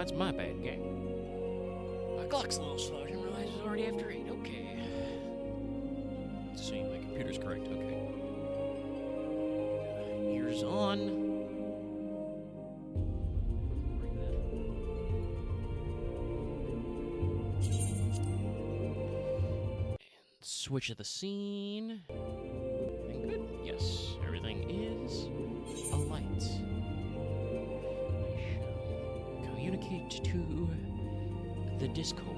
that's my bad game. My clock's a little slow. I didn't realize it was already after 8. Okay. Let's see, my computer's correct. Okay. Ears on. Switch of the scene. Everything good? Yes, everything is alight. I shall communicate to the Discord.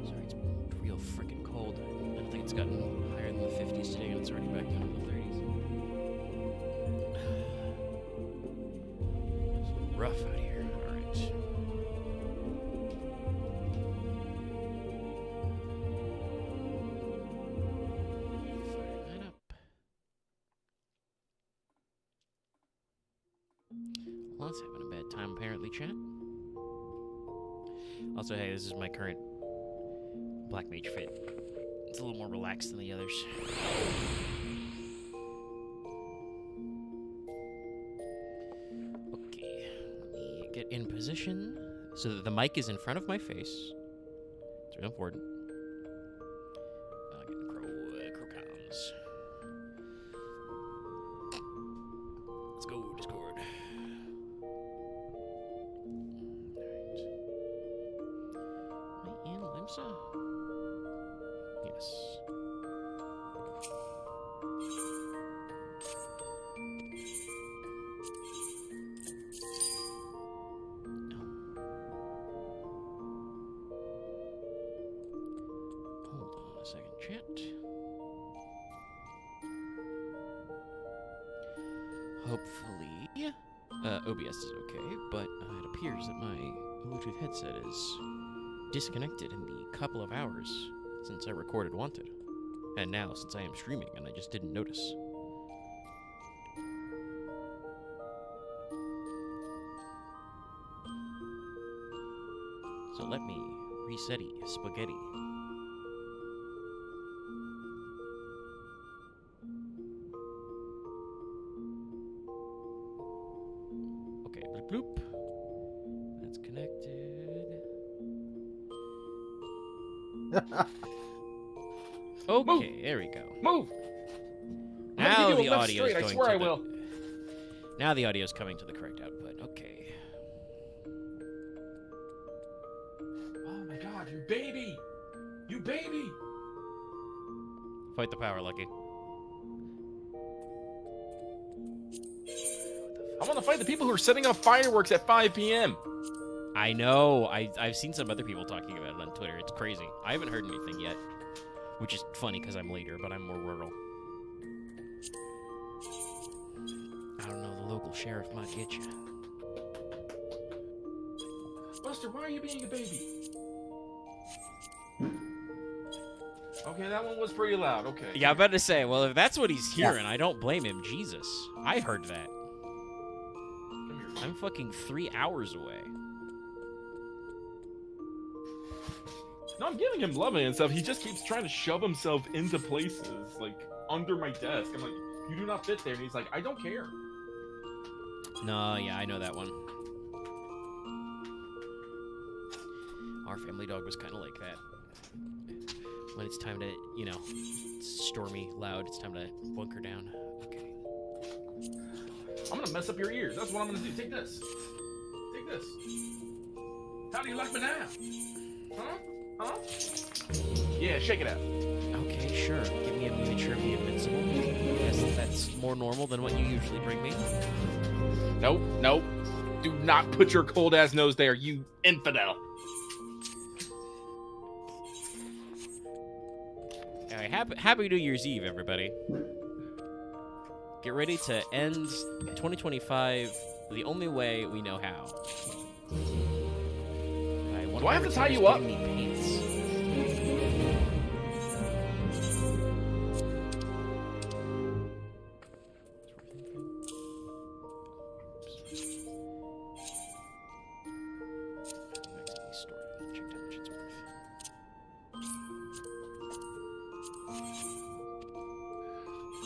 Sorry, it's real freaking cold. I don't think it's gotten higher than the 50s today, and it's already back down to the 30s. It's rough out here. All right. Lot's having a bad time, apparently, chat. Also, hey, this is my current Black Mage fit. It's a little more relaxed than the others. Okay, let me get in position so that the mic is in front of my face. It's really important. Getting crowcons. Let's go, Discord. Alright. Am I in Limsa? Yes. Hold on a second, chat. Hopefully, OBS is okay, but it appears that my Bluetooth headset is disconnected in the couple of hours since I recorded Wanted. And now, since I am streaming, and I just didn't notice. So let me reset spaghetti. Okay, bloop bloop. That's connected. Okay, Move. there we go. Move! Now the audio is I going swear to I will. Now the audio is coming to the correct output. Okay. Oh my god, you baby! You baby! Fight the power, Lucky. I want to fight the people who are setting off fireworks at 5 p.m. I know. I've seen some other people talking about it on Twitter. It's crazy. I haven't heard anything yet, which is funny because I'm later, but I'm more rural. I don't know. The local sheriff might get you. Buster, why are you being a baby? Okay, that one was pretty loud. Okay. Yeah, I'm about to say, well, if that's what he's hearing, I don't blame him. Jesus. I heard that. Come here. I'm fucking 3 hours away. No, I'm giving him loving and stuff. He just keeps trying to shove himself into places, like, under my desk. I'm like, you do not fit there. And he's like, I don't care. No, yeah, I know that one. Our family dog was kind of like that. When it's time to, you know, stormy, loud, it's time to bunker down. Okay. I'm gonna mess up your ears. That's what I'm gonna do. Take this. Take this. How do you like me now? Huh? Huh? Yeah, shake it out. Okay, sure. Give me a miniature of the Invincible. Guess that's more normal than what you usually bring me. Nope, nope. Do not put your cold ass nose there, you infidel. All right, happy New Year's Eve, everybody. Get ready to end 2025 the only way we know how. Do I have to tie you up? Me pants.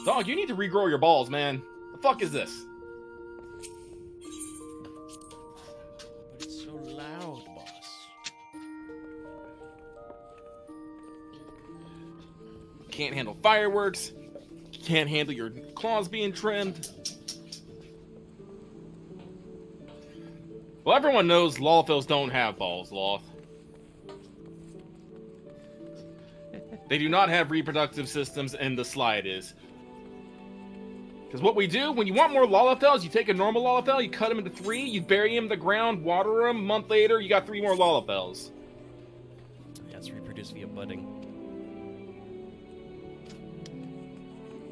Dog, you need to regrow your balls, man. The fuck is this? But it's so loud, boss. Can't handle fireworks. Can't handle your claws being trimmed. Well, everyone knows Lawfels don't have balls, Loth. They do not have reproductive systems in the slightest. Because what we do, when you want more Lalafels, you take a normal Lalafell, you cut him into 3, you bury him in the ground, water him, a month later, you got 3 more Lalafels. That's reproduced via budding.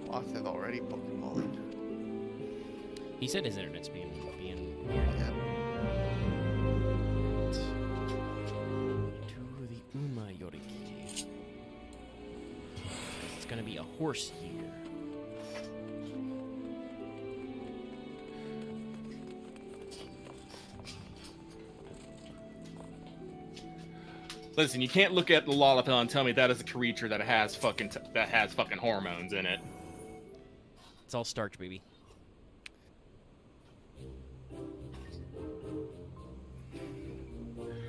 Loth is already Pokeballing. He said his internet's being weird. Yeah. To the Uma Yoriki. It's gonna be a horse year. Listen, you can't look at the Lalafell and tell me that is a creature that has fucking hormones in it. It's all starch, baby.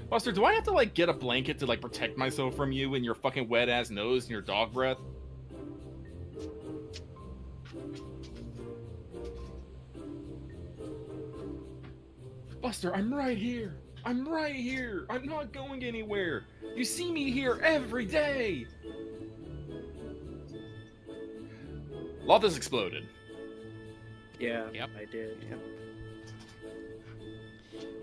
Buster, do I have to, like, get a blanket to, like, protect myself from you and your fucking wet-ass nose and your dog breath? Buster, I'm right here. I'm right here. I'm not going anywhere. You see me here every day. Lothus exploded. Yeah, Yep. I did. Yep.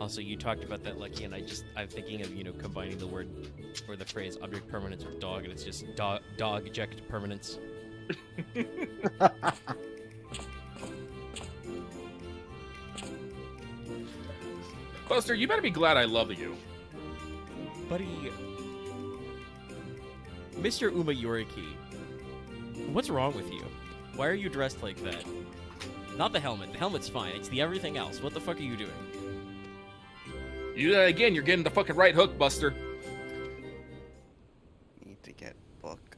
Also, you talked about that, Lucky, and I'm thinking of, combining the word or the phrase object permanence with dog, and it's just dog eject permanence. Buster, you better be glad I love you. Buddy, Mr. Uma Yoriki, what's wrong with you? Why are you dressed like that? Not the helmet. The helmet's fine. It's the everything else. What the fuck are you doing? You do that again, you're getting the fucking right hook, Buster. Need to get book.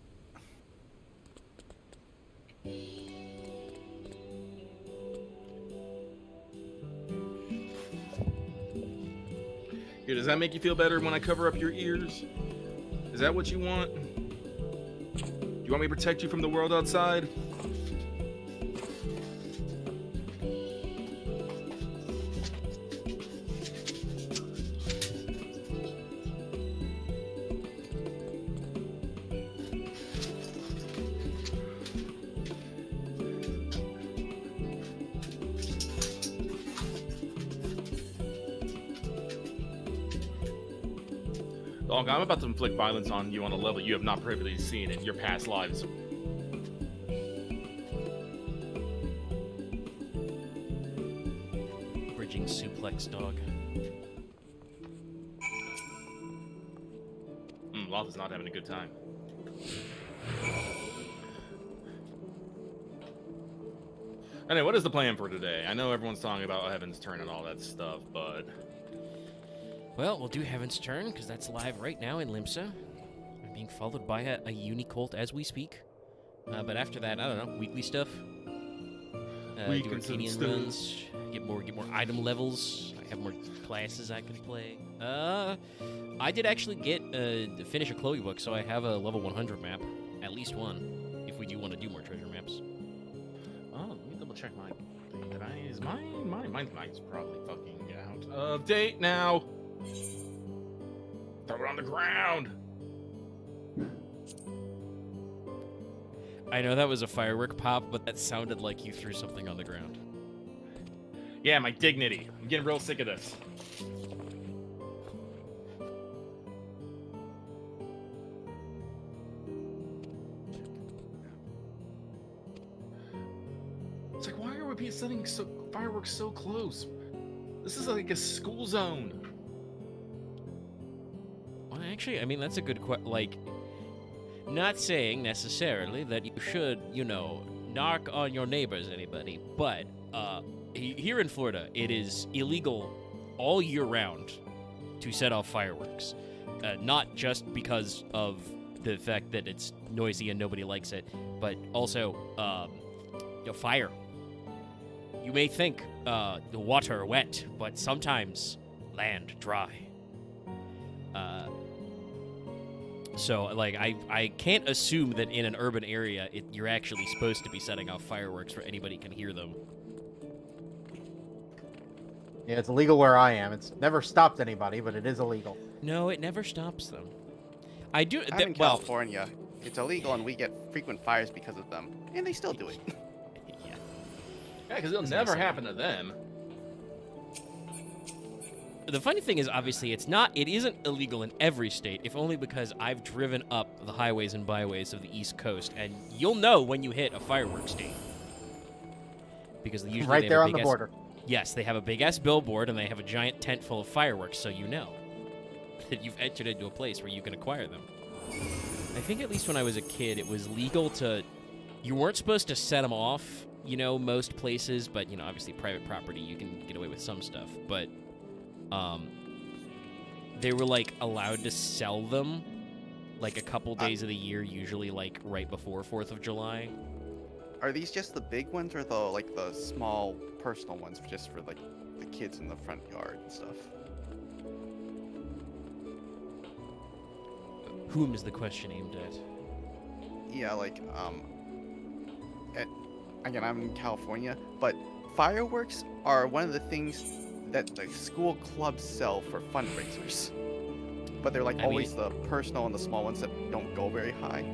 Here, does that make you feel better when I cover up your ears? Is that what you want? Do you want me to protect you from the world outside? Dog, I'm about to inflict violence on you on a level you have not previously seen in your past lives. Bridging suplex, dog. Loth is not having a good time. Anyway, what is the plan for today? I know everyone's talking about Heaven's Turn and all that stuff, but... Well, we'll do Heaven's Turn, because that's live right now in Limsa. I'm being followed by a Unicult as we speak. But after that, I don't know, weekly stuff. Do Arcadian runs, get more item levels. I have more classes I can play. I did actually finish a Chloe book, so I have a level 100 map. At least one, if we do want to do more treasure maps. Oh, let me double check my thing. Mine's probably fucking out of date now. Throw it on the ground. I know that was a firework pop, but that sounded like you threw something on the ground. Yeah, my dignity. I'm getting real sick of this. It's like, why are we setting fireworks so close? This is like a school zone. Well, actually, I mean, that's a good not saying necessarily that you should, knock on your neighbors, anybody, but here in Florida, it is illegal all year round to set off fireworks. Not just because of the fact that it's noisy and nobody likes it, but also fire. You may think the water wet, but sometimes land dry. So, like, I can't assume that in an urban area you're actually supposed to be setting off fireworks where anybody can hear them. Yeah, it's illegal where I am. It's never stopped anybody, but it is illegal. No, it never stops them. I do. I'm in California. It's illegal, and we get frequent fires because of them, and they still do it. Yeah. Yeah, because it'll That's never nice. happen to them. The funny thing is, obviously, it isn't illegal in every state, if only because I've driven up the highways and byways of the East Coast, and you'll know when you hit a fireworks state. Because usually Right they there have a on the big border. Yes, they have a big-ass billboard, and they have a giant tent full of fireworks, so you know that you've entered into a place where you can acquire them. I think at least when I was a kid, it was legal to... You weren't supposed to set them off, most places, but, obviously private property, you can get away with some stuff, but... they were, like, allowed to sell them, like, a couple days of the year, usually, like, right before 4th of July. Are these just the big ones, or the small personal ones, just for like the kids in the front yard and stuff? Whom is the question aimed at? Yeah, again, I'm in California, but fireworks are one of the things that the school clubs sell for fundraisers. But they're always the personal and the small ones that don't go very high.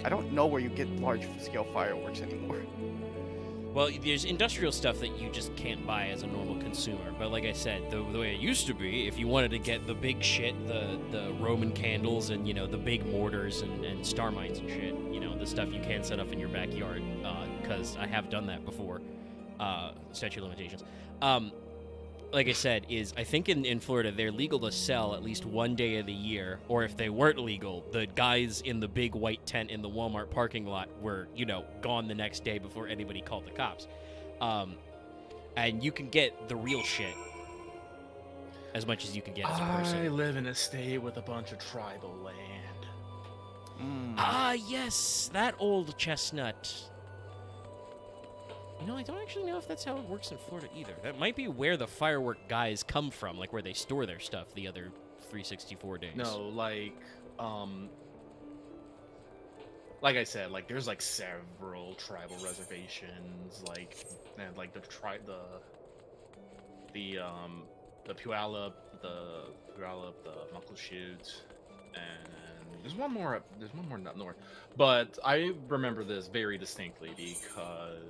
I don't know where you get large-scale fireworks anymore. Well, there's industrial stuff that you just can't buy as a normal consumer. But like I said, the way it used to be, if you wanted to get the big shit, the Roman candles and, the big mortars and star mines and shit, the stuff you can set up in your backyard, because I have done that before, statute of limitations. Like I said, I think in Florida, they're legal to sell at least one day of the year, or if they weren't legal, the guys in the big white tent in the Walmart parking lot were, gone the next day before anybody called the cops. And you can get the real shit as much as you can get as a person. I live in a state with a bunch of tribal land. Ah, yes, that old chestnut. I don't actually know if that's how it works in Florida either. That might be where the firework guys come from, like where they store their stuff the other 364 days. No, like I said, there's several tribal reservations, and the Puyallup, the Muckleshoot, and there's one more up north. But I remember this very distinctly because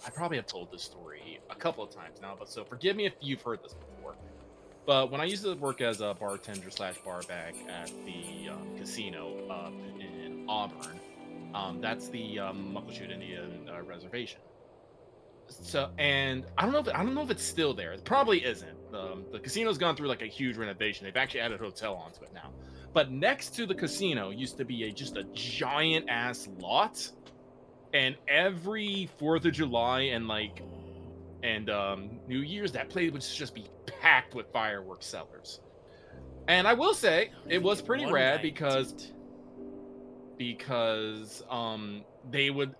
I probably have told this story a couple of times now, but so forgive me if you've heard this before. But when I used to work as a bartender / bar back at the casino up in Auburn, that's the Muckleshoot Indian Reservation. So, and I don't know if it's still there. It probably isn't. The casino's gone through a huge renovation. They've actually added a hotel onto it now. But next to the casino used to be just a giant ass lot, and every 4th of July and New Year's, that place would just be packed with fireworks sellers. And I will say it was pretty rad because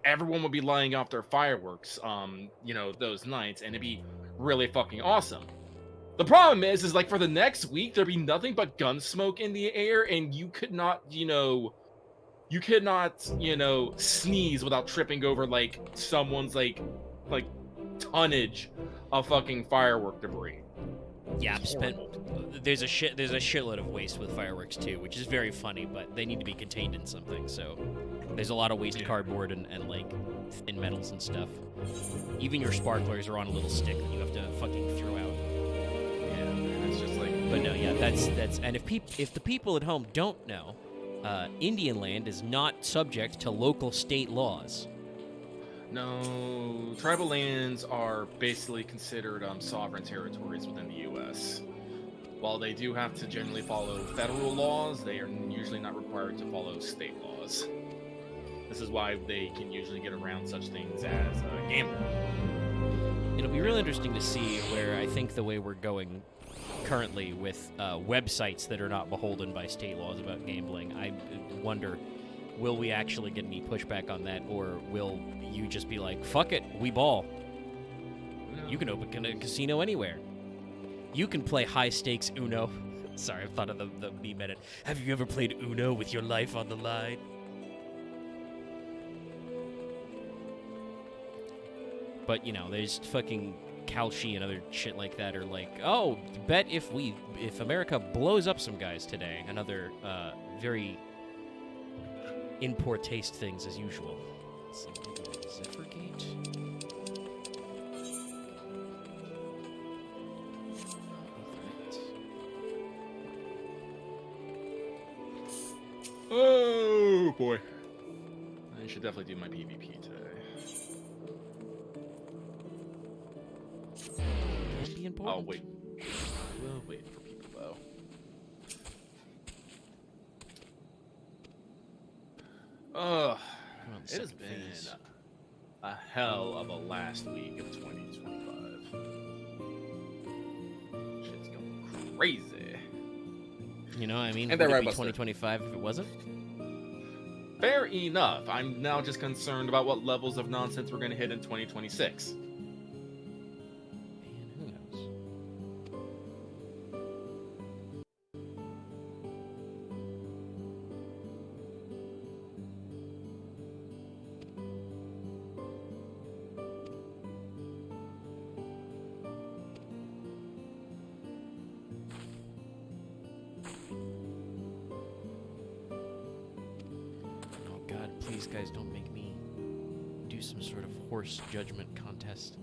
everyone would be lighting off their fireworks those nights, and it'd be really fucking awesome. The problem is for the next week there'd be nothing but gun smoke in the air, and you could not sneeze without tripping over someone's tonnage of fucking firework debris. Yeah, there's a shitload of waste with fireworks too, which is very funny, but they need to be contained in something. So there's a lot of waste cardboard and thin metals and stuff. Even your sparklers are on a little stick that you have to fucking throw out. Yeah, it's just But no, yeah, that's and if the people at home don't know, Indian land is not subject to local state laws. No, tribal lands are basically considered sovereign territories within the U.S. While they do have to generally follow federal laws, they are usually not required to follow state laws. This is why they can usually get around such things as gambling. It'll be real interesting to see where I think the way we're going currently with websites that are not beholden by state laws about gambling. I wonder, will we actually get any pushback on that, or will you just be like, fuck it, we ball? Who You can open a casino anywhere. You can play high-stakes Uno. Sorry, I've thought of the meme edit. Have you ever played Uno with your life on the line? But, you know, there's fucking Kalshi and other shit like that are like, oh, bet if America blows up some guys today. And other very in poor taste things as usual. Zephyr-gate? Oh boy. I should definitely do my PvP today. Can be important. Oh wait. We'll wait for people though. Ugh. Well, It has second been phase. a hell of a last week of 2025. Shit's going crazy. You know, I mean, And would they're it be right, Buster. 2025 if it wasn't? Fair enough. I'm now just concerned about what levels of nonsense we're going to hit in 2026. Man, who knows? Oh God, please guys don't make me do some sort of horse judgment contest.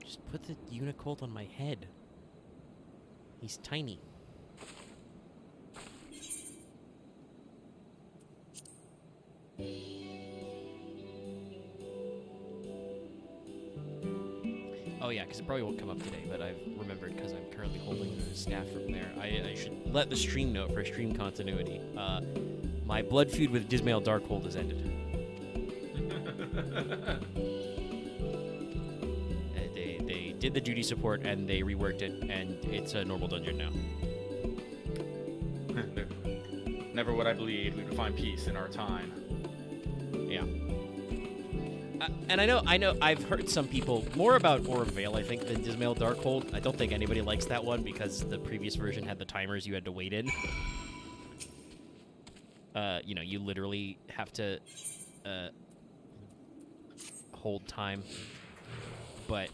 Just put the Unicolt on my head. He's tiny. Oh yeah, because it probably won't come up today, but I've remembered because I'm currently holding the staff from there. I should let the stream know for stream continuity. My blood feud with Dismail Darkhold has ended. They did the duty support and they reworked it, and it's a normal dungeon now. Never would I believe we would find peace in our time. Yeah. And I know, I've heard some people more about Aurum Vale, I think, than Dismail Darkhold. I don't think anybody likes that one because the previous version had the timers you had to wait in. You know, you literally have to hold time. But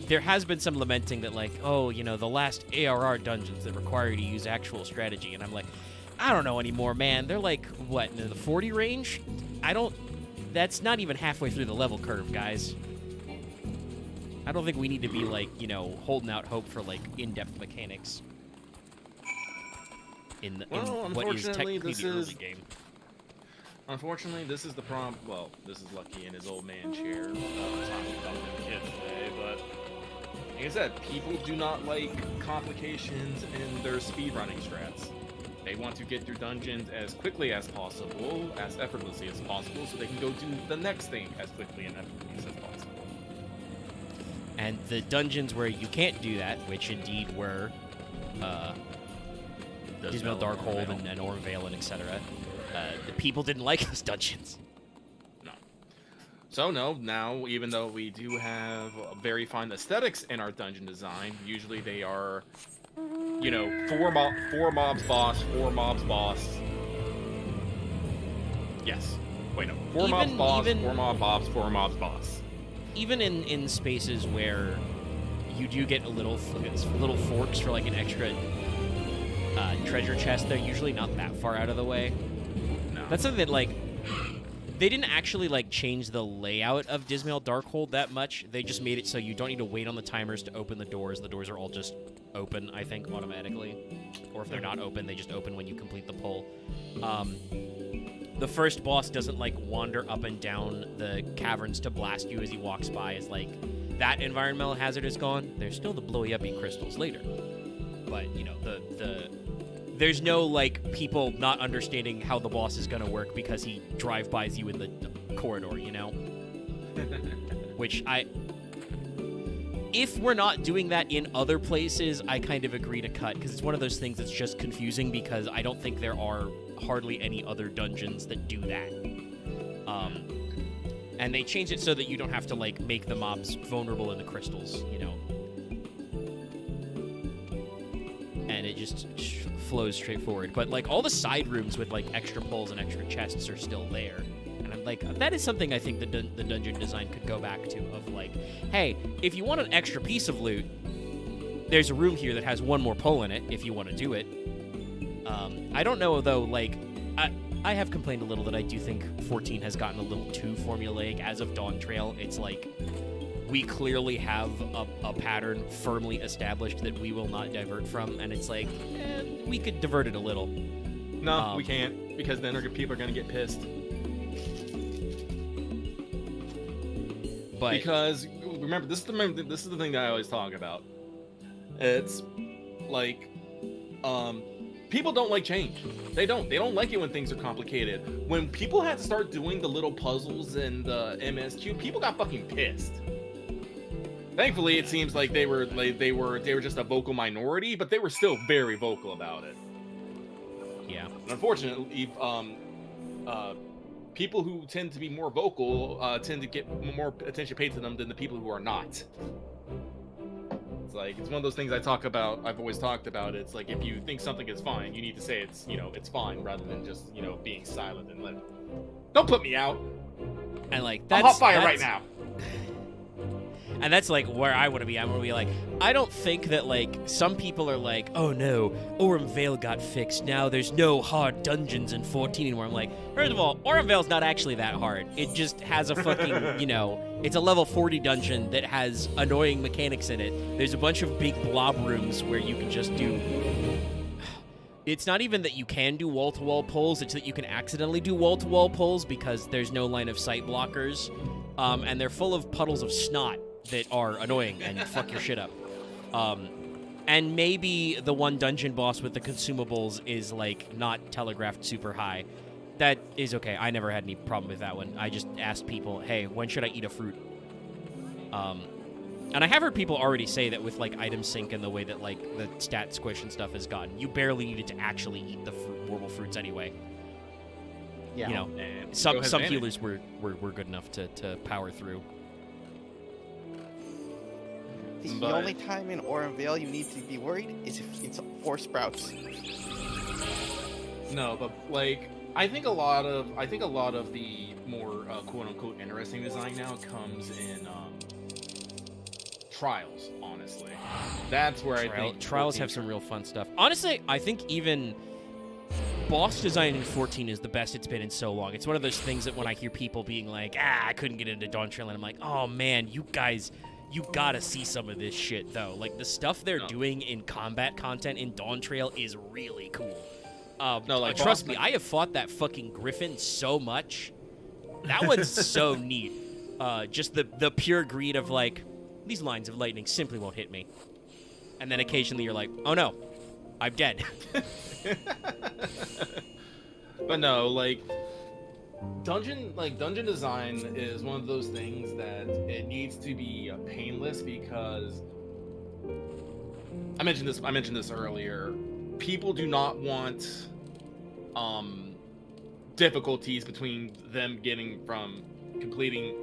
there has been some lamenting that, like, oh, you know, the last ARR dungeons that require you to use actual strategy, and I'm like, I don't know anymore, man. They're like, what, in the 40 range? That's not even halfway through the level curve, guys. I don't think we need to be, like, you know, holding out hope for, like, in-depth mechanics in what is technically the early game. Unfortunately, this is the problem. Well, this is Lucky in his old man chair. Talking about them kids today, but like I said, people do not like complications in their speedrunning strats. They want to get through dungeons as quickly as possible, as effortlessly as possible, so they can go do the next thing as quickly and effortlessly as possible. And the dungeons where you can't do that, which indeed were Dismail Darkhold and Aurum Vale and etc., the people didn't like those dungeons. No. So no, now even though we do have very fine aesthetics in our dungeon design, usually they are, you know, four mobs boss, 4 mobs boss. Yes. Wait, no. 4 mobs boss, 4 mobs, 4 mobs boss. Even in spaces where you do get a little forks for like an extra treasure chest, they're usually not that far out of the way. No. That's something that, like, they didn't actually, like, change the layout of Dismail Darkhold that much. They just made it so you don't need to wait on the timers to open the doors. The doors are all just open, I think, automatically. Or if they're not open, they just open when you complete the pull. the first boss doesn't like wander up and down the caverns to blast you as he walks by. Is like that environmental hazard is gone. There's still the blowy uppy crystals later, but you know there's no like people not understanding how the boss is gonna work because he drive-bys you in the corridor, you know. Which if we're not doing that in other places, I kind of agree to cut, because it's one of those things that's just confusing, because I don't think there are hardly any other dungeons that do that. And they change it so that you don't have to, like, make the mobs vulnerable in the crystals, you know. And it just flows straight forward. But, like, all the side rooms with, like, extra pulls and extra chests are still there. And I'm like, that is something I think the dungeon design could go back to, of like, hey, if you want an extra piece of loot, there's a room here that has one more pull in it if you want to do it. I don't know, though, like, I have complained a little that I do think 14 has gotten a little too formulaic. As of Dawntrail, it's like, we clearly have a pattern firmly established that we will not divert from, and it's like, we could divert it a little. No, we can't, because then people are going to get pissed. But because remember, this is the thing that I always talk about. It's like, people don't like change. They don't like it when things are complicated. When people had to start doing the little puzzles in the MSQ, people got fucking pissed. Thankfully, it seems like they were just a vocal minority, but they were still very vocal about it. Yeah. Unfortunately, people who tend to be more vocal tend to get more attention paid to them than the people who are not. It's like, it's one of those things I've always talked about. It's like, if you think something is fine, you need to say it's fine, rather than just, being silent and don't put me out. And like, I'm hot fire right now. And that's like where I want to be. I want to be like, I don't think that like some people are like, oh no, Orem Vale got fixed. Now there's no hard dungeons in 14 anymore. I'm like, first of all, Orem Vale's not actually that hard. It just has a fucking, it's a level 40 dungeon that has annoying mechanics in it. There's a bunch of big blob rooms where you can just do. It's not even that you can do wall-to-wall pulls, it's that you can accidentally do wall-to-wall pulls because there's no line of sight blockers. And they're full of puddles of snot that are annoying and fuck your shit up. And maybe the one dungeon boss with the consumables is, like, not telegraphed super high. That is okay. I never had any problem with that one. I just asked people, hey, when should I eat a fruit? And I have heard people already say that with, like, item sync and the way that, like, the stat squish and stuff has gotten, you barely needed to actually eat the warble fruits anyway. Yeah. Some healers were good enough to power through. The only time in Orem Vale you need to be worried is if it's 4 sprouts. No, but like, I think a lot of the more quote unquote interesting design now comes in trials. Honestly, that's where I think trials have some real fun stuff. Honestly, I think even boss design in 14 is the best it's been in so long. It's one of those things that when I hear people being like, I couldn't get into Dawntrail, and I'm like, oh man, you guys, you gotta see some of this shit though. Like, the stuff they're doing in combat content in Dawntrail is really cool. Trust me, I have fought that fucking griffin so much. That one's so neat. Just the pure greed of like, these lines of lightning simply won't hit me. And then occasionally you're like, oh no, I'm dead. But no, like, dungeon design is one of those things that it needs to be painless, because I mentioned this earlier. People do not want difficulties between them getting from starting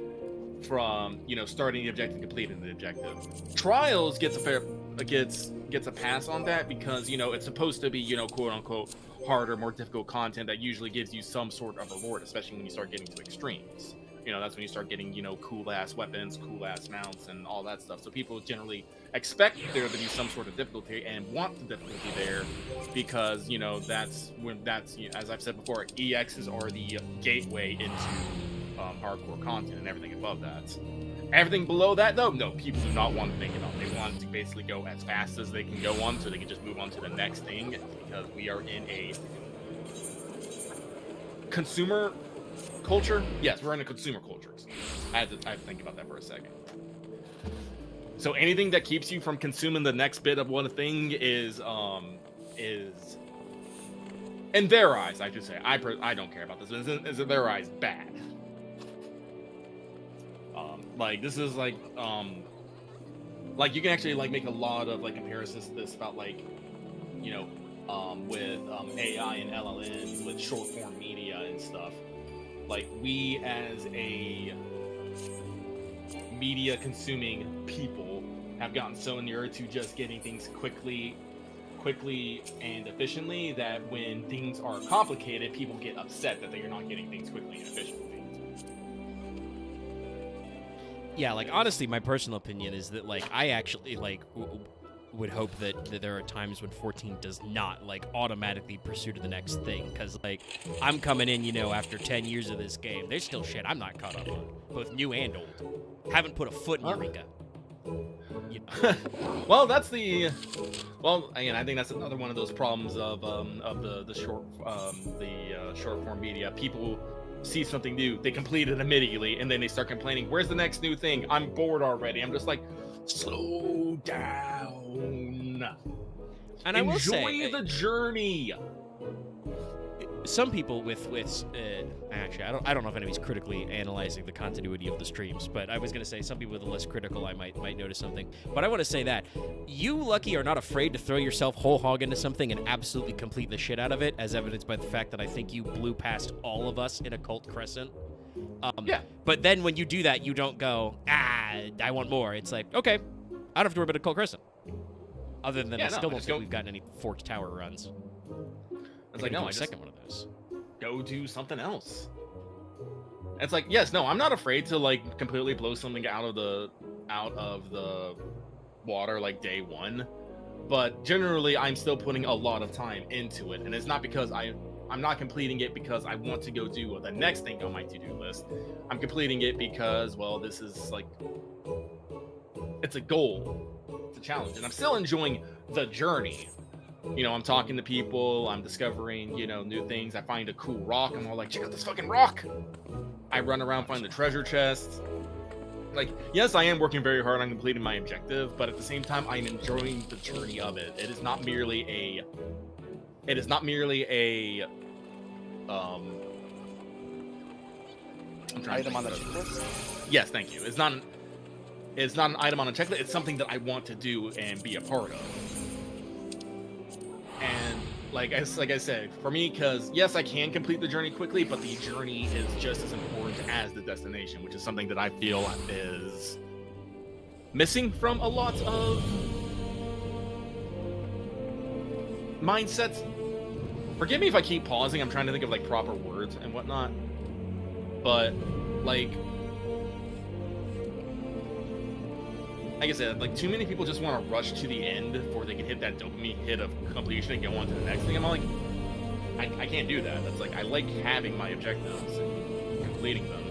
the objective to completing the objective. Trials gets a pass on that because it's supposed to be quote unquote harder, more difficult content that usually gives you some sort of reward, especially when you start getting to extremes. That's when you start getting cool ass weapons, cool ass mounts, and all that stuff. So people generally expect there to be some sort of difficulty and want the difficulty there, because that's as I've said before, EXs are the gateway into hardcore content, and everything above that. Everything below that, though, no, people do not want to make it up. They want to basically go as fast as they can go on, so they can just move on to the next thing, because we are in a consumer culture. Yes, we're in a consumer culture. I had to think about that for a second. So anything that keeps you from consuming the next bit of one thing is in their eyes, I should say. I don't care about this. Is in their eyes bad. Like this is like you can actually like make a lot of like comparisons to this about like, you know, with AI and LLMs, with short form media and stuff. Like we as a media consuming people have gotten so inured to just getting things quickly and efficiently that when things are complicated, people get upset that they're not getting things quickly and efficiently. Yeah, like honestly, my personal opinion is that like I actually like would hope that there are times when 14 does not like automatically pursue to the next thing, because like I'm coming in, you know, after 10 years of this game, there's still shit I'm not caught up on, both new and old. Haven't put a foot in Eureka. You know? Well, again, I think that's another one of those problems of the short form media. People see something new, they complete it immediately, and then they start complaining, where's the next new thing? I'm bored already. I'm just like, slow down and I will say, enjoy the journey. Some people with actually I don't know if anybody's critically analyzing the continuity of the streams, but I was gonna say some people with a less critical I might notice something. But I want to say that you, Lucky, are not afraid to throw yourself whole hog into something and absolutely complete the shit out of it, as evidenced by the fact that I think you blew past all of us in Occult Crescent. Yeah. But then when you do that, you don't go, I want more. It's like, okay, I don't have to worry about Occult Crescent. Other than I still don't think we've gotten any Forked Tower runs. It's like, no, I second one of those. Go do something else. It's like, yes, no, I'm not afraid to like completely blow something out of the water like day one, but generally I'm still putting a lot of time into it, and it's not because I'm not completing it because I want to go do the next thing on my to-do list. I'm completing it because, well, this is like, it's a goal, it's a challenge, and I'm still enjoying the journey. You know, I'm talking to people, I'm discovering, you know, new things. I find a cool rock, I'm all like, check out this fucking rock. I run around, find the treasure chest. Like, yes, I am working very hard on completing my objective, but at the same time, I'm enjoying the journey of it. It is not merely a item on the checklist? Yes, thank you. It's not an item on a checklist. It's something that I want to do and be a part of. And like I said, for me, because yes, I can complete the journey quickly, but the journey is just as important as the destination, which is something that I feel is missing from a lot of mindsets. Forgive me if I keep pausing. I'm trying to think of like proper words and whatnot. But like I said, like too many people just want to rush to the end before they can hit that dopamine hit of completion and go on to the next thing. I'm like, I can't do that. That's like, I like having my objectives and completing them.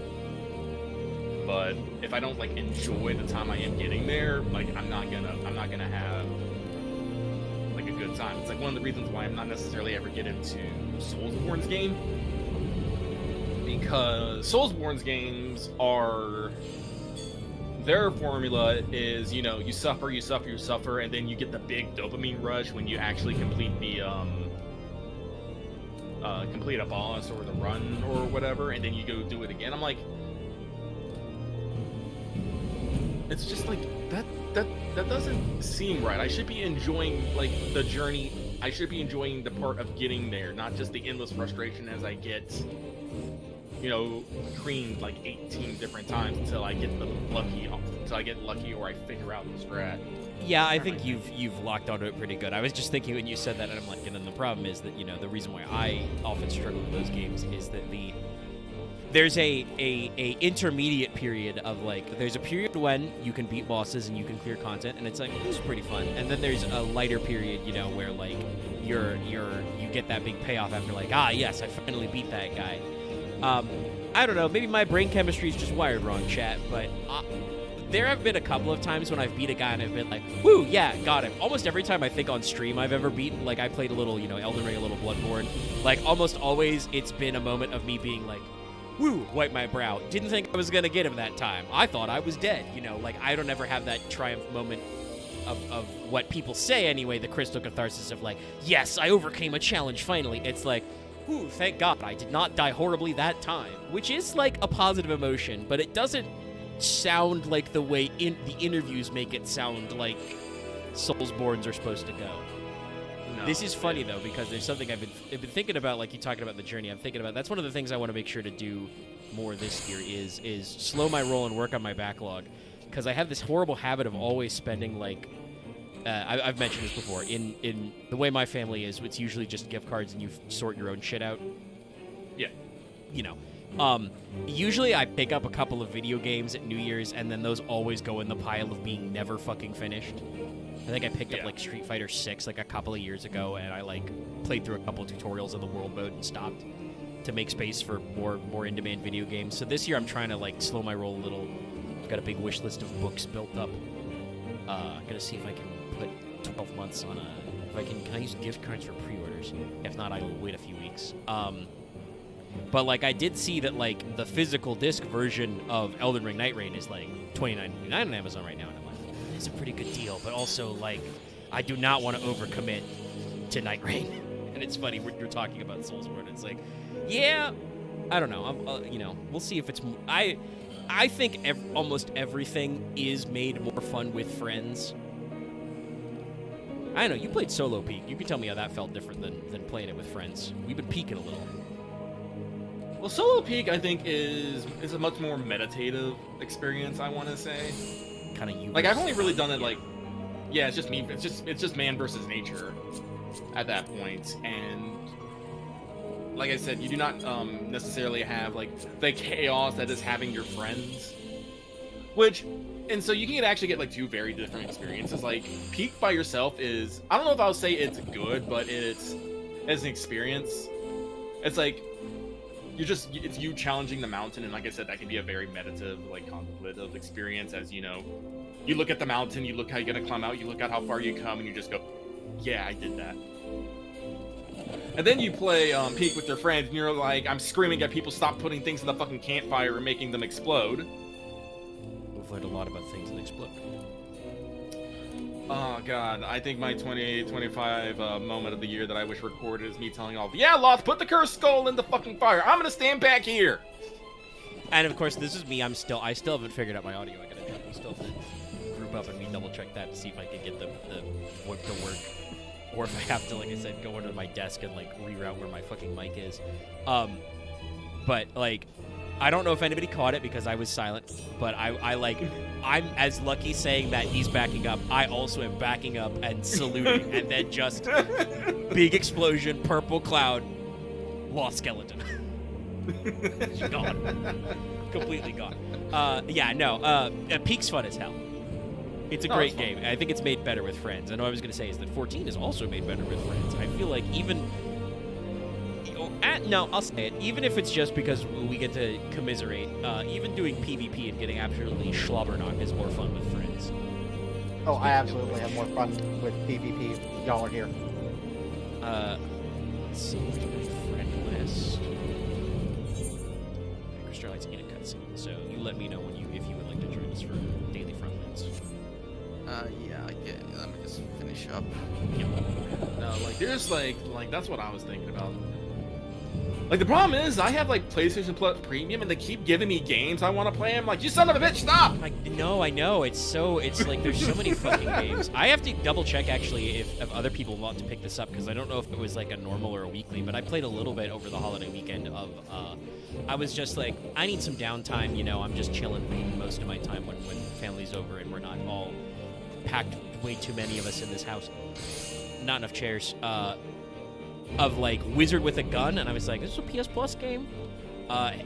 But if I don't like enjoy the time I am getting there, like I'm not gonna have like a good time. It's like one of the reasons why I'm not necessarily ever get into Soulsborne's game, because Soulsborne's games are, their formula is, you know, you suffer, and then you get the big dopamine rush when you actually complete the complete a boss or the run or whatever, and then you go do it again. I'm like, it's just like that doesn't seem right. I should be enjoying like the journey. I should be enjoying the part of getting there, not just the endless frustration as I get, you know, creamed like 18 different times until I get lucky or I figure out the strat. Yeah, I think you've locked onto it pretty good. I was just thinking when you said that, and I'm like, and then the problem is that, you know, the reason why I often struggle with those games is that there's a intermediate period of like, there's a period when you can beat bosses and you can clear content, and it's like, this is pretty fun. And then there's a lighter period, you know, where like you get that big payoff after like, yes, I finally beat that guy. I don't know, maybe my brain chemistry is just wired wrong, chat, but there have been a couple of times when I've beat a guy and I've been like, woo, yeah, got him. Almost every time I think on stream I've ever beaten, like I played a little, Elden Ring, a little Bloodborne. Like almost always it's been a moment of me being like, woo, wipe my brow. Didn't think I was going to get him that time. I thought I was dead, Like I don't ever have that triumph moment of what people say anyway, the crystal catharsis of like, yes, I overcame a challenge finally. It's like, ooh, thank God I did not die horribly that time, which is like a positive emotion, but it doesn't sound like the way the interviews make it sound like Soulsborns are supposed to go. No, this is funny though, because there's something I've been thinking about, like you talking about the journey. I'm thinking about that's one of the things I want to make sure to do more this year is slow my roll and work on my backlog, because I have this horrible habit of always spending like I've mentioned this before. In the way my family is, it's usually just gift cards and you sort your own shit out. Yeah. Usually I pick up a couple of video games at New Year's, and then those always go in the pile of being never fucking finished. I think I picked up like Street Fighter 6 like a couple of years ago, and I like played through a couple of tutorials of the world mode and stopped to make space for more in-demand video games. So this year I'm trying to like slow my roll a little. I've got a big wish list of books built up. Gonna see if I can put 12 months on if I can I use gift cards for pre-orders? If not, I will wait a few weeks. But like I did see that like the physical disc version of Elden Ring Night Rain is like $29.99 on Amazon right now, and I'm like, it's a pretty good deal. But also like I do not want to overcommit to Night Rain. And it's funny you're talking about Soulsborne. It's like, yeah, I don't know. We'll see if it's. I think almost everything is made more fun with friends. I don't know. You played solo peak. You can tell me how that felt different than playing it with friends. We've been peaking a little. Well, solo peak I think is a much more meditative experience. I want to say. Kind of you. Like I've only really done it like, yeah, it's just me. It's just man versus nature, at that point. And like I said, you do not necessarily have like the chaos that is having your friends, and so you can actually get like two very different experiences. Like peak by yourself is, I don't know if I would say it's good, but it's as an experience, it's like it's you challenging the mountain, and like I said, that can be a very meditative, like contemplative experience. As you look at the mountain, you look how you're gonna climb out, you look at how far you come, and you just go, yeah, I did that. And then you play Peak with your friends, and you're like, I'm screaming at people, stop putting things in the fucking campfire and making them explode. We've learned a lot about things that explode. Oh god, I think my 2025 moment of the year that I wish recorded is me telling all, yeah, Loth, put the cursed skull in the fucking fire. I'm gonna stand back here. And of course, this is me. I still haven't figured out my audio. I still have to group up and double check that to see if I can get the work to work. Or if I have to, like I said, go into my desk and like reroute where my fucking mic is. But like, I don't know if anybody caught it because I was silent. But I'm as lucky saying that he's backing up. I also am backing up and saluting, and then just big explosion, purple cloud, lost skeleton. She's gone, completely gone. Peak's fun as hell. It's a great game. I think it's made better with friends. And what I was going to say is that 14 is also made better with friends. I feel like I'll say it. Even if it's just because we get to commiserate, even doing PvP and getting absolutely schlobberknocked is more fun with friends. Oh, I absolutely have more fun with PvP if y'all are here. Let's see. Where's my friend list? Crystal Light's in a cutscene, so you let me know if you would like to join us for daily frontlines. Yeah, I get it. Let me just finish up. No, like there's like that's what I was thinking about. Like the problem is I have like PlayStation Plus Premium and they keep giving me games I want to play. I'm like, you son of a bitch, stop! I know. It's like there's so many fucking games. I have to double check actually if other people want to pick this up, because I don't know if it was like a normal or a weekly, but I played a little bit over the holiday weekend of I was just like, I need some downtime, I'm just chilling most of my time when family's over and we're not all packed, way too many of us in this house, not enough chairs, of like Wizard with a Gun, and I was like, this is a PS Plus game.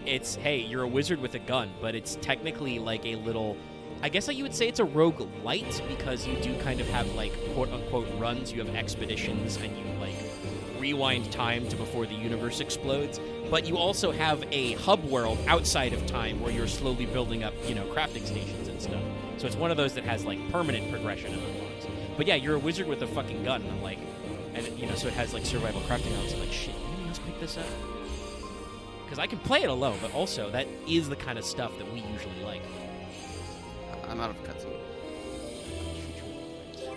It's, hey, you're a wizard with a gun, but it's technically like a little, I guess you would say it's a roguelite, because you do kind of have like quote-unquote runs, you have expeditions, and you like rewind time to before the universe explodes, but you also have a hub world outside of time where you're slowly building up, crafting stations and stuff. So it's one of those that has like permanent progression and unlocks. But yeah, you're a wizard with a fucking gun, and I'm like, and you know, so it has like survival crafting elements. I'm like, shit, anyone else pick this up? Because I can play it alone, but also that is the kind of stuff that we usually like. I'm out of cutscene.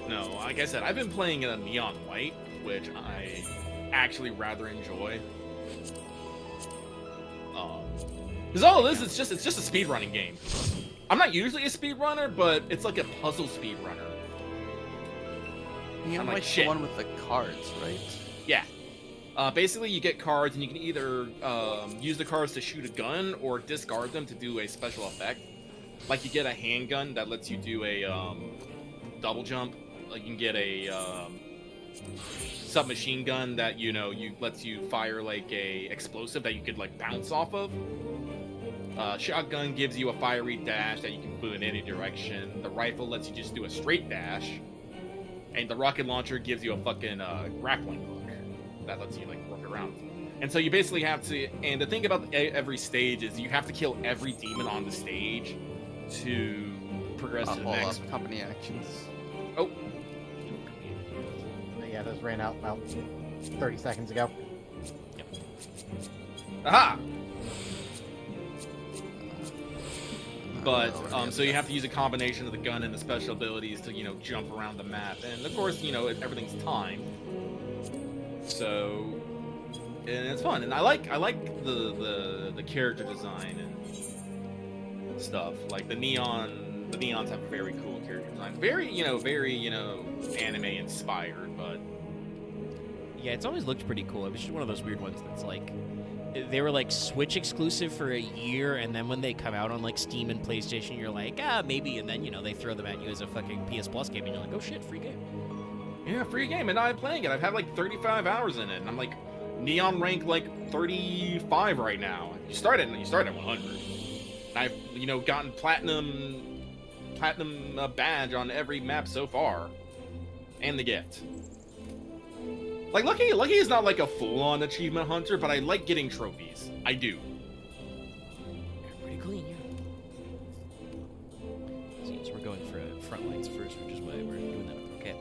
No, like I said, I've been playing in a neon white, which I actually rather enjoy. Because all it is, it's just a speedrunning game. I'm not usually a speedrunner, but it's like a puzzle speedrunner. You I'm know, like, like shit. the one with the cards, right? Yeah. Basically, you get cards, and you can either use the cards to shoot a gun or discard them to do a special effect. Like, you get a handgun that lets you do a double jump. Like, you can get a submachine gun that, you know, lets you fire, like, a explosive that you could, like, bounce off of. Shotgun gives you a fiery dash that you can put in any direction. The rifle lets you just do a straight dash. And the rocket launcher gives you a fucking grappling hook that lets you, like, work around. And so you basically have to... And the thing about every stage is you have to kill every demon on the stage to progress to the Hold next. up, company actions. Oh, Yeah, those ran out about 30 seconds ago. aha! But, Oh, so you have to use a combination of the gun and the special abilities to, you know, jump around the map. And, of course, you know, everything's timed. So, and it's fun. And I like the character design and stuff. Like, the neons have very cool character design. Very, anime inspired, but... Yeah, it's always looked pretty cool. It was just one of those weird ones that's like, they were like Switch exclusive for a year, and then when they come out on like Steam and PlayStation, you're like, maybe, and then, you know, they throw them at you as a fucking PS Plus game, and you're like, oh shit, free game. Yeah, free game, and I'm playing it. I've had like 35 hours in it, and I'm like neon rank like 35 right now. You start at 100. And I've, you know, gotten platinum badge on every map so far, and the gift. Like, Lucky is not like a full-on achievement hunter, but I like getting trophies. I do. Pretty clean, yeah. See, so we're going for front lines first, which is why we're doing that. Okay.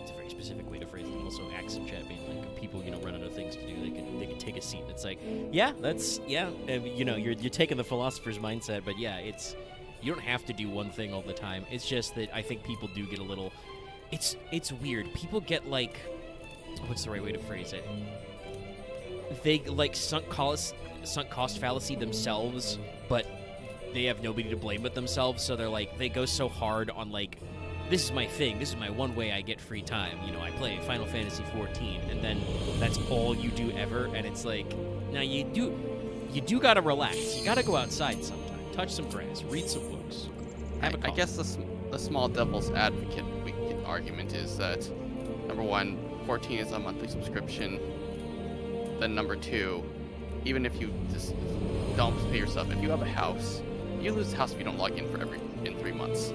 It's a very specific way to phrase it. Also, accent chat being like, people, you know, run out of things to do. They can take a seat. It's like, yeah, you know, you're taking the philosopher's mindset, but yeah, you don't have to do one thing all the time. It's just that I think people do get a little. It's weird. People get like, what's the right way to phrase it? They like sunk cost fallacy themselves, but they have nobody to blame but themselves. So they're like, they go so hard on like, this is my thing. This is my one way I get free time. You know, I play Final Fantasy 14, and then that's all you do ever. And it's like, now you do gotta relax. You gotta go outside sometime, touch some grass, read some books, have a I coffee. guess the small devil's advocate argument is that, number one, 14 is a monthly subscription. Then number two, even if you just don't pay yourself, if you have a house, you lose the house if you don't log in in 3 months.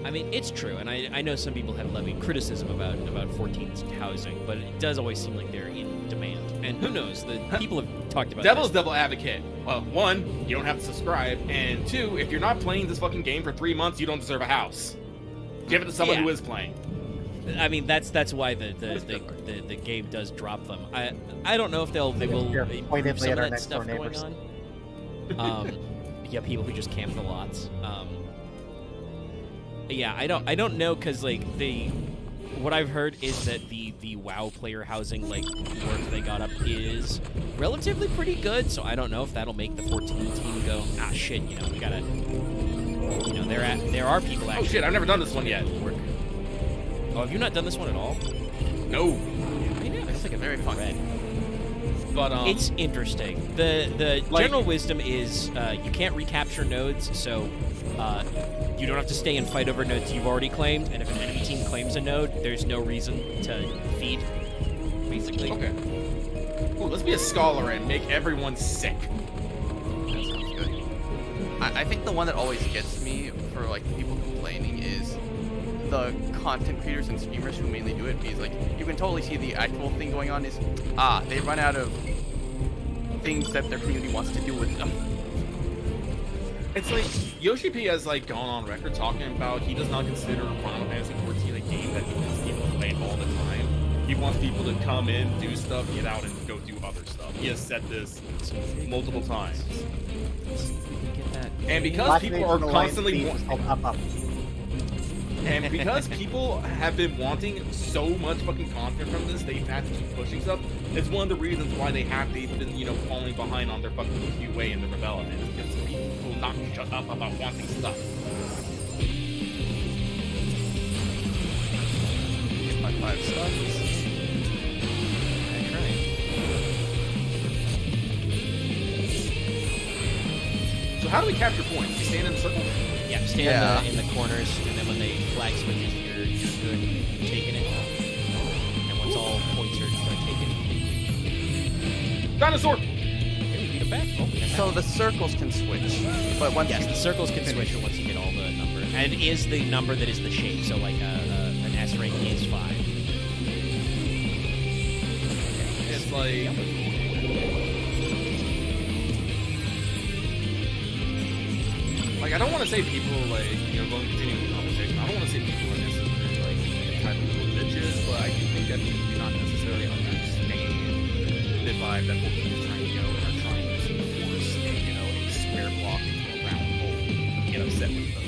I mean, it's true, and I know some people have levied criticism about 14's housing, but it does always seem like they're in demand. And who knows? The people have talked about Devil's this. devil advocate. Well, one, you don't have to subscribe, and two, if you're not playing this fucking game for 3 months, you don't deserve a house. Give it to someone Yeah. who is playing. I mean, that's why the game does drop them. I don't know if they will You're improve pointedly some at of our that stuff next-door going neighbors. on. Yeah, people who just camp the lots. Yeah, I don't know, because like what I've heard is that the WoW player housing like work they got up is relatively pretty good. So I don't know if that'll make the 14 team go, shit, you know, we gotta, you know, there are people actually. Oh shit, I've never done this one yet. work. Oh, have you not done this one at all? No. I know. It's like a very fun. But It's interesting. The like- general wisdom is you can't recapture nodes, so you don't have to stay and fight over nodes you've already claimed. And if an enemy team claims a node, there's no reason to feed. Basically. okay. Ooh, let's be a scholar and make everyone sick. That sounds good. I think the one that always gets me for like people complaining is the content creators and streamers who mainly do it, because like you can totally see the actual thing going on is they run out of things that their community wants to do with them. It's like Yoshi P has like gone on record talking about he does not consider Final Fantasy 14 a game that he wants people to play all the time. He wants people to come in, do stuff, get out, and go do other stuff. He has said this multiple times. Get that. And because Last people name are on the line constantly feed is called Up. and because people have been wanting so much fucking content from this, they've had to keep pushing stuff. It's one of the reasons why they've been, you know, falling behind on their fucking QA and their development. It's because people will not shut up about wanting stuff. Get my 5 stars. I tried. So how do we capture points? We stand in a circle? Yeah, stand Yeah. in the corners, and then when the flag switches, you're good, taking it. And once all points are taken, Dinosaur! okay, we beat it back. Oh, we got So that. the circles can switch, but once Yes, you the circles can finish- switch once you get all the number. And it is the number that is the shape, so like an S rank is 5. It's like... Like, I don't want to say people, like, you know, going to continue the conversation, I don't want to say people are necessarily, like, type of little bitches, but I do think that people do not necessarily understand the vibe that people are trying to go and are trying to force, you know, a square block into a round hole and get upset with them.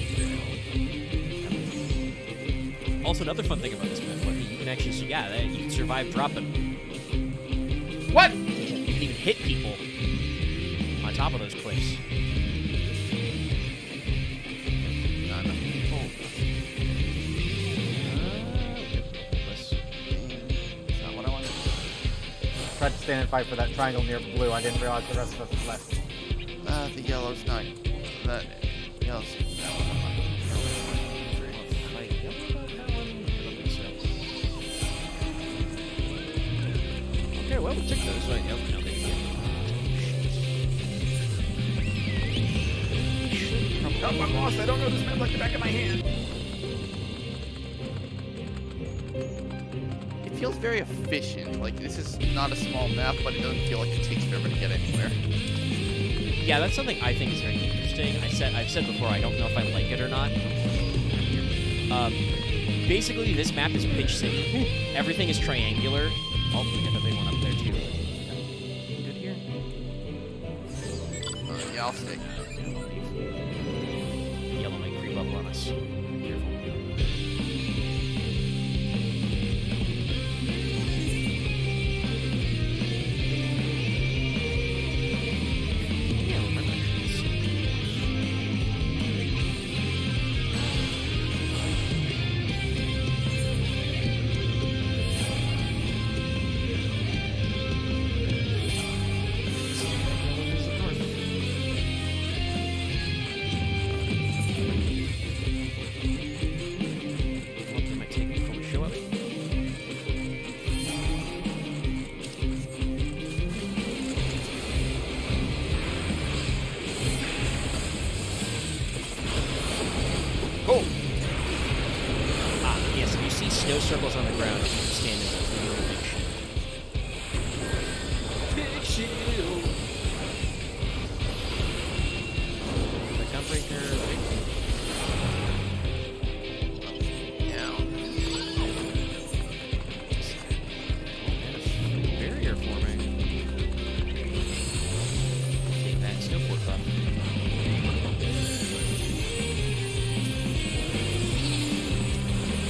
Also, another fun thing about this map, like, you can actually, so yeah, you can survive dropping. What? You can even hit people on top of those cliffs. It's not what I wanted. Tried to stand and fight for that triangle near blue. I didn't realize the rest of us was left. The yellow's not. That yellow's. Okay, well, we took those right now. Now they Oh, I'm lost. I don't know this map like the back of my hand. It feels very efficient. Like this is not a small map, but it doesn't feel like it takes forever to get anywhere. Yeah, that's something I think is very interesting. I've said before, I don't know if I like it or not. Basically, this map is pitch city. Everything is triangular. Oh, we got a big one up there too. Good here. Yeah, I'll stay. Yellow might creep up on us. Careful. Yeah, remember this. Hopefully might take before we show up. Oh! Yes, if you see snow circles on the ground, you can stand in those. They're really big shit. Big shield. The gunbreaker, like, Yeah. and a barrier forming. Take that snowboard buff.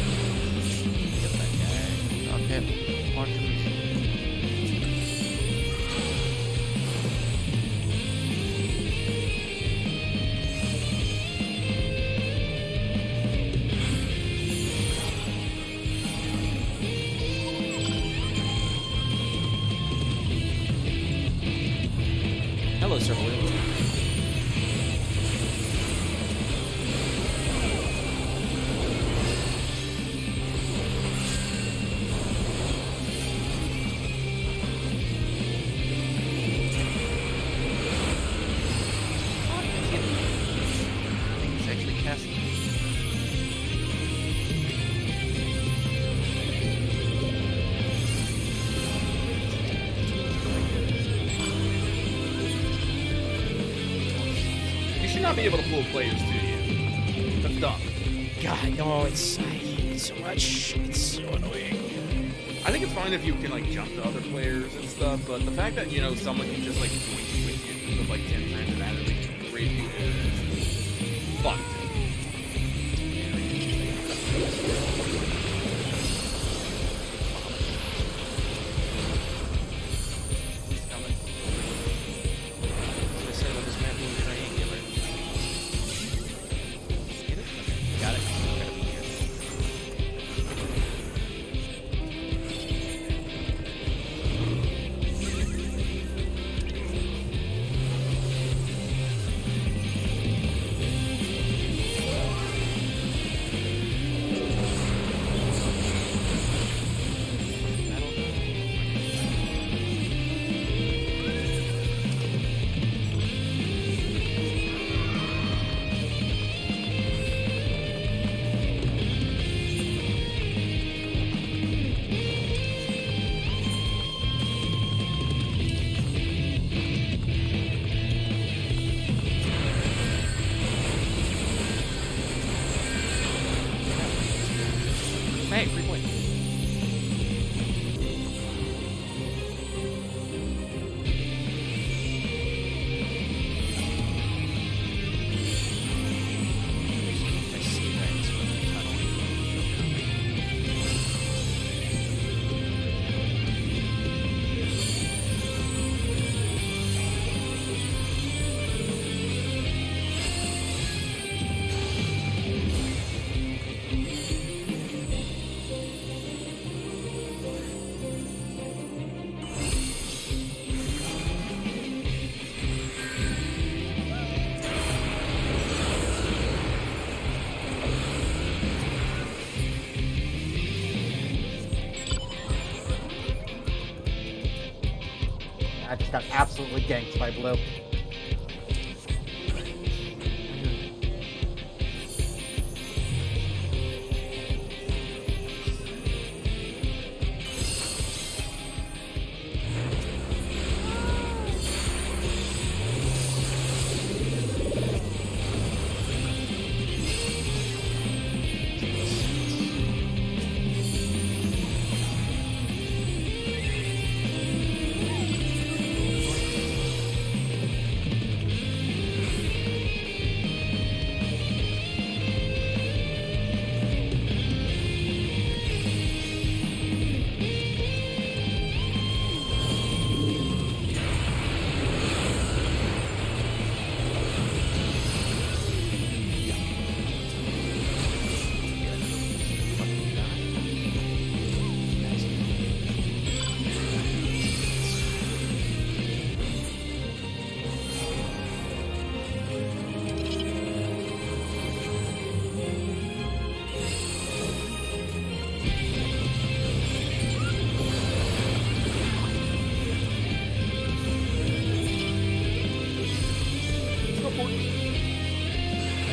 Get that guy. Okay. More to me. Hello, Circle Wheel. It's actually casting. not be able to pull players to you. That's dumb. God, no, I hate it so much. It's so annoying. I think it's fine if you can like jump to other players and stuff, but the fact that someone can just like join with you with like 10 times that and like raid you is fucked. Hey, free point. I see that it's from the tunnel. I just got absolutely ganked by Blue.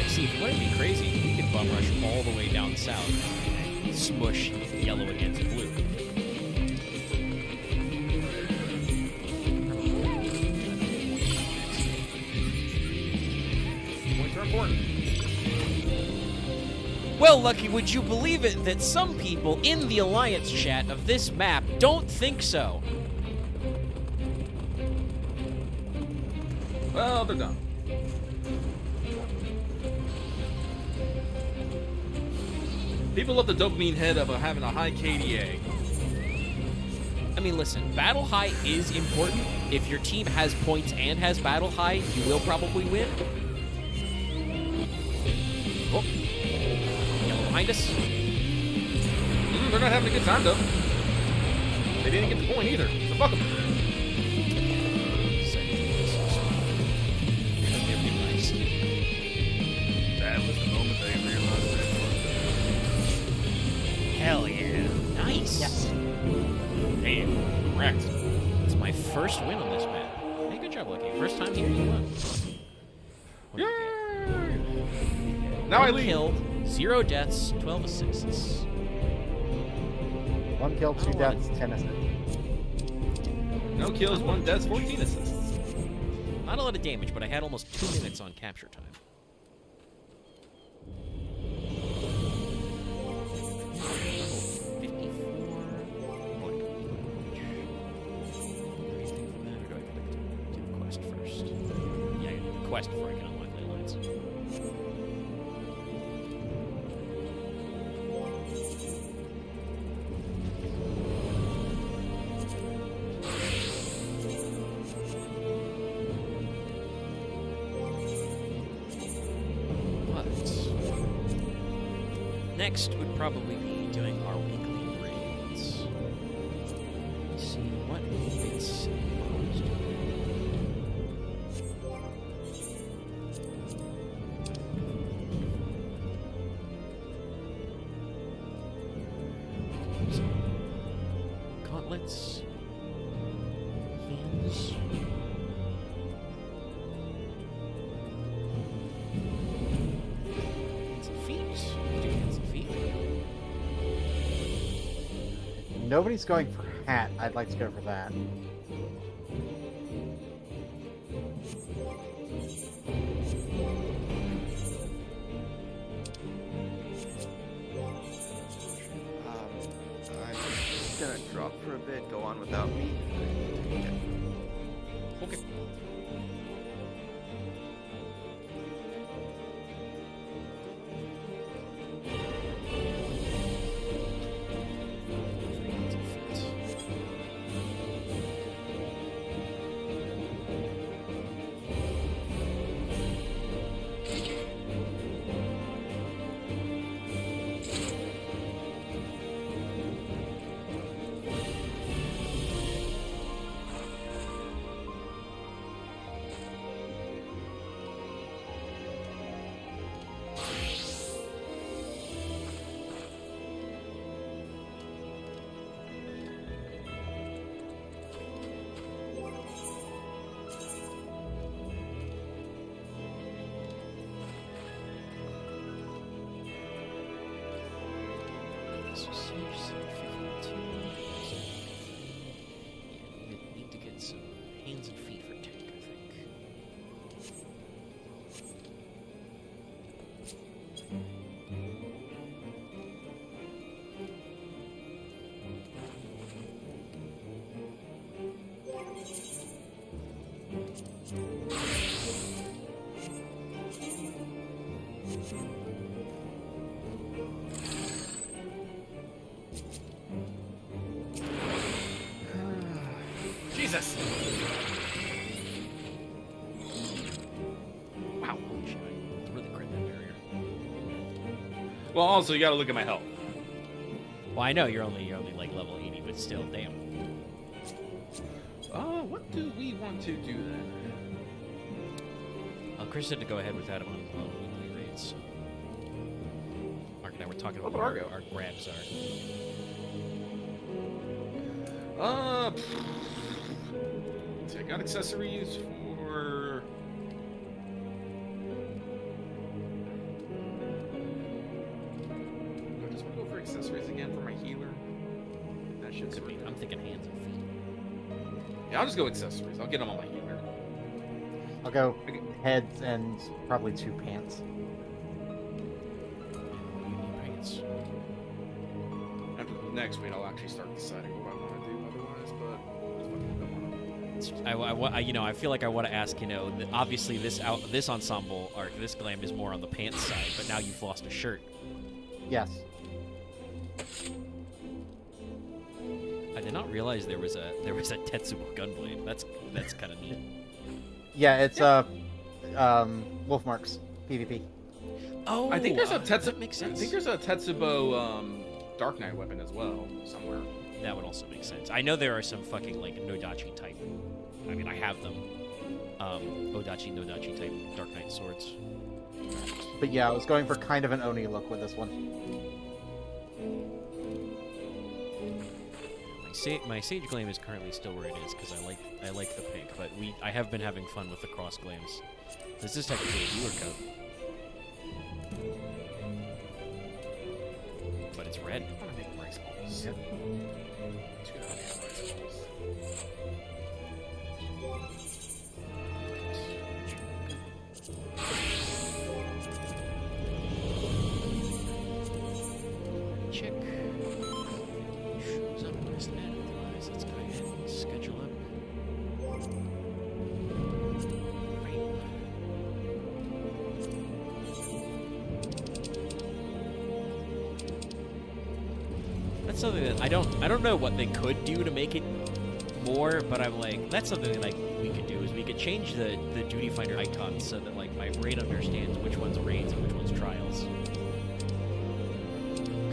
See, if you want to be crazy, you can bum rush all the way down south, smush yellow against blue. Points are important. Well, Lucky, would you believe it that some people in the Alliance chat of this map don't think so? Well, they're done. People love the dopamine head of having a high KDA. I mean, listen, Battle High is important. If your team has points and has Battle High, you will probably win. Oh. Yellow behind us. They're not having a good time, though. They didn't get the point either, so fuck them. That was the moment they realized it. Hell yeah. Nice. Yes. Damn, correct. It's my first win on this map. Hey, good job, Lucky. First time here, you won. Yay! Now I One leave. killed, 0 deaths, 12 assists. 1 kill, 2 deaths, 10 assists. No kills, 1 death, 14 assists. Not a lot of damage, but I had almost 2 minutes on capture time. quest before I can unlock ley lines. But next would probably be doing our weekly raids. See what fits most. Gauntlets. Hands. Hands and feet. Do hands and feet. If nobody's going for hat, I'd like to go for that. I'm gonna drop for a bit, go on without me. Okay. Hands and feet. So Siege Set 15. Yeah, need to get some hands and feet for tank, I think. Jesus! Wow, holy shit, I really crit that barrier. Well, also, you gotta look at my health. Well, I know you're only like level 80, but still, damn. What do we want to do then? Chris said to go ahead with that on weekly raids. Mark and I were talking about What what about our grabs are. See, I got accessories for. Do I just want to go for accessories again for my healer? That shit's Could be, I'm thinking hands and feet. Yeah, I'll just go accessories. I'll get them on my healer. I'll go heads and probably 2 pants. You need pants. After the next week, I'll actually start deciding what I want to do otherwise, but that's fucking don't want to. I feel like I want to ask, obviously this ensemble arc, this glam is more on the pants side, but now you've lost a shirt. Yes. I did not realize there was a Tetsubo gunblade. That's kind of neat. Yeah, it's wolf marks PvP. Oh, I think there's a that makes sense. I think there's a Tetsubo Dark Knight weapon as well somewhere. That would also make sense. I know there are some fucking like Nodachi type. I mean, I have them. Odachi, Nodachi type Dark Knight swords. But yeah, I was going for kind of an Oni look with this one. My Sage Gleam is currently still where it is because I like the pink, but I have been having fun with the cross gleams. This is technically a healer coat, but it's red. I want to make rice balls. Yep. Too good at rice balls. Check. Shows up list and otherwise. Let's go ahead and schedule up. Right. that's something that I don't know what they could do to make it more, but I'm like, that's something that like we could do is we could change the duty finder icons so that like my brain understands which one's raids and which one's trials.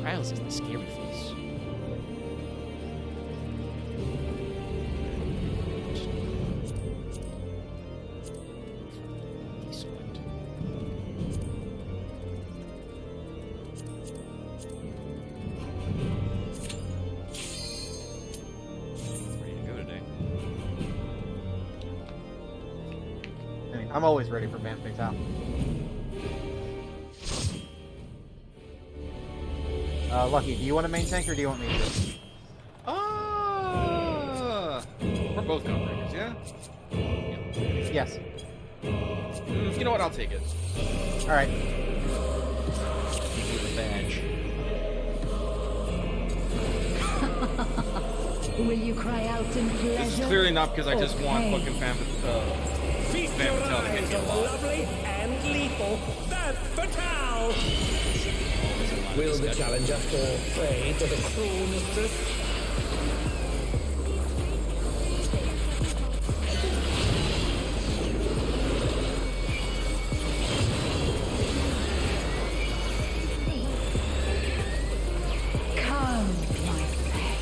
Trials is the scary face. Excellent. Ready to go today. I mean, I'm always ready for Bam Fatale. Lucky, do you want a main tank or do you want me to? We're both gunbreakers, yeah? Yes. You know what? I'll take it. Alright. Give me the badge. Will you cry out in pleasure? This is clearly not because I just want Okay. fucking Fan Feast Bam your Fatale to hit eyes you a on lot. lovely and lethal Bam Fatale! Will the challenger fall prey to the cruel mistress? Come, my pet.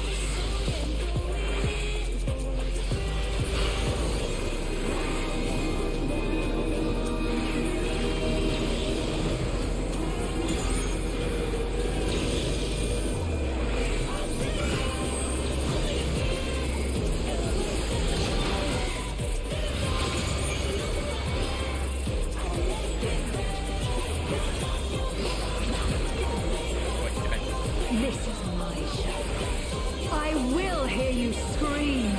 This is my show. I will hear you scream.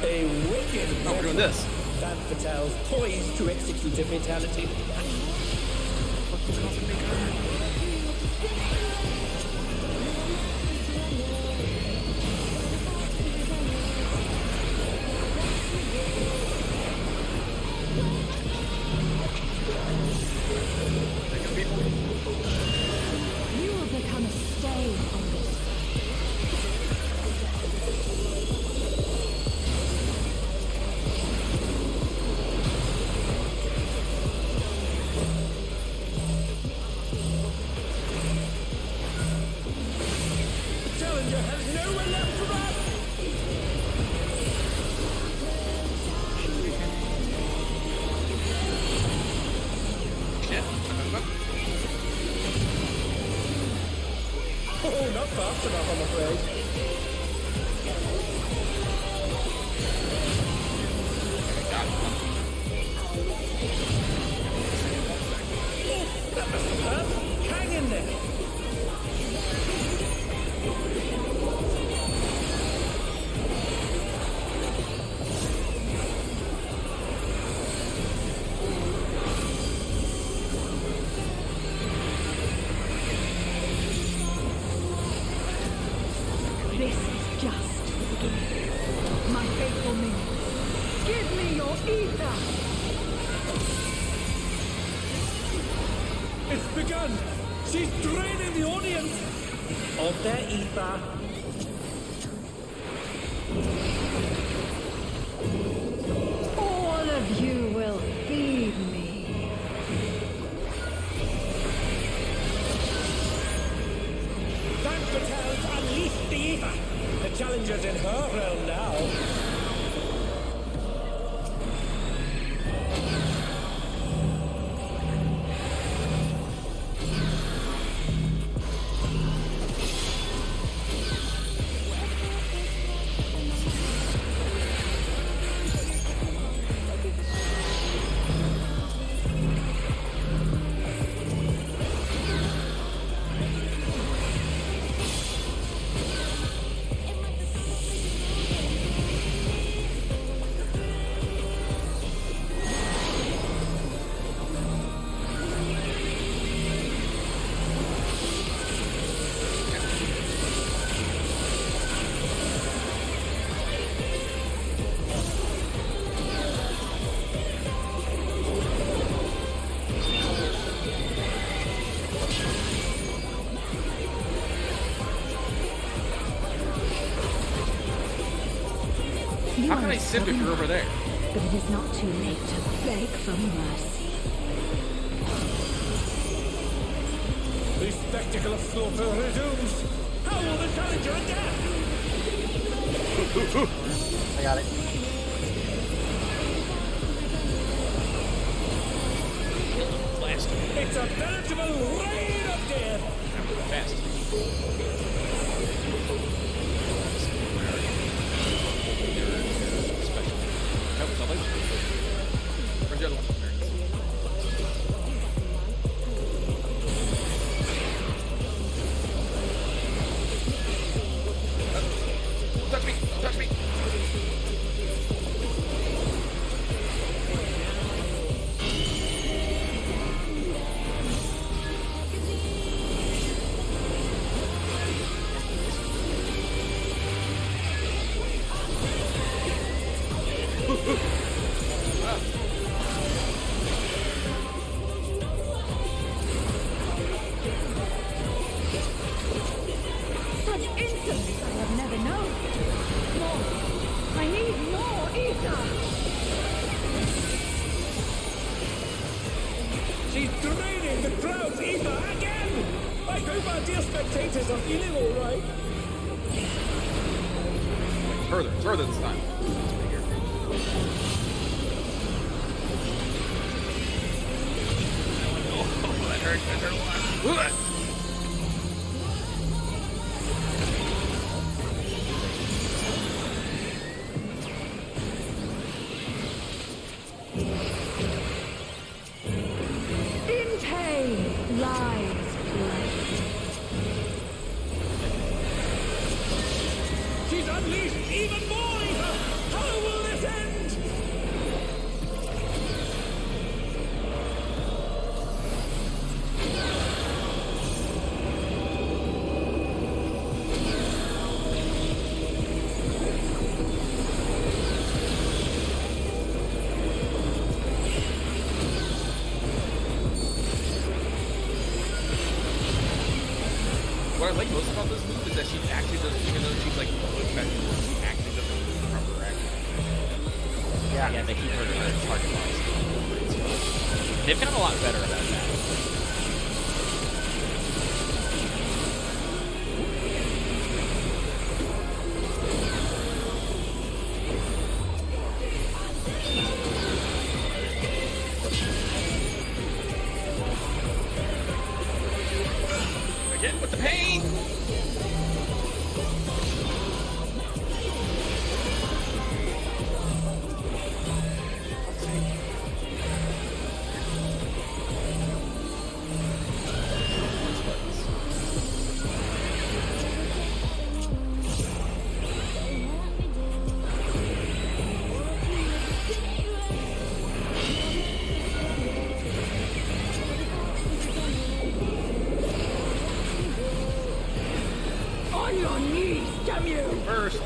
A wicked Oh, we're doing this. Bam Fatale's poised to execute a fatality. You will become a stain on this. Challenger has nowhere left to run! Shit. Oh, not fast enough, I'm afraid. That must have hurt. Hang in there. This is just. My faithful minions. Give me your ether. It's begun! She's draining the audience of their ether. All of you will feed me. Bam Fatale's unleashed the ether. The challenger's in her realm now. can I sip if you're over there? But it is not too late to beg for mercy. The spectacle of slaughter resumes. How will the challenger adapt? I got it. It's a veritable rain of death. Fast. Where's the other one? There it is. Don't touch me! Don't touch me! Such insolence I have never known. More. I need more ether. She's draining the crowd's ether again. I hope our dear spectators are feeling all right. Further this time. Oh, that hurt a lot. In pain lies pleasure. She's unleashed even more ether. How will this end? What I like most about this move is that she actually doesn't, even though she's like effective, she actually doesn't use the proper action. Yeah, they keep her target loss. They've gotten a lot better about that. Again with the pain! On your knees, damn you! First.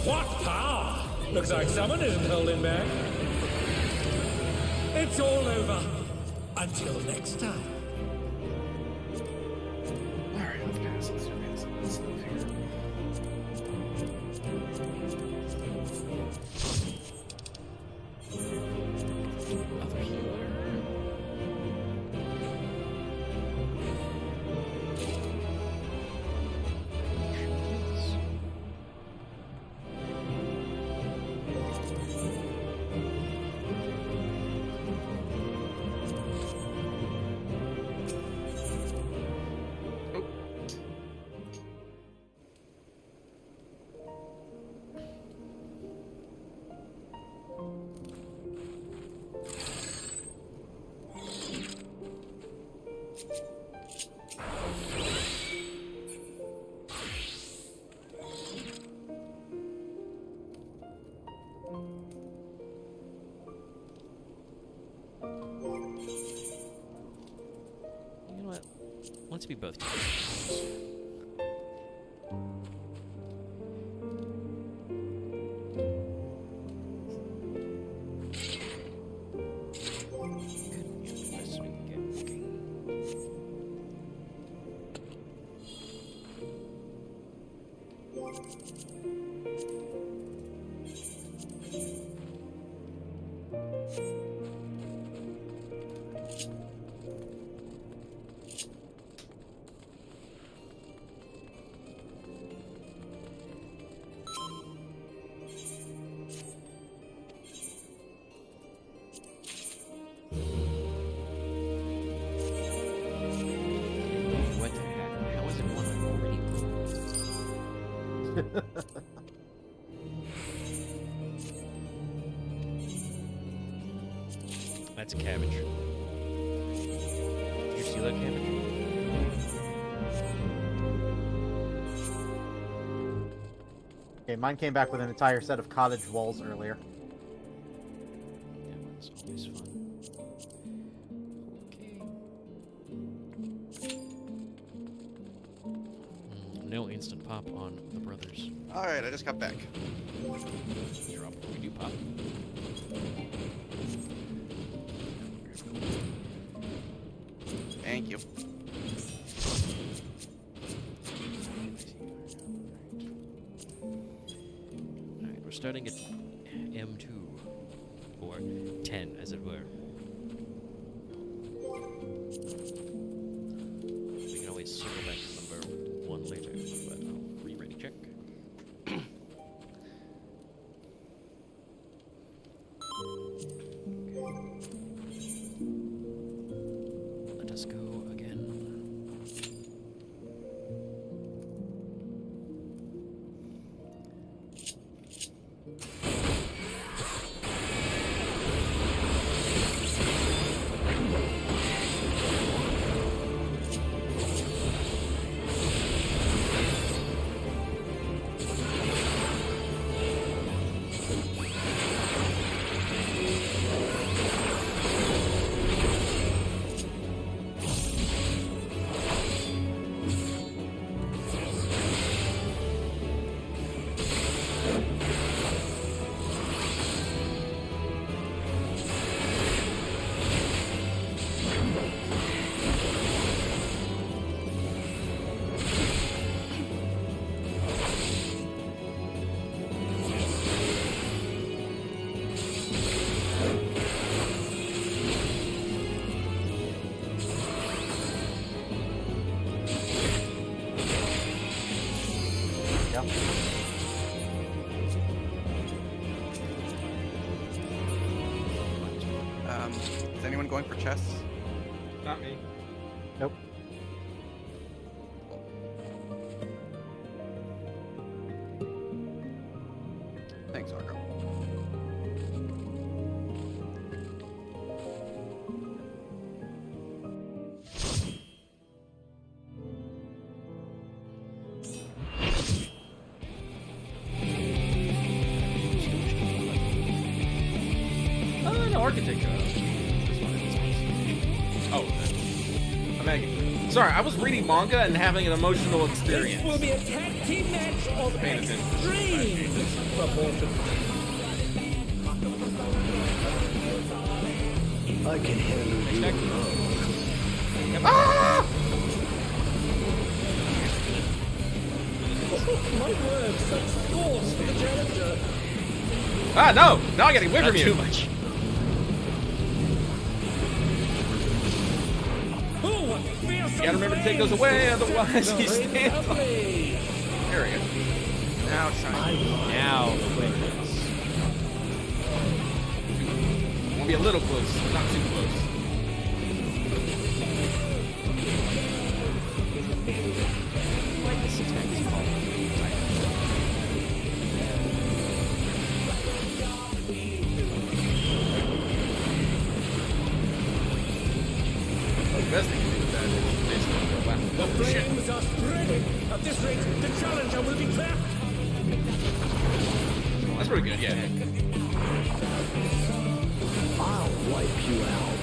What power! Looks like someone isn't holding back. It's all over. Until next time. Alright, let's pass. Let's do this. Let's live here. Other healer. You know what? Let's be both. What the heck? How is it one I'm already That's a cabbage. Did you see that cabbage? Okay, mine came back with an entire set of cottage walls earlier. Yeah, that's always fun. Okay. No instant pop on the brothers. Alright, I just got back. Drop. We do pop. Thank you. Alright, we're starting at M2. Or 10, as it were. We can always circle back to number 1 later, but I'll re-ready check. Let us go again. Yep. Is anyone going for chests? Not me. Nope. Thanks, Argo. No, architecture. Oh, Megan. Sorry, I was reading manga and having an emotional This experience. will be a tag team match of Paying attention. extreme proportion. I can handle you. Ah! My word, such scores for the challenger. Ah, no! Now I gotta get away Not from you! too much. Ooh, fearsome You gotta remember to take those flames. away, otherwise The he rain stands on. lovely. There we go. Now shine. Now, quick. Won't be a little close, not too close. Why this attack is called? The best thing to do with that is basically go back. The Oh, shit. flames are spreading. At this rate, the challenger will be trapped. That's pretty good, yeah. I'll wipe you out.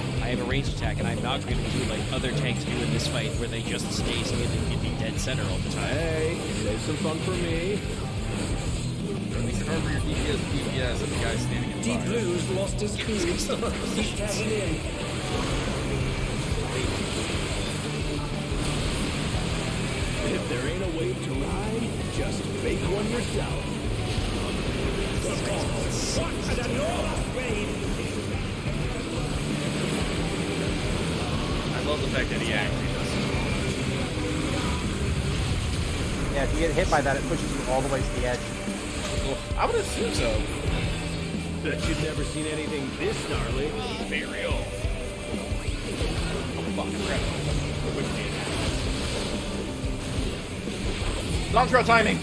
ranged attack, and I'm not going to do like other tanks do in this fight, where they just stay standing in the dead center all the time. Hey, save some fun for me. Or at least hard for your DPS, and the guy standing in Deep fire. Blue's lost his speed. He's tapping in. If there ain't a wave to ride, just make one yourself. What an enormous wave! I love the fact that he actually does. Yeah, if you get hit by that, it pushes you all the way to the edge. Well, I would assume so. Bet you've never seen anything this gnarly. Burial. Oh, fuck, crap. Dawntrail timing!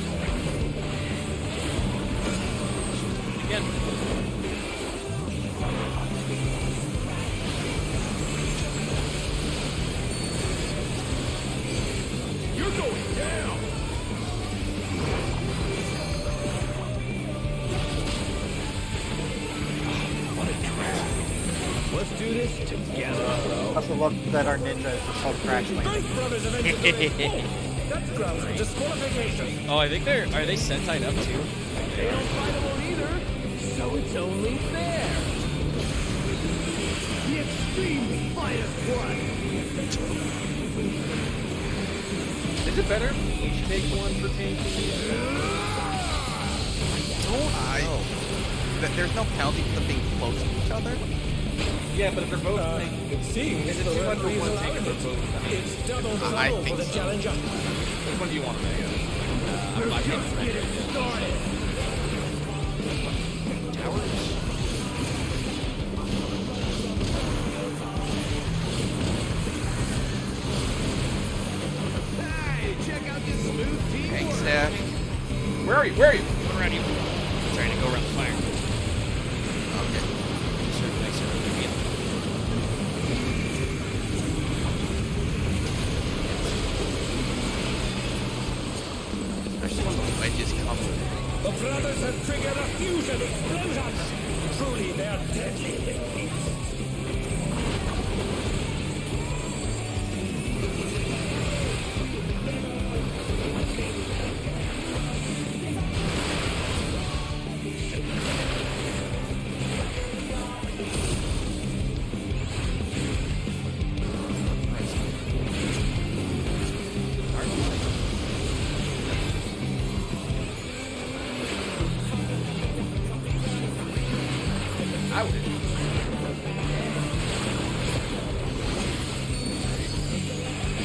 Again. You're going down! What a trap. Let's do this together. I also love that our ninja is just called Crash Landing. Both brothers have entered the ring. That's grounds for disqualification. Oh, I think are they Sentai up too? They don't fight him on either, so it's only fair. The extreme fighter one. Is it better if we each take one for tanking? There's no penalty for them being close to each other. Yeah, but if they're both It seems is it the too much for referee's one allowed tank if they're it. both? It's double I trouble think for the so. challenger. Which one do you want to make? I'm just getting started. Hey, check out this smooth teamwork. Thanks, Dash. Where are you? Where are you? Around you. Trying to go around the fire. Okay. Nice Especially when the wedges come. The brothers have triggered a fusion explosion. Truly, they're deadly.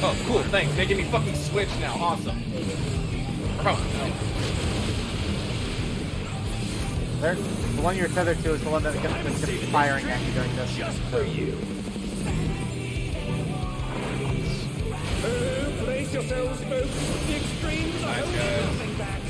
Oh, cool, thanks. Making me fucking switch now. Awesome. Bro, There, the one you're tethered to is the one that's going to be firing at you during this. Just for you. Brace yourselves, folks. The extremes are holding nothing back.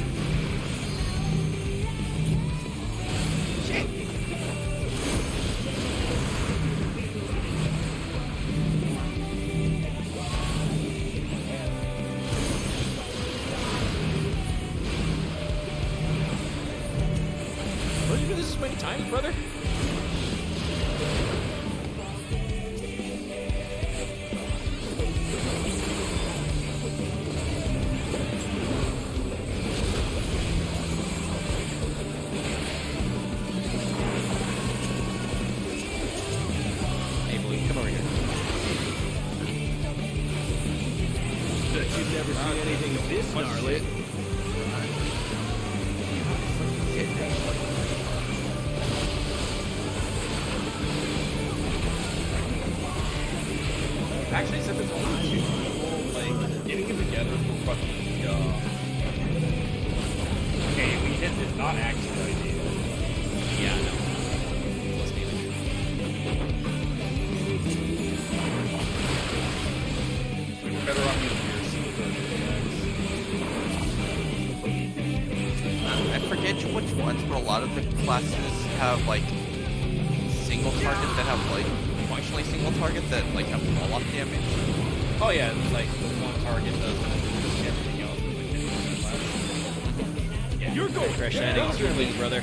Will you do this as many times, brother? Hey, boy, come over here. Bet you've never seen anything this gnarly. actually, since it's only two people, like, getting them together for fucking, okay, we hit this, not actually a good idea. Yeah, no. Wasn't even. We're better off using your I forget which ones, but a lot of the classes have like single target that have like functionally single target that like have roll-off damage. Oh yeah, it's like the one target does everything else. Like, yeah, You're going Crash down. landing, your wings, brother.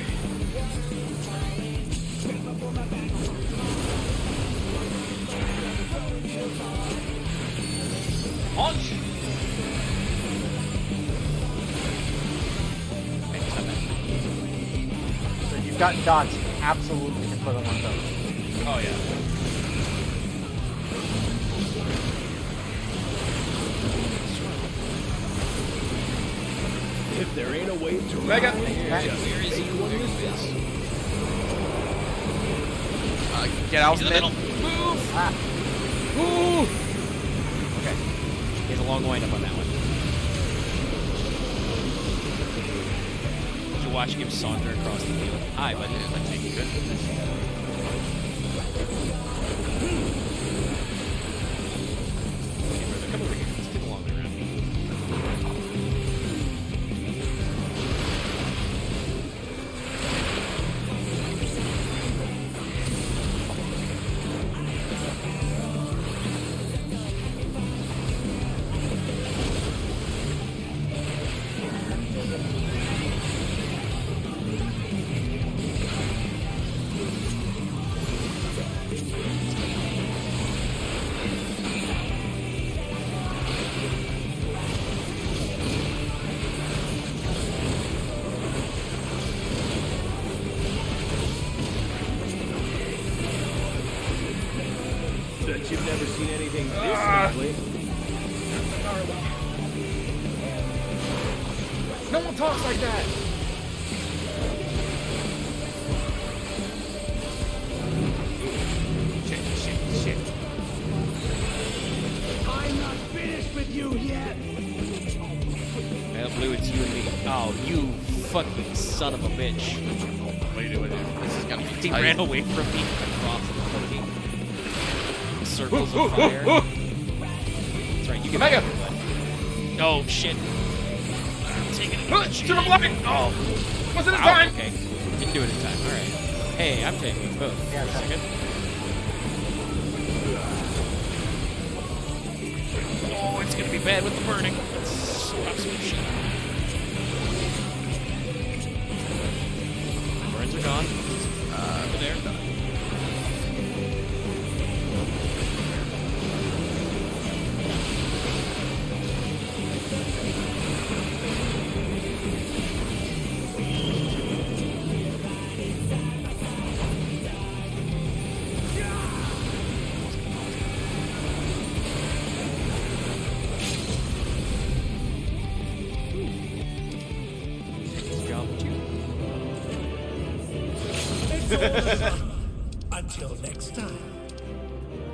gotten dots, absolutely can put them on those. Oh yeah. If there ain't a way to Mega. Where is he? There he is. Get out He's of in the the middle. middle. Move! Ah, Ooh. Okay. He has a long wind up on that one. You're watching him saunter across the field. Hi, but Like taking good. come over here. Let's take a long way around. Bet you've never seen anything this ugly. No one talks like that. Shit. I'm not finished with you yet. Well, Blue, it's you and me. Oh, you fucking son of a bitch. What are you doing? This is gonna be He tight. ran away from me across the fucking circles of fire. That's right, you can Omega. have it, bud. Oh, shit. I'm taking it. Should have blocked it. Oh. Wasn't in Ow, time. okay. Didn't do it in time. All right. Hey, I'm taking both. Yeah, For a second. Oh, it's gonna be bad with the burning. Let's swap some shit. Burns are gone. Over there. Job two. Until next time.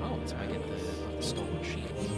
Oh, so I get the stolen shields.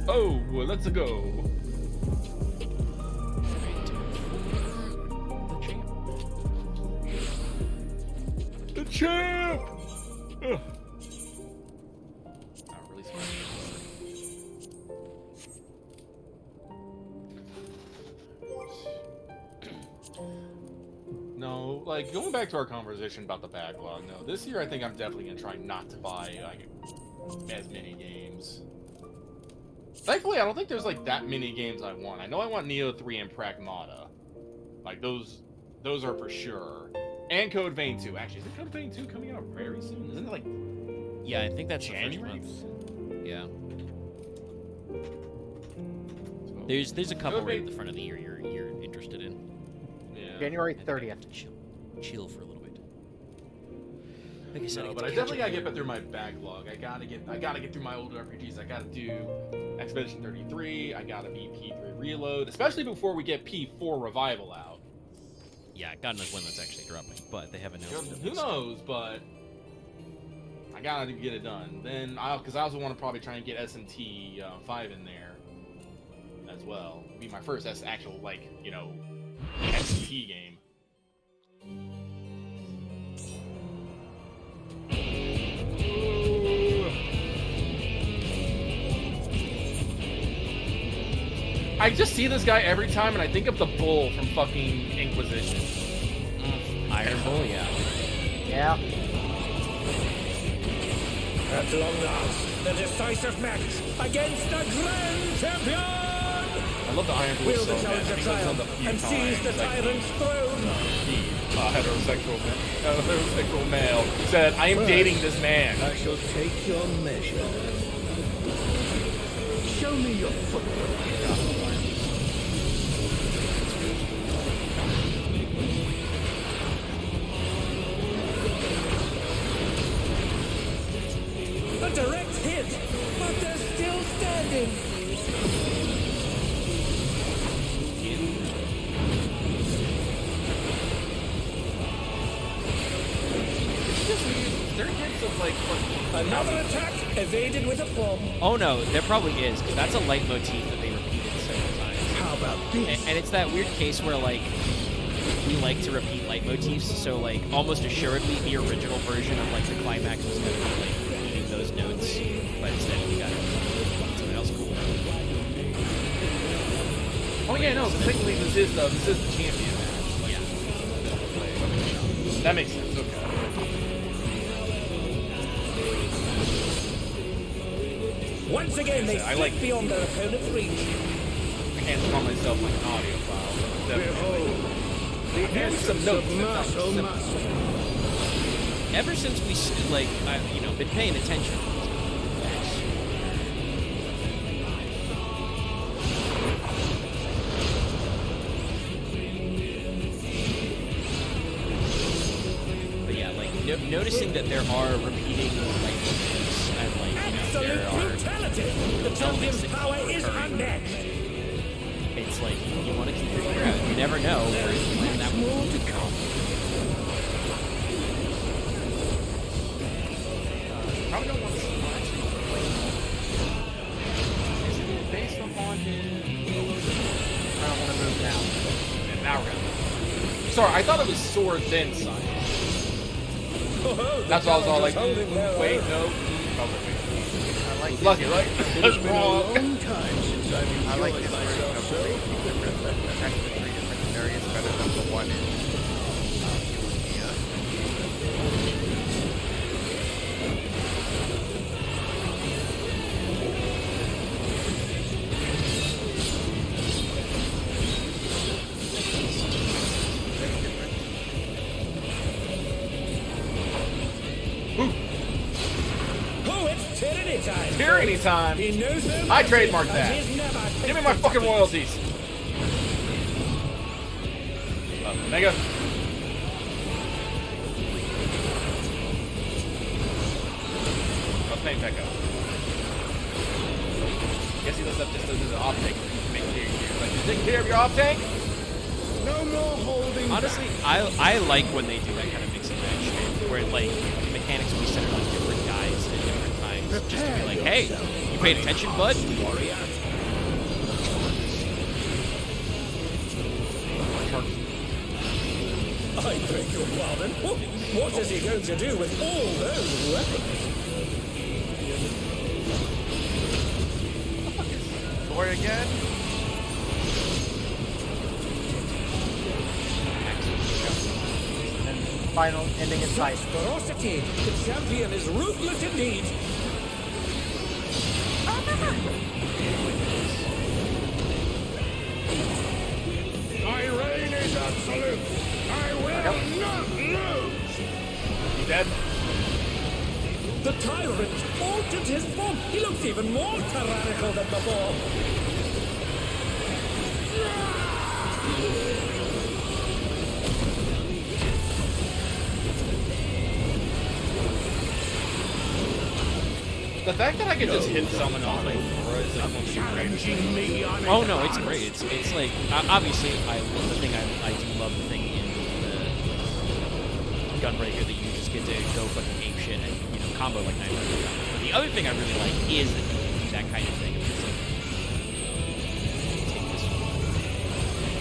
Oh, well, let's go. The champ! Ugh. Not really smart. No, like, going back to our conversation about the backlog, no, this year I think I'm definitely going to try not to buy, like, as many games. Thankfully, I don't think there's, like, that many games I want. I know I want Neo 3 and Pragmata. Like, those are for sure. And Code Vein 2. Actually, isn't Code Vein 2 coming out very soon? Isn't it, like, Yeah, I think that's January? the first month. Yeah. So, There's a couple Code right Vein- at the front of the year you're interested in. yeah. January I think I 30th. have to chill for a little bit. Like I said, I No, get but to I catch definitely up. gotta get through my backlog. I gotta get through my older RPGs. I gotta do Expedition 33. I gotta beat P3 Reload, especially before we get P4 Revival out. Yeah, God knows when that's actually dropping, but they have announced it. Who knows? But I gotta get it done. Then because I also want to probably try and get SMT 5 in there as well. Be my first actual SMT game. I just see this guy every time, and I think of the bull from fucking Inquisition. Iron Bull, yeah. Yeah. At long last, the decisive match against the Grand Champion! I love the Iron Bull Will so the bad. I challenger think that's triumph on the few and seize the times, like, tyrant's throne? heterosexual male said, "I am dating this man." I shall take your measure. Show me your footwork. A direct hit, but they're still standing. There are hints of like Another attack evaded with a plum. Oh no, there probably is, because that's a leitmotif that they repeated several times. How about this? And it's that weird case where, like, we like to repeat leitmotifs, so, like, almost assuredly the original version of, like, the climax was going to be, like, repeating those notes, but instead we got something else cool. Oh yeah, no. Technically, this is the champion match. Yeah. That makes sense. Okay. Once again, they I slip like- beyond their opponent's reach. I can't call myself like an audiophile. But Behold, the here's some essence notes. of that sound muscle simple. muscle. Ever since we, been paying attention. But yeah, like, noticing that there are repeating, like, motifs and, like, Absolute there are brutality! The champion's power is unmatched. It's like you want to keep your ear out. You never know where when that More to come. Probably don't want to see much. Isn't it based upon his? I don't want to move now. And now we're gonna. Sorry, I thought it was sword then science. That's why I was all like, wait, no. I like this. Lucky, right? That's Been a wrong. long time since I've I like enjoyed this version myself of so. the actually 3 different areas better than the one in Oh, it's tyranny time! Tyranny time. He knows no I mercy, trademarked and that. he's never Give me my fucking royalties. Mega. Let's paint back up. Guess he does that just as an off tank. Make clear here. Like, you take care of your off tank? No more holding Honestly, I like when they do that kind of mix and match shit, where like mechanics will be centered on different guys at different times, just to be like, hey, you paying attention, bud? Warrior. I beg your pardon. What is he going to do with all those weapons? Sword again? And final ending in sight. Ferocity. The champion is ruthless indeed. My reign is absolute. I will not lose. You dead? The tyrant altered his form. He looks even more tyrannical than before. The fact that I could just hit someone on my aura is like Challenging me on Oh no, it's great. It's like obviously I do love the thing in the Gunbreaker that you just get to go fucking ape shit and combo like 900 times. But the other thing I really like is that you can do that kind of thing. It's just like take this.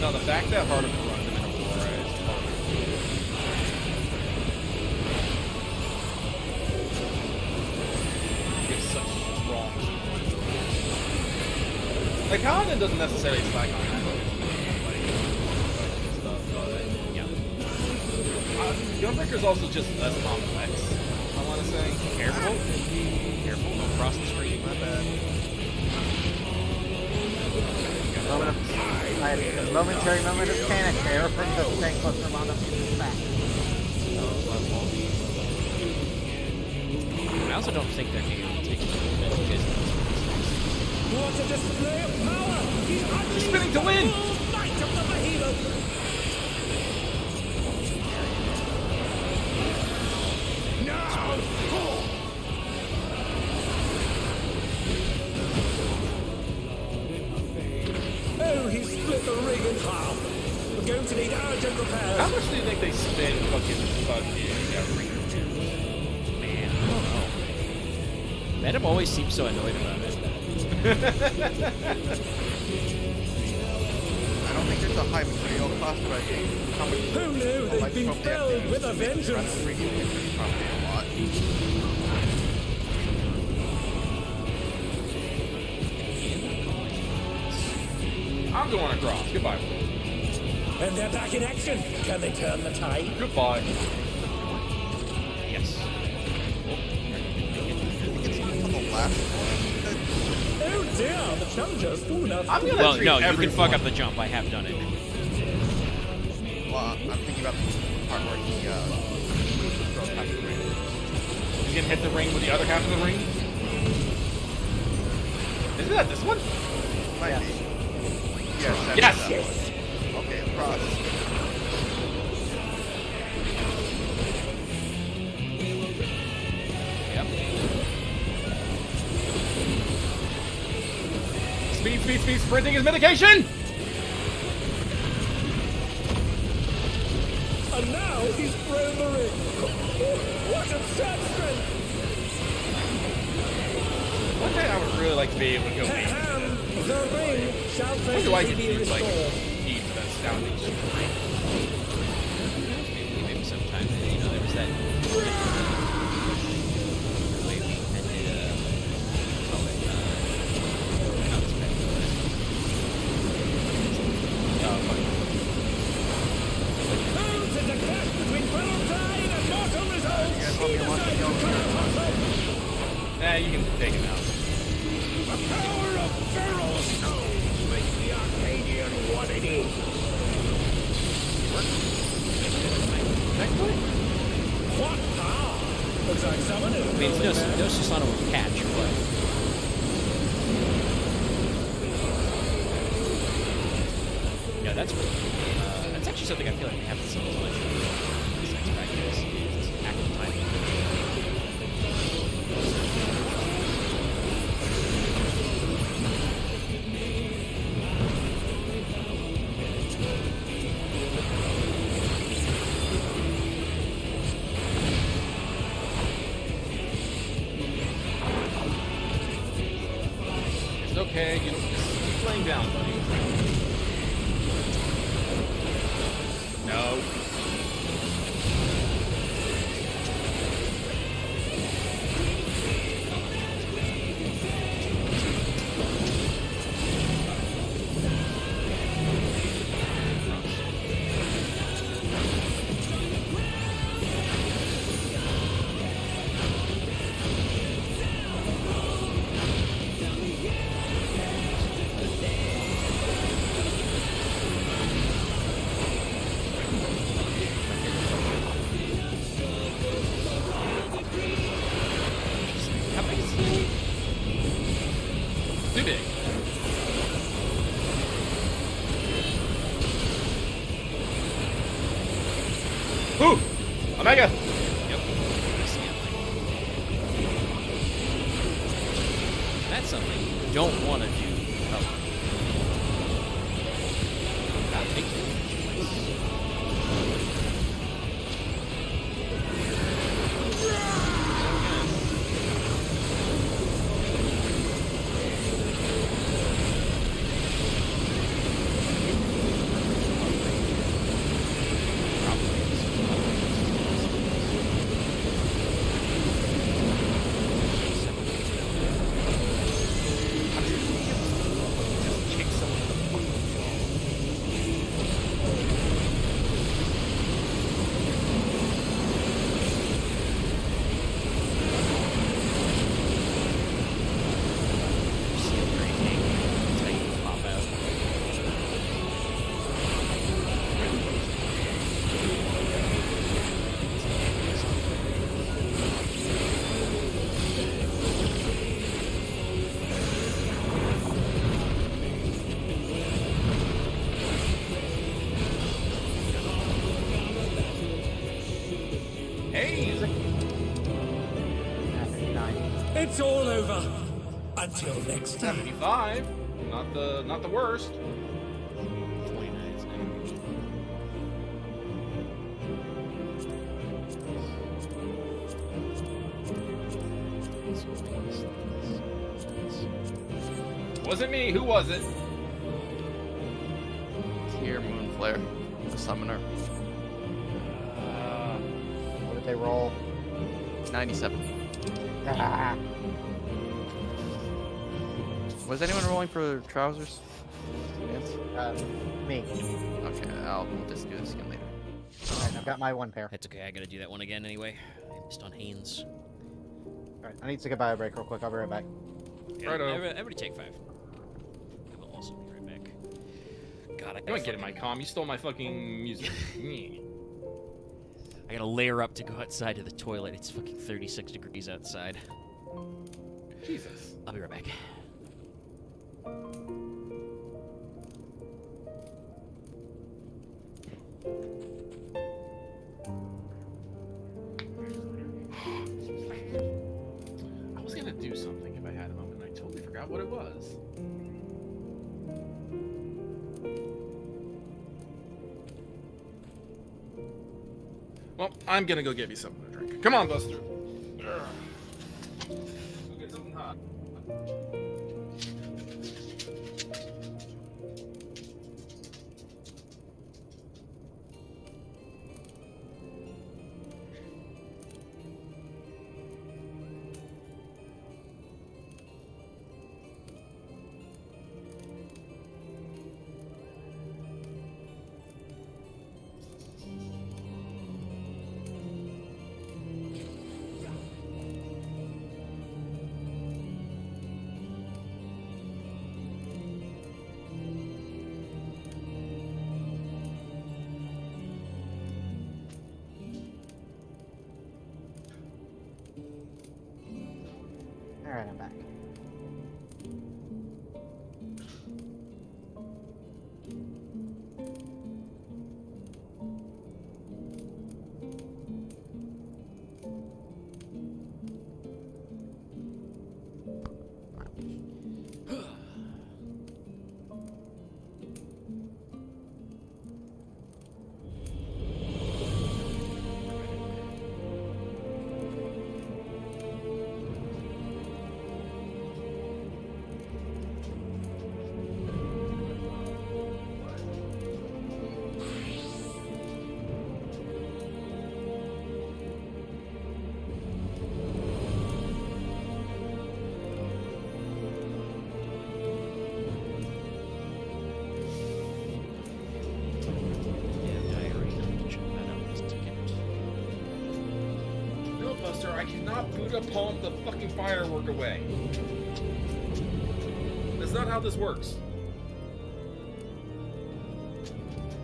No, the fact that Heart of runs him in aura is hard. It's such strong. Like Paladin doesn't necessarily slack on that. Yeah. Gunbreaker's also just less complex. I want to say. Careful. Careful. Don't cross the screen. My bad. I had a momentary moment of panic there from just staying close to Romano. Back. I also don't think they're going to take because What a display of power! He's unleashed spinning to the win! full might of the behemoth! Oh, he split the ring in half. We're going to need urgent repairs. How much do you think they spend fucking every man, I don't know. Venom always seems so annoyed about it. I don't think there's a high material cost, but I think how much Who knew they'd been filled with a vengeance? Probably a lot. I'm going across. Goodbye. And they're back in action. Can they turn the tide? Goodbye. Yes. It's until the last one. Oh dear, the challenger's fallen out. I'm gonna Well, treat no, you everyone. can fuck up the jump. I have done it. Well, I'm thinking about the part where he throws half the ring. He's gonna hit the ring with the other half of the ring. Isn't that this one? Might be. Yes. that Yes! is that one. Okay, across. Yep. Speed, sprinting is medication! And now he's thrown the ring. What absurd strength! One day I would really like to be able to go deep. Ahem, the ring shall What do I presently get be to do, like, restored. deep and astounding strength? Maybe sometime. There was that. Wait, we ended. Call it. Not spectacular. Who's in the clash between Valentine and mortal resolve? You guys want me to watch the film? Nah, you can take him out. The power of feral stones makes the Arcadian what it is. What power? Looks like someone is I mean, it's no Susano will catch, but. Yeah, that's actually something I feel like we haven't seen as much of this X Factor is active timing. you keep laying down, buddy. No. How big is he? Too big. Ooh! Omega! Yep. I see it. That's something you don't want to do. Oh. God, thank you. Hey! 59. It's all over. Until next time. 75. Not the worst. 29 is average. Wasn't me. Who was it? Here, Moonflare, the summoner. What did they roll? 97. Ah. Was anyone rolling for trousers? Yes. Me. Okay, we'll just do this again later. Alright, I've got my one pair. That's okay, I gotta do that one again anyway. I missed on Haynes. Alright, I need to take a bio break real quick. I'll be right back. Righto. Everybody take 5. I will also be right back. God, I You ain't getting my comm. You stole my fucking music. I gotta layer up to go outside to the toilet. It's fucking 36 degrees outside. Jesus. I'll be right back. I was gonna do something if I had a moment. I totally forgot what it was. Well, I'm gonna go get me something to drink. Come on, Buster. Go get something hot. to palm the fucking firework away. That's not how this works.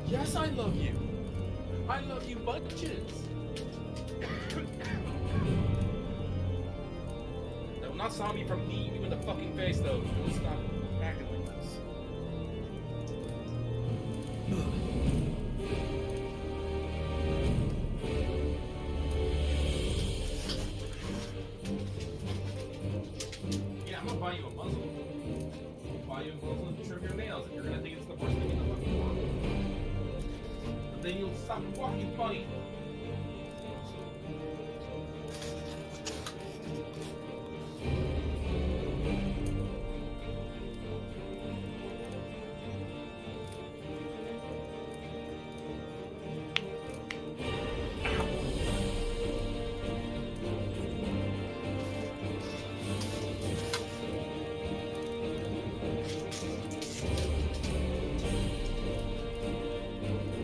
Yes, I love you. I love you bunches. That will not stop me from beating you in the fucking face, though. Don't stop acting like this. Yeah, I'm gonna buy you a muzzle. I'll buy you a muzzle and trim your nails if you're gonna think it's the worst thing in the fucking world. But then you'll stop fucking funny.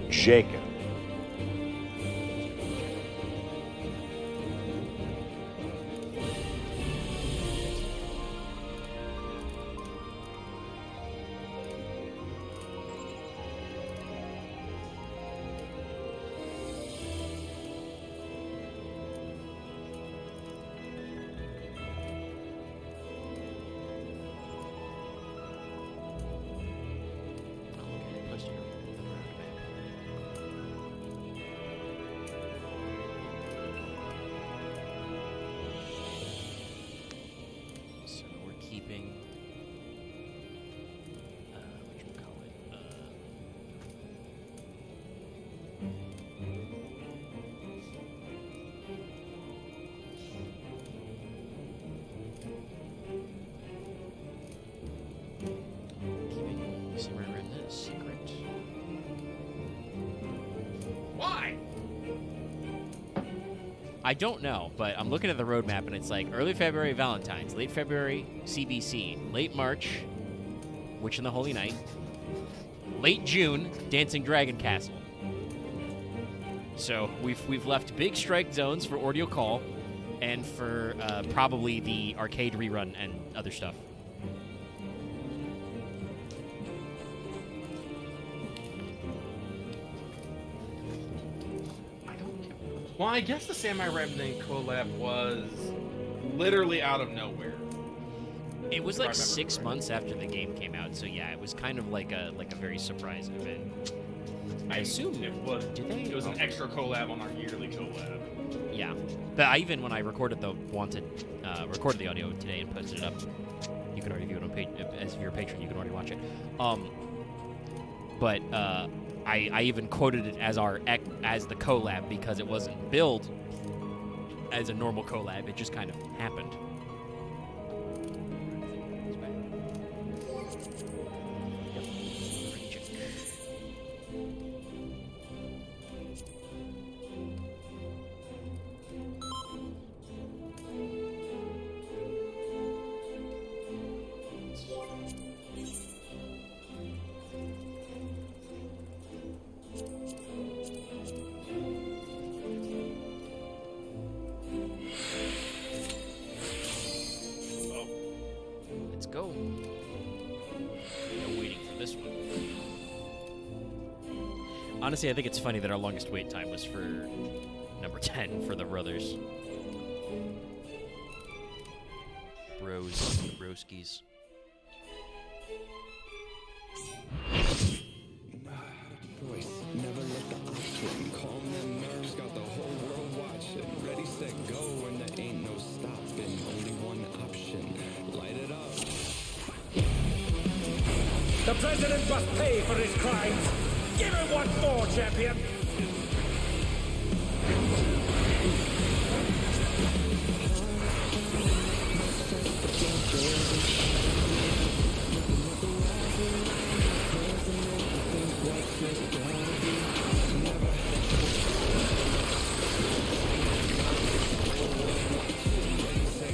Jacob. So we're keeping. Whatchamacallit? Keeping Samurai Remnant secret. Why? I don't know, but I'm looking at the roadmap and it's like early February Valentine's, late February CBC, late March Witch in the Holy Night, late June Dancing Dragon Castle. So we've left big strike zones for Ordeal Call and for probably the arcade rerun and other stuff. Well, I guess the Samurai Remnant collab was literally out of nowhere. It was If I like remember 6 correctly. months after the game came out, so yeah, it was kind of like a very surprise event. I assume it was. Did they? It was an Oh. extra collab on our yearly collab. Yeah, but I even when I recorded the recorded the audio today and posted it up, you can already view it on as if you're a patron, you can already watch it. But I even quoted it as as the collab because it wasn't billed as a normal collab; it just kind of happened. Let's go. No waiting for this one. Honestly, I think it's funny that our longest wait time was for number 10 for the brothers. Broskies. Voice, never let the option. Calm them nerves, got the whole world watching. Ready, set, go, and there ain't no stopping. Only one option. Light it up. The president must pay for his crimes. Give him what for, champion.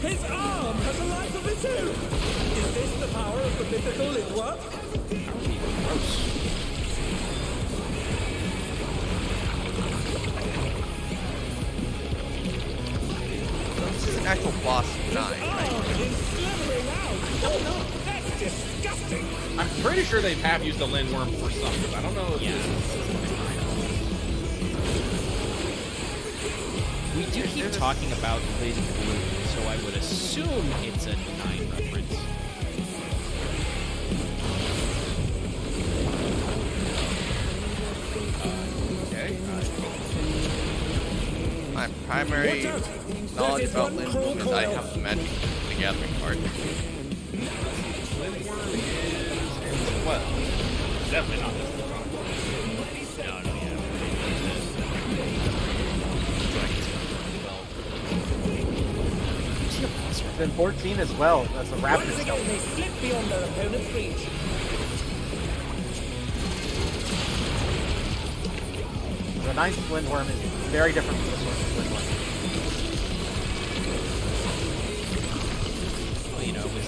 His arm has a life of its own. Is this the power of the mythical in work? This is actual boss 9, right? That's disgusting. I'm pretty sure they have used a Lindworm for something. I don't know if We do keep talking about Blazing Blue, so I would assume it's a 9 reference. Okay. My primary knowledge about Lindworm is I have the Magic the Gathering card. Lindworm is well, definitely not this. It's in 14 as well. That's a raptor Once again, skeleton. they slip beyond their opponent's reach. The 9th Lindworm is very different from the source of Lindworm. Well, you know, it was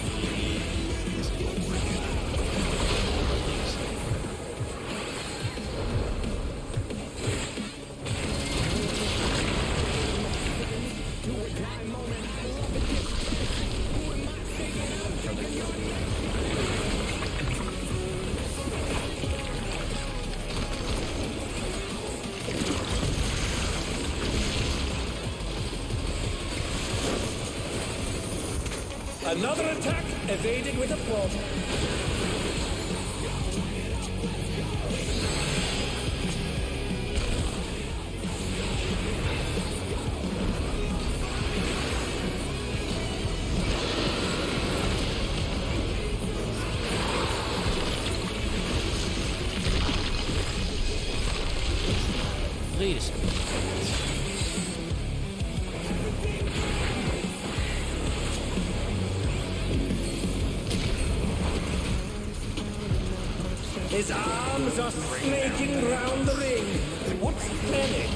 Another attack evaded with aplomb. latest. His arms are snaking round the ring. What's planning?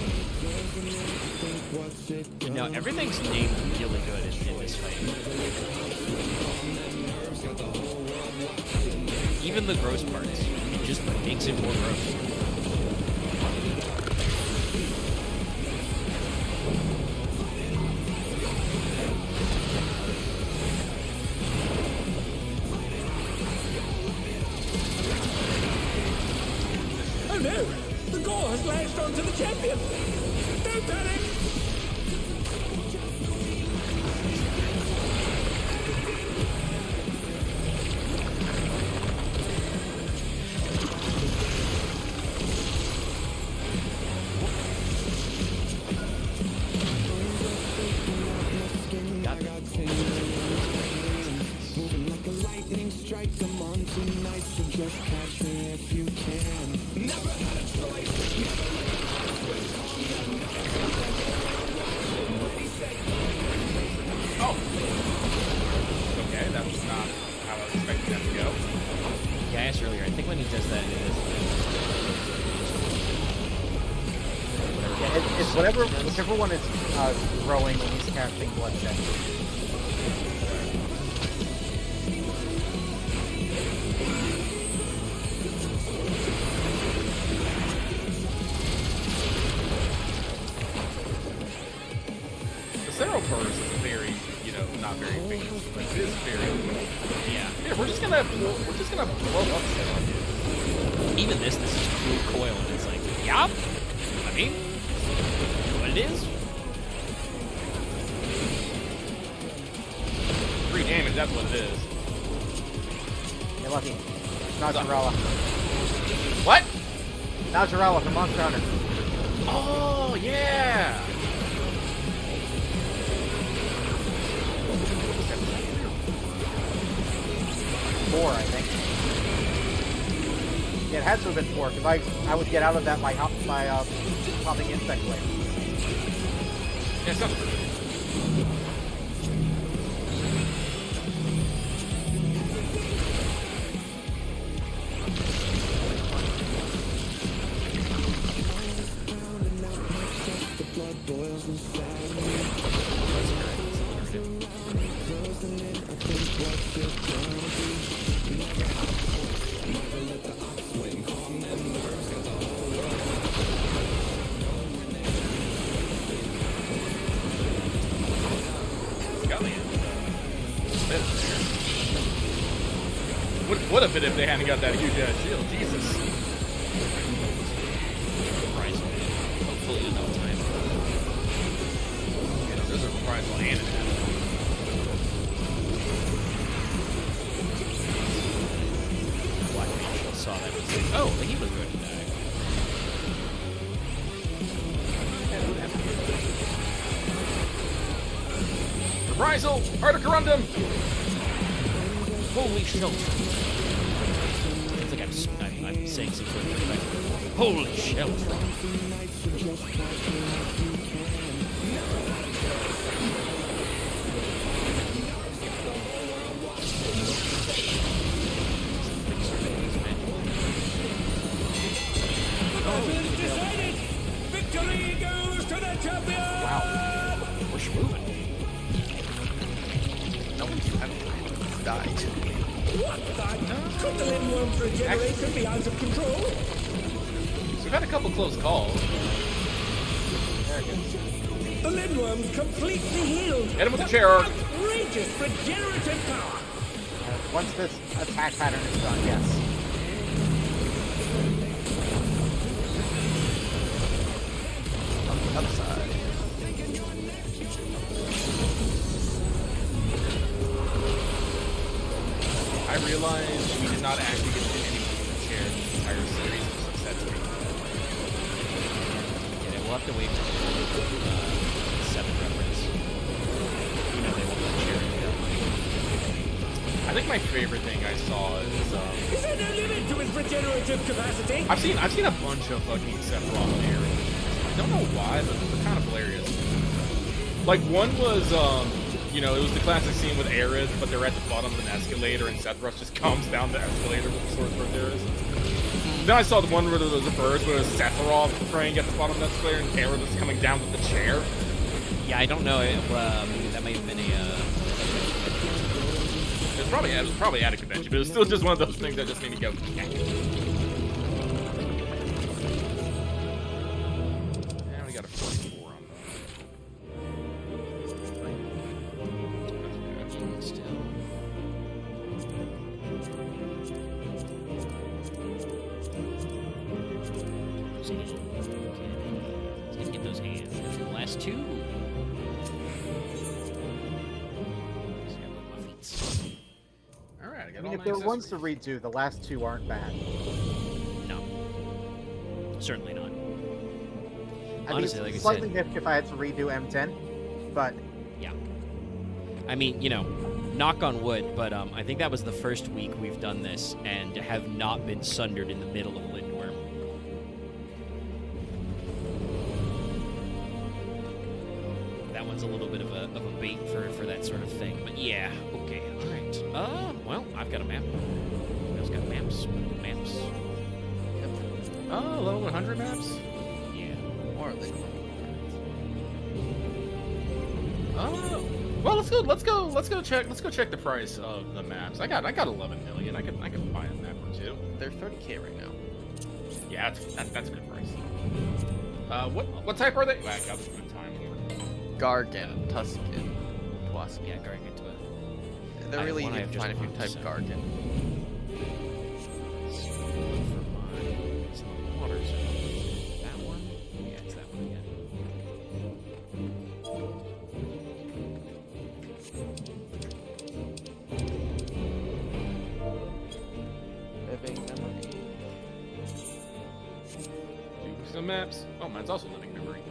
No, everything's named really good in this fight. Even the gross parts. It just makes it more gross. Oh no! The gore has latched onto the champion! Don't panic! Moving like a lightning strike, come on tonight, so just catch me if you can. Never had a choice. Oh. Okay, that was not how I was expecting that to go. Yeah, I asked earlier. I think when he does that, it is. Yeah, it's whatever, whichever one is growing when he's casting Bloodshed. The Cero Burst is very, not very famous, but it is very. Yeah. Yeah, we're just gonna blow up Cero. Even this is true coil, and it's like, yeah. I mean, what it is. 3 damage, that's what it is. You're lucky. Nazarella. What? Nazarella from Monster Hunter. Oh yeah. 4, I think. Yeah, it has to have been 4, because I would get out of that by popping insect blade. Yeah, it sounds pretty good. The blood boils inside me. Frozen in, I think what's it gonna be? Never let the ops win. Calm them nerves, got the whole world. would have been if they hadn't got that huge ass shield. Jesus. Reprisal. Hopefully enough time. You know, there's a reprisal and an add. Black Angel saw that. And said, oh, he was going to die. Reprisal! Articorundum! Holy shelter. It's like I'm saying some sort of perspective. Holy shelter. Decided. Victory goes to the champion. Wow. We're schmoving. No one's died. What the? Could the Lindworm's regeneration be out of control? So we've had a couple close calls. The Lindworm's completely healed. Hit him with the chair arc. Outrageous regenerative power. Once this attack pattern is done, yes. On the other side. I realized we did not actually get to hit anyone with the chair in the entire series, which upsets me. Yeah, we'll have to wait for the 7 reference. You know they won't let Cherry go. I think my favorite thing I saw is Is there no limit to his regenerative capacity? I've seen a bunch of fucking Sephiroth areas. I don't know why, but they're kind of hilarious. Like one was you know, it was the classic scene with Aerith, but they're at the bottom of an escalator and Sephiroth just comes down the escalator with the sword for Aerith. Then I saw the one where there was a verse where it was Sephiroth praying at the bottom of the escalator and Aerith was coming down with the chair. Yeah, I don't know. That might have been a. It was probably at a convention, but it was still just one of those things that just made me go. Yeah. And we got a 44 on Still. Those hands. Okay. Let's get those hands. The last 2. Alright, I got I mean, all if my there are ones to accessories. redo, the last 2 aren't bad. No. Certainly not. I Honestly, mean, like I it's slightly said, nifty if I had to redo M10, but yeah. I mean, you know, knock on wood, but I think that was the first week we've done this and have not been sundered in the middle of Lindworm. That one's a little bit of a bait for that sort of thing, but yeah, okay, all right. Well, I've got a map. Who else got maps? Maps. Oh, level 100 maps? Yeah. Or they Oh. Well, let's go check the price of the maps. I got 11 million. I can buy a map or two. they're 30k right now. Yeah, that's a good price. What type are they? Well, I got some good time here. Gargan, Tuscan, Tuascan. Yeah, going into it. They're I really wanna easy have to just find if you one, type so- Gargan. It's in the water zone. That one? Yeah, it's that one again. Living memory. Do some maps. Oh, mine's also living memory.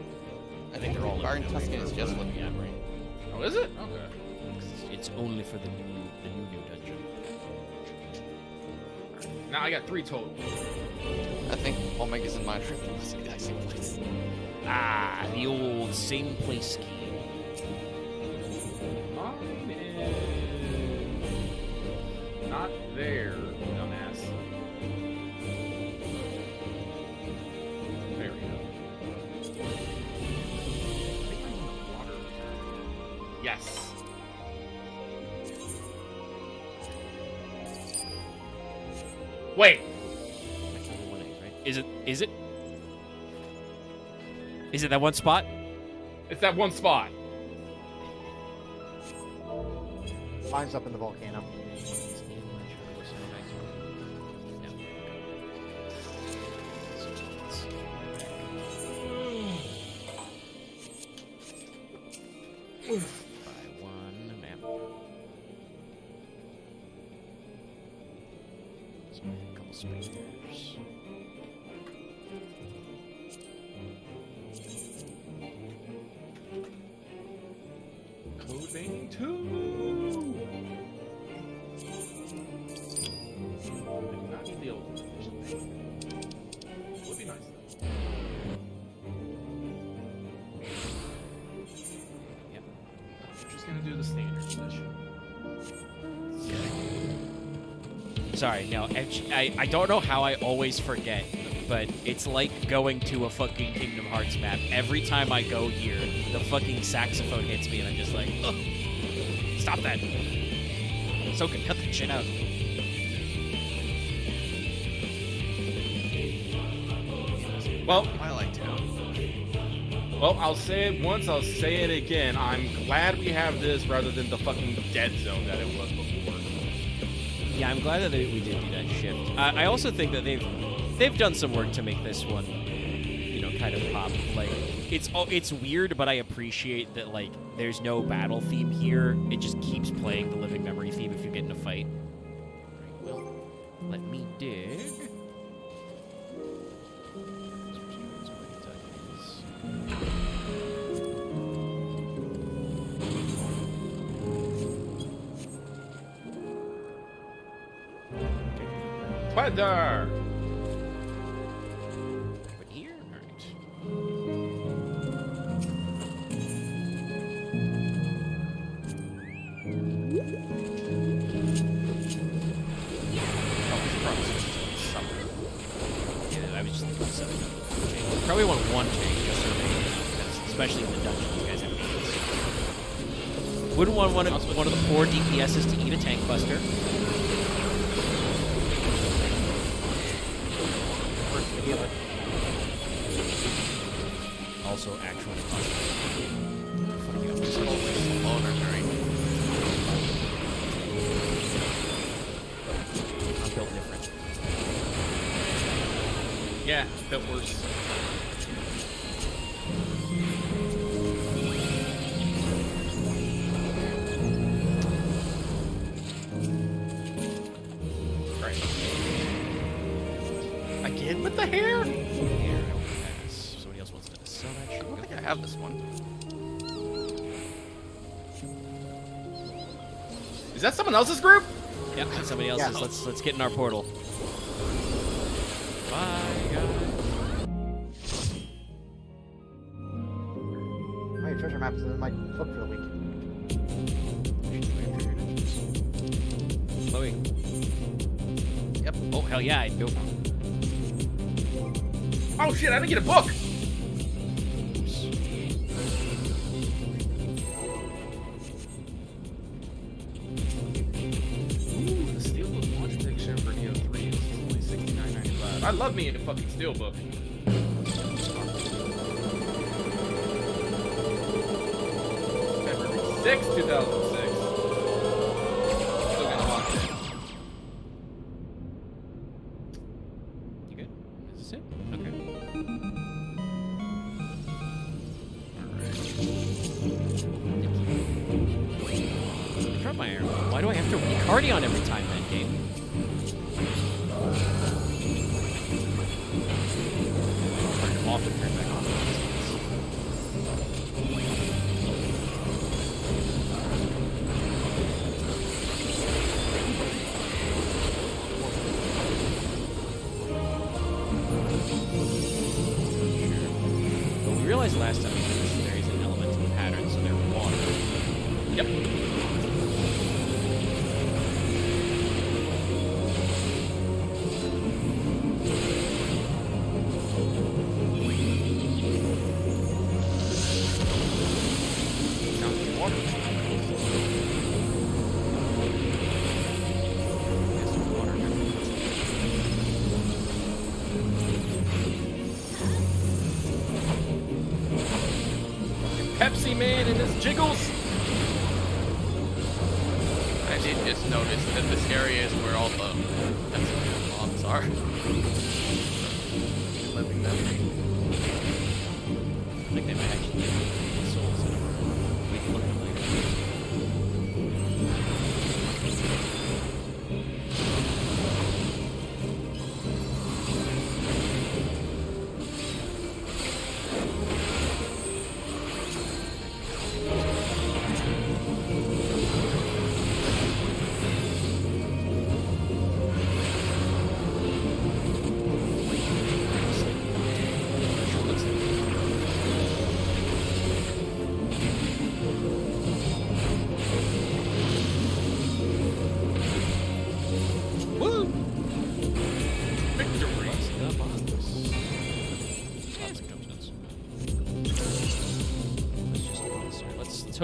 I think they're all Gargan, Tuscan is just living memory. Oh, is it? Okay. It's only for the new dungeon. Now I got 3 total. I think Omega's in mine are the exact same place. Ah, the old same place scheme. I'm in... Not there, dumbass. There we go. I think I'm in the water. Yes. Wait. That's number 1A, right? Is it? Is it that one spot? It's that one spot. mine's up in the volcano. spares. Code Vein 2! Not need the old edition. Would be nice though. Yep. We're just gonna do the standard edition. Sorry, no, I don't know how I always forget, but it's like going to a fucking Kingdom Hearts map. Every time I go here, the fucking saxophone hits me and I'm just like, ugh, stop that. So good, cut that shit out. Well, Twilight Town. well, I'll say it once, I'll say it again. I'm glad we have this rather than the fucking dead zone that it was before. Yeah, I'm glad that we did do that shift. I also think that they've done some work to make this one, you know, kind of pop. Like, it's weird, but I appreciate that, like, there's no battle theme here. It just keeps playing the living memory theme if you get in a fight. Well, let me dig. Weather! But here? Alright. Yeah, I was just thinking something. Probably want one change, just so especially in the dungeon, you guys have to. Wouldn't want one of the poor DPSs to eat a tank buster. Also, actual I'm built different. Yeah, built worse. Right. Again with the hair? Here, I will pass. Somebody else wants to sell that I shit. don't think I have this one. Is that someone else's group? Yep, somebody else's. Yeah. Let's get in our portal. Bye, guys. Oh, your treasure maps in my book for the week. Chloe. Yep. Oh, hell yeah, I'd go. Oh shit, I didn't get a book! Ooh, the Steelbook launch picture for Neo 3 is only $69.95. I love me a fucking Steelbook. February 6, 2006. Still gonna watch it. You good? Is this it? Okay. I dropped my arrow. Why do I have to recardion every time that game? Turn off and turn back on. But we realized last time we did this, there is an elemental pattern, so they're water. Yep. Sounds like water. Yes, there's water here. Pepsi Man and his jiggles. I did just notice that this area is where all the mobs are. Living memory. I think they might actually give souls in it. We can look at it later.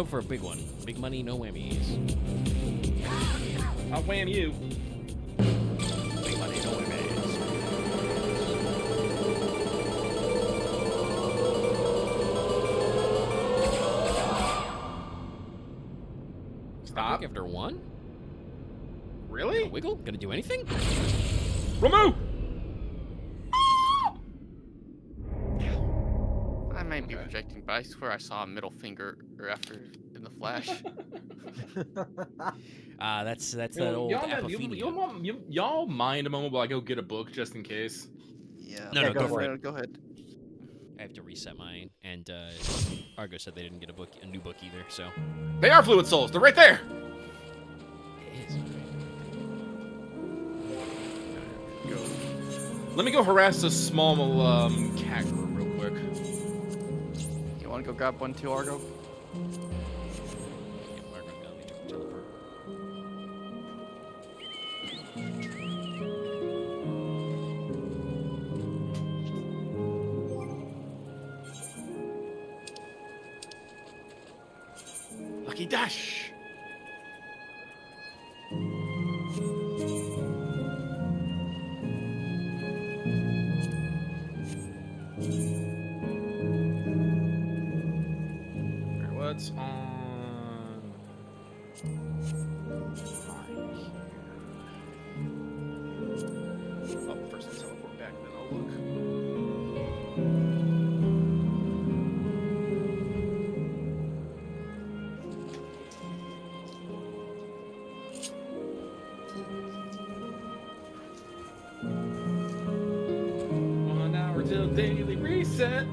hope for a big one. Big money, no whammies. I'll wham you. Big money, no whammies. Stop. After one? Really? Wiggle? Gonna do anything? Remove! I might be projecting, but I swear I saw a middle finger after in the flash. That's that old apophenia. Y'all mind a moment while I go get a book just in case? Yeah. No, go for Go ahead. I have to reset mine, and Argo said they didn't get a new book either, so. They are fluid souls. They're right there. It is. Let me go harass a small cat group real quick. You want to go grab one too, Argo? Yeah, Argo got me to teleport. Lucky dash. Alright, what's on mine here? Oh, first I'll teleport back, then I'll look. Till daily reset.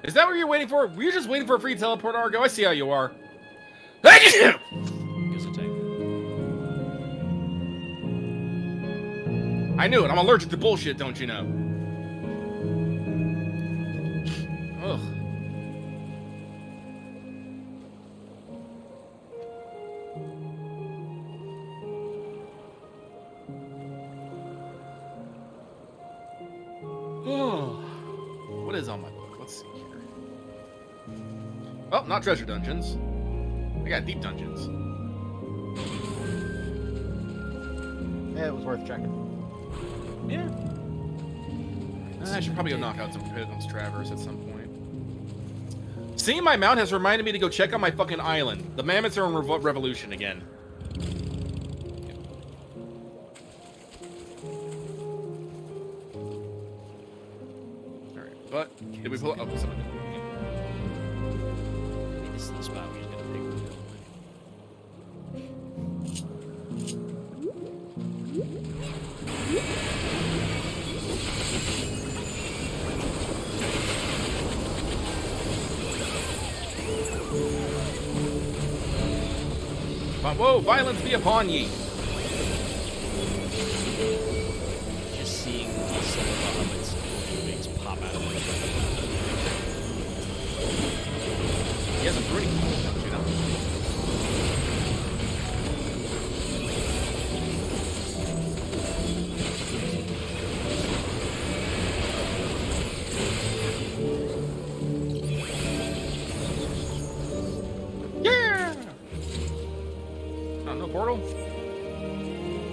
Is that what you're waiting for? Were you just waiting for a free teleport, Argo? I see how you are. Gives a tank. I knew it. I'm allergic to bullshit, don't you know? Ugh. What is on my book? Let's see here. Oh, not treasure dungeons. I got deep dungeons. Yeah, it was worth checking. Yeah. I should probably go knock out some Pilgrim's Traverse at some point. Seeing my mount has reminded me to go check on my fucking island. The mammoths are in revolution again. Alright, but did we pull up? Oh, someone did. This is the spot we're just gonna pick. But whoa, violence be upon ye! Just seeing some of the hobbits wings pop out of my head. He has a pretty cool touch, you know? Yeah! Oh, no portal?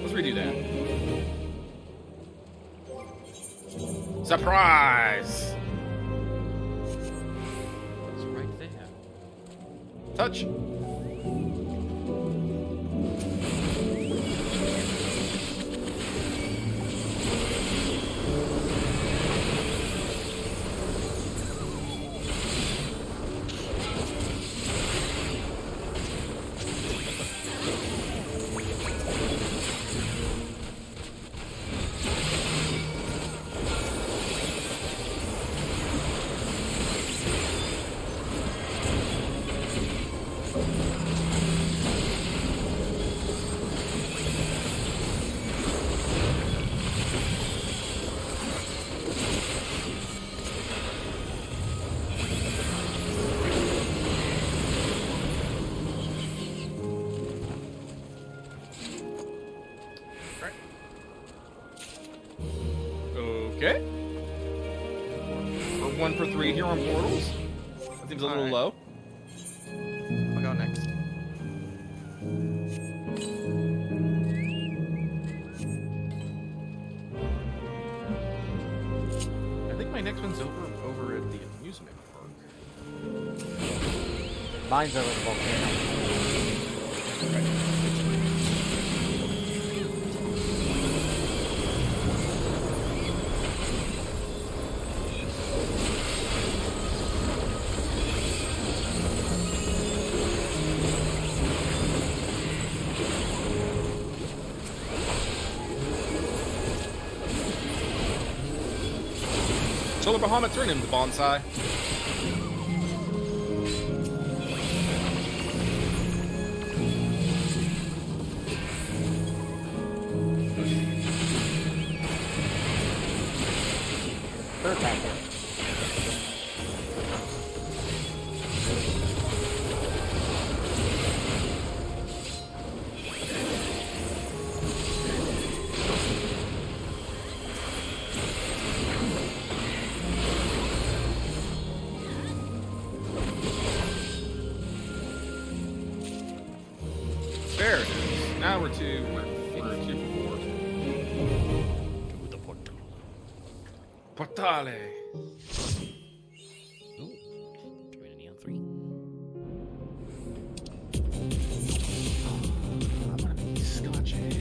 Let's redo that. Surprise! It's right there. Touch. Okay. For 1 for 3 here on portals. That seems a little low. I'll go next. I think my next one's over at the amusement park. Mine's over the volcano. Solar Bahamut, turn him to bonsai. Third packet. There it is. Now we're 2 for 4. To the portal. Portale. Ooh. Doing a neon 3. I'm gonna be scotches.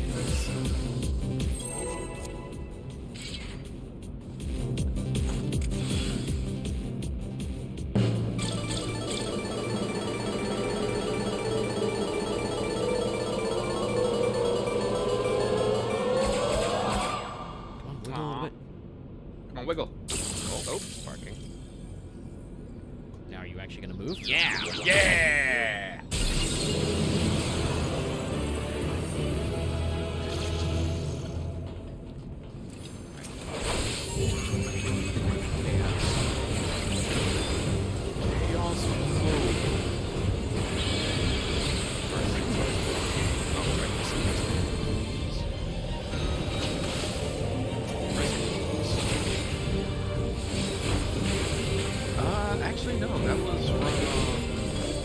Come on, wiggle. Oh, Parking. Now are you actually gonna move? Yeah! yeah! Actually, no. That was from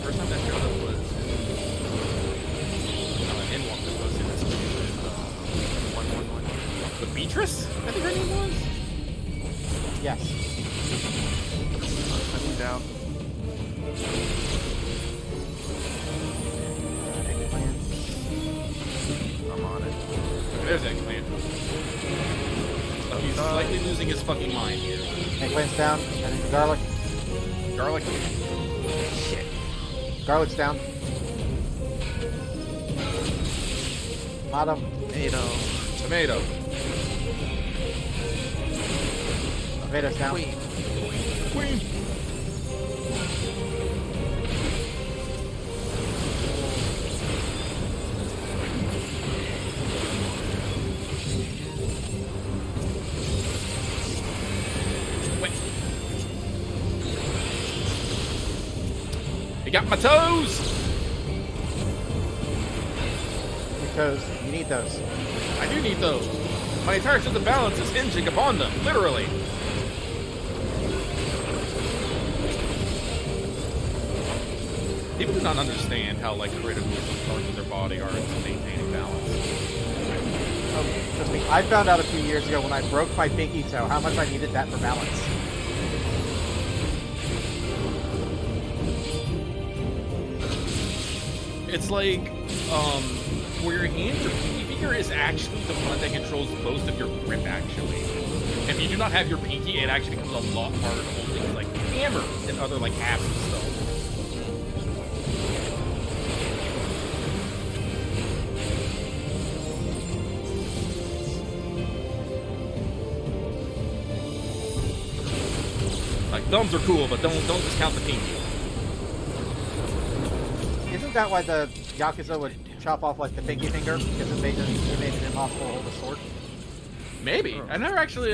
first time that showed up was in Walk that was in this the Beatrice. I think her name was. Yes. Touching down. Eggplant. I'm on it. There's Eggplant. Oh, he's slightly losing his fucking mind here. Eggplant's down. Heading to garlic. Garlic. Shit. Garlic's down. Bottom. Tomato. Tomato. Tomato's down. Queen. Queen. You got my toes! Because you need those. I do need those. My entire sense of balance is hinging upon them, literally. People do not understand how critical parts of their body are to maintaining balance. Trust me, I found out a few years ago when I broke my pinky toe how much I needed that for balance. It's like, where your hand, your pinky finger is actually the one that controls most of your grip, actually. If you do not have your pinky, it actually becomes a lot harder to hold things like hammer and other apps and stuff. Thumbs are cool, but don't discount the pinky. Isn't that why the Yakuza would chop off the pinky finger? Because it made it impossible to hold a sword? Maybe. I've never actually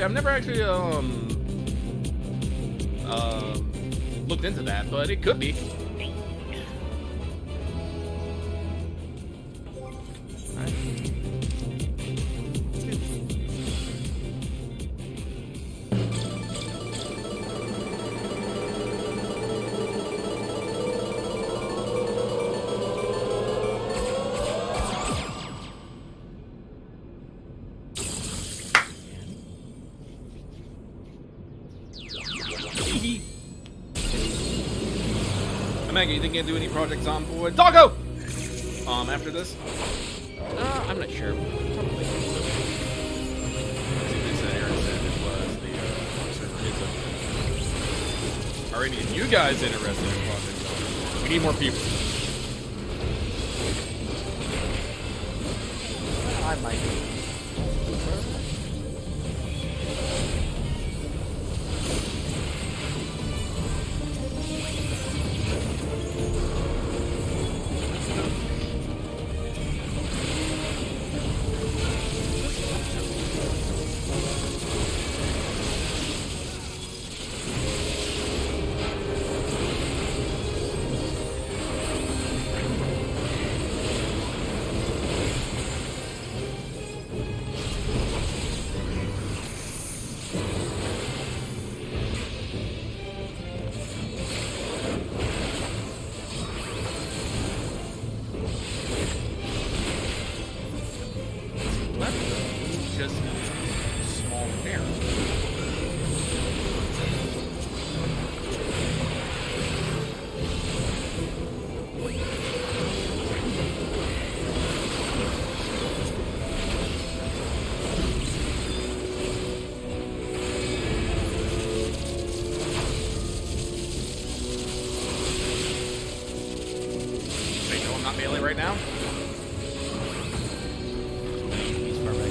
looked into that, but it could be. Omega, you think you can do any projects on board? Doggo! After this? I'm not sure. Probably. Are any of you guys interested in projects? We need more people. I might be. Just small air. They know I'm not melee right now? He's far back.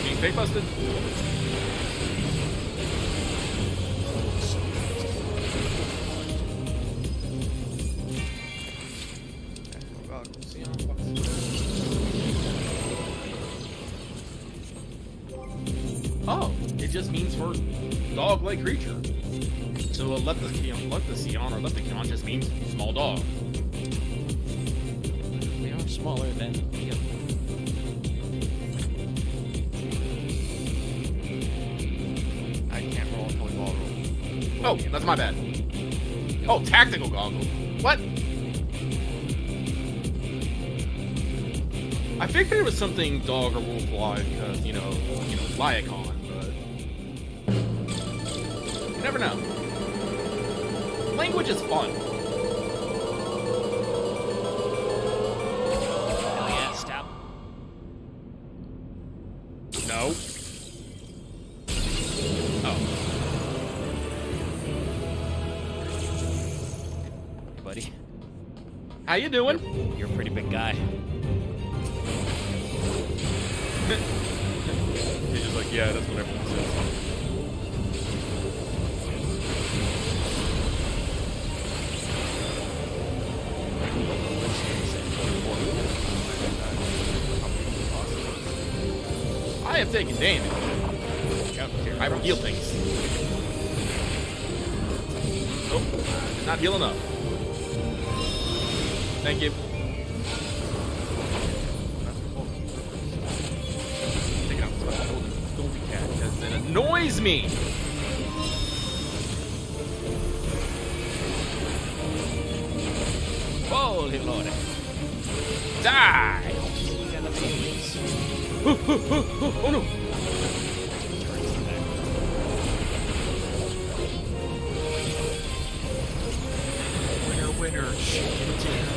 Being fake busted? Oh, it just means for dog-like creature. So let the Sion or let the Kion just means small dog. They are smaller than the other. I can't roll a holy ball roll. Oh, that's my bad. Oh, tactical goggle. What? I figured it was something dog or wolf-like because, you know, Lyacon, but you never know. Language is fun. Hell yeah, stop. No. Oh. Hey, buddy. How you doing? You're a pretty big guy. He's just like, yeah, that's what everyone says. I have taken damage. I heal things. Oh, not heal enough. Thank you. Take out the golden cat because it annoys me. Holy lord. Die! You got the feelings. Oh no! Winner, chicken dinner.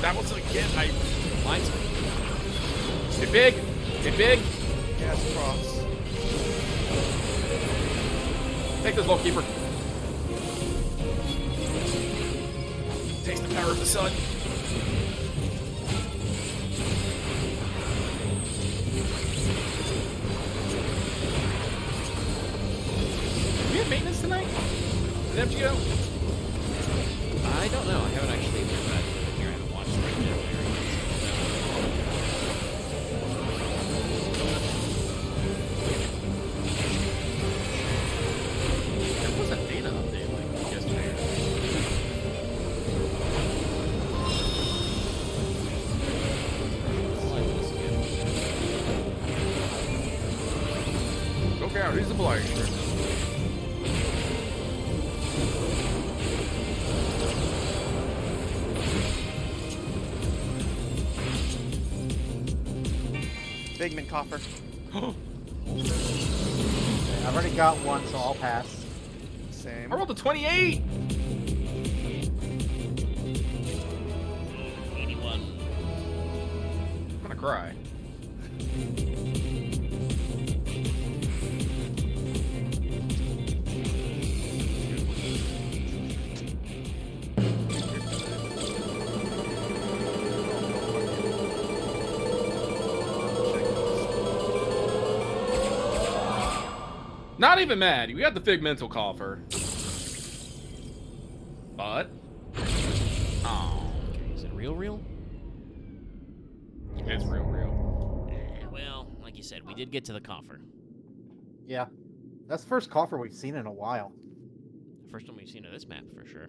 That was again. Mine's get big, get big. Gas cross. Take this, Keeper. Taste the power of the sun. Do we have maintenance tonight? At MGO? I don't know. I haven't actually been back here. I haven't watched it right now. There was a data update like yesterday. Where is the blaster? Figment coffer. I've already got one, so I'll pass. Same. I rolled a 28! 81. I'm gonna cry. Not even mad. We got the Figmental Coffer. But... Oh. Okay, is it real? It's real. Well, like you said, we did get to the coffer. Yeah. That's the first coffer we've seen in a while. First one we've seen of this map, for sure.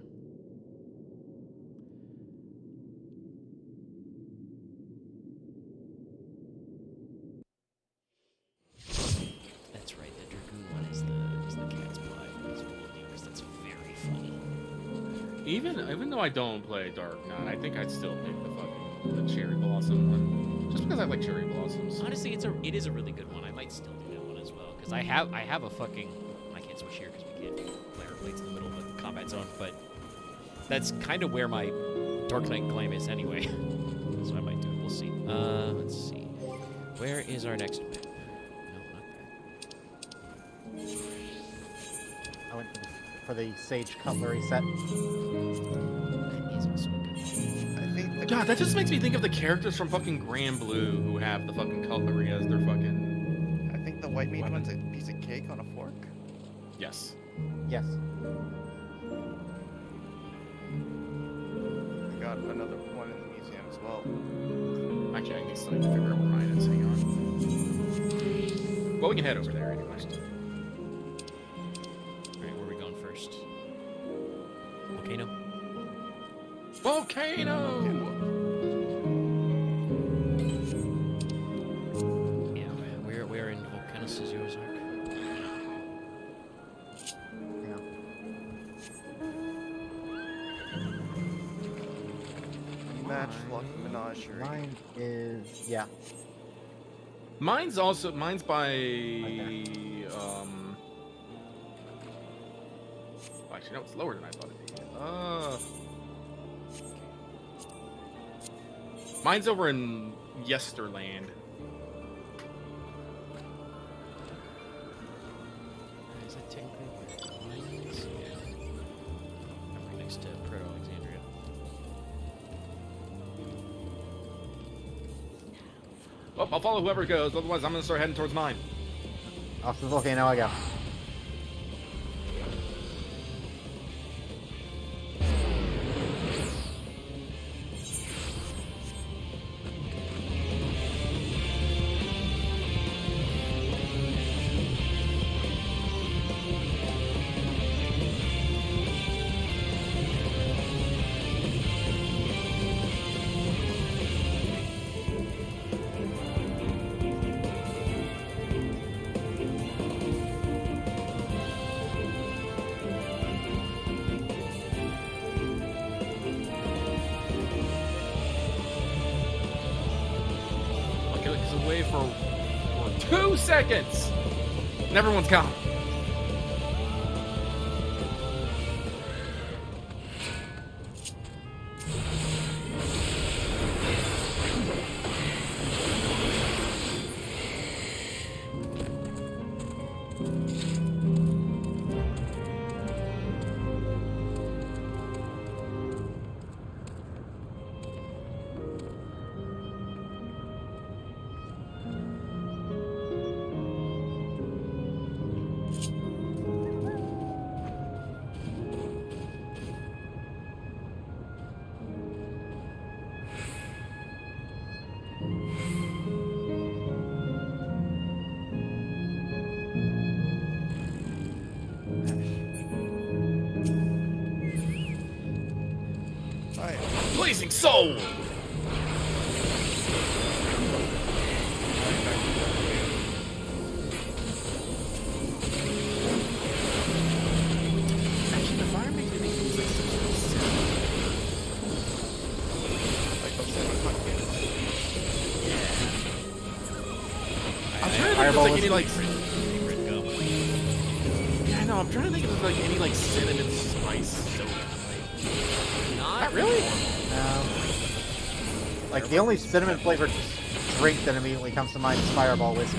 That's right, the Dragoon one is the cat's pie. That's full of demons. That's very funny. Even though I don't play Dark Knight, I think I'd still pick the Cherry Blossom one. Just because I like cherry blossoms. Honestly, it is a really good one. I might still do that one as well because I have a fucking. I can't switch here because we can't play our plates in the middle of a combat zone, but that's kind of where my Dark Knight glam is anyway. So I might do it. We'll see. Let's see. Where is our next map? No, not that. I went for the Sage Cutlery set. That is also a good one. I think the God, that just makes me think of the characters from fucking Grand Blue who have the fucking cutlery as their fucking... I think the white meat one's a piece of cake on a fork. Yes. Yes. We got another one in the museum as well. Actually, I still need to figure out where mine is. Hang on. Well, we can head over there anyway. Alright, where are we going first? Volcano? Volcano! Yeah, we're in Volcanos' Ozark. Yeah. Matchlock Menagerie. Mine is Mine's by actually no, it's lower than I thought it'd be. Mine's over in Yesterland. Is that technically where mine is? Yeah. I'm right next to Proto-Alexandria. Oh, I'll follow whoever goes, otherwise I'm gonna start heading towards mine. off the volcano I go. Away for 2 seconds, and everyone's gone. Blazing Soul! I'm trying to think if Fireball there's like any like. Big red gum. Yeah, I know. I'm trying to think if there's like any like cinnamon spice soda. Like, not really. Like the only cinnamon flavored drink that immediately comes to mind is Fireball whiskey.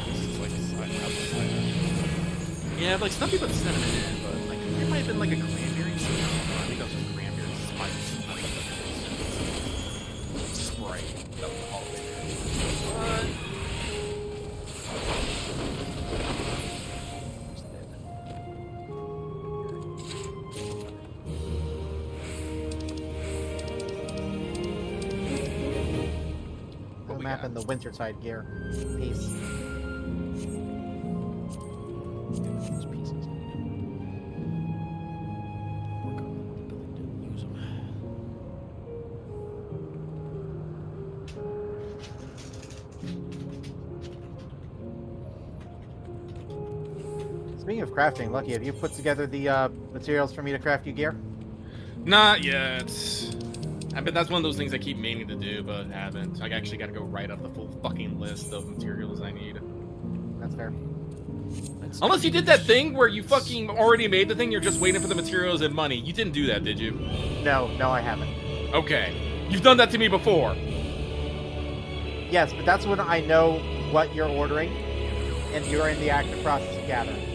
It's like yeah, like some people put cinnamon in, but like it might have been like a cranberry soda. I think that was a cranberry spice. Spray. That was all the way there. The map in the winterside gear. Peace. Those pieces. Work on the ability to use them. Speaking of crafting, Lucky, have you put together the materials for me to craft you gear? Not yet. I bet that's one of those things I keep meaning to do, but haven't. I actually got to go write up the full fucking list of materials I need. That's fair. Unless you did that thing where you fucking already made the thing, you're just waiting for the materials and money. You didn't do that, did you? No, I haven't. Okay. You've done that to me before. Yes, but that's when I know what you're ordering, and you're in the active process of gathering.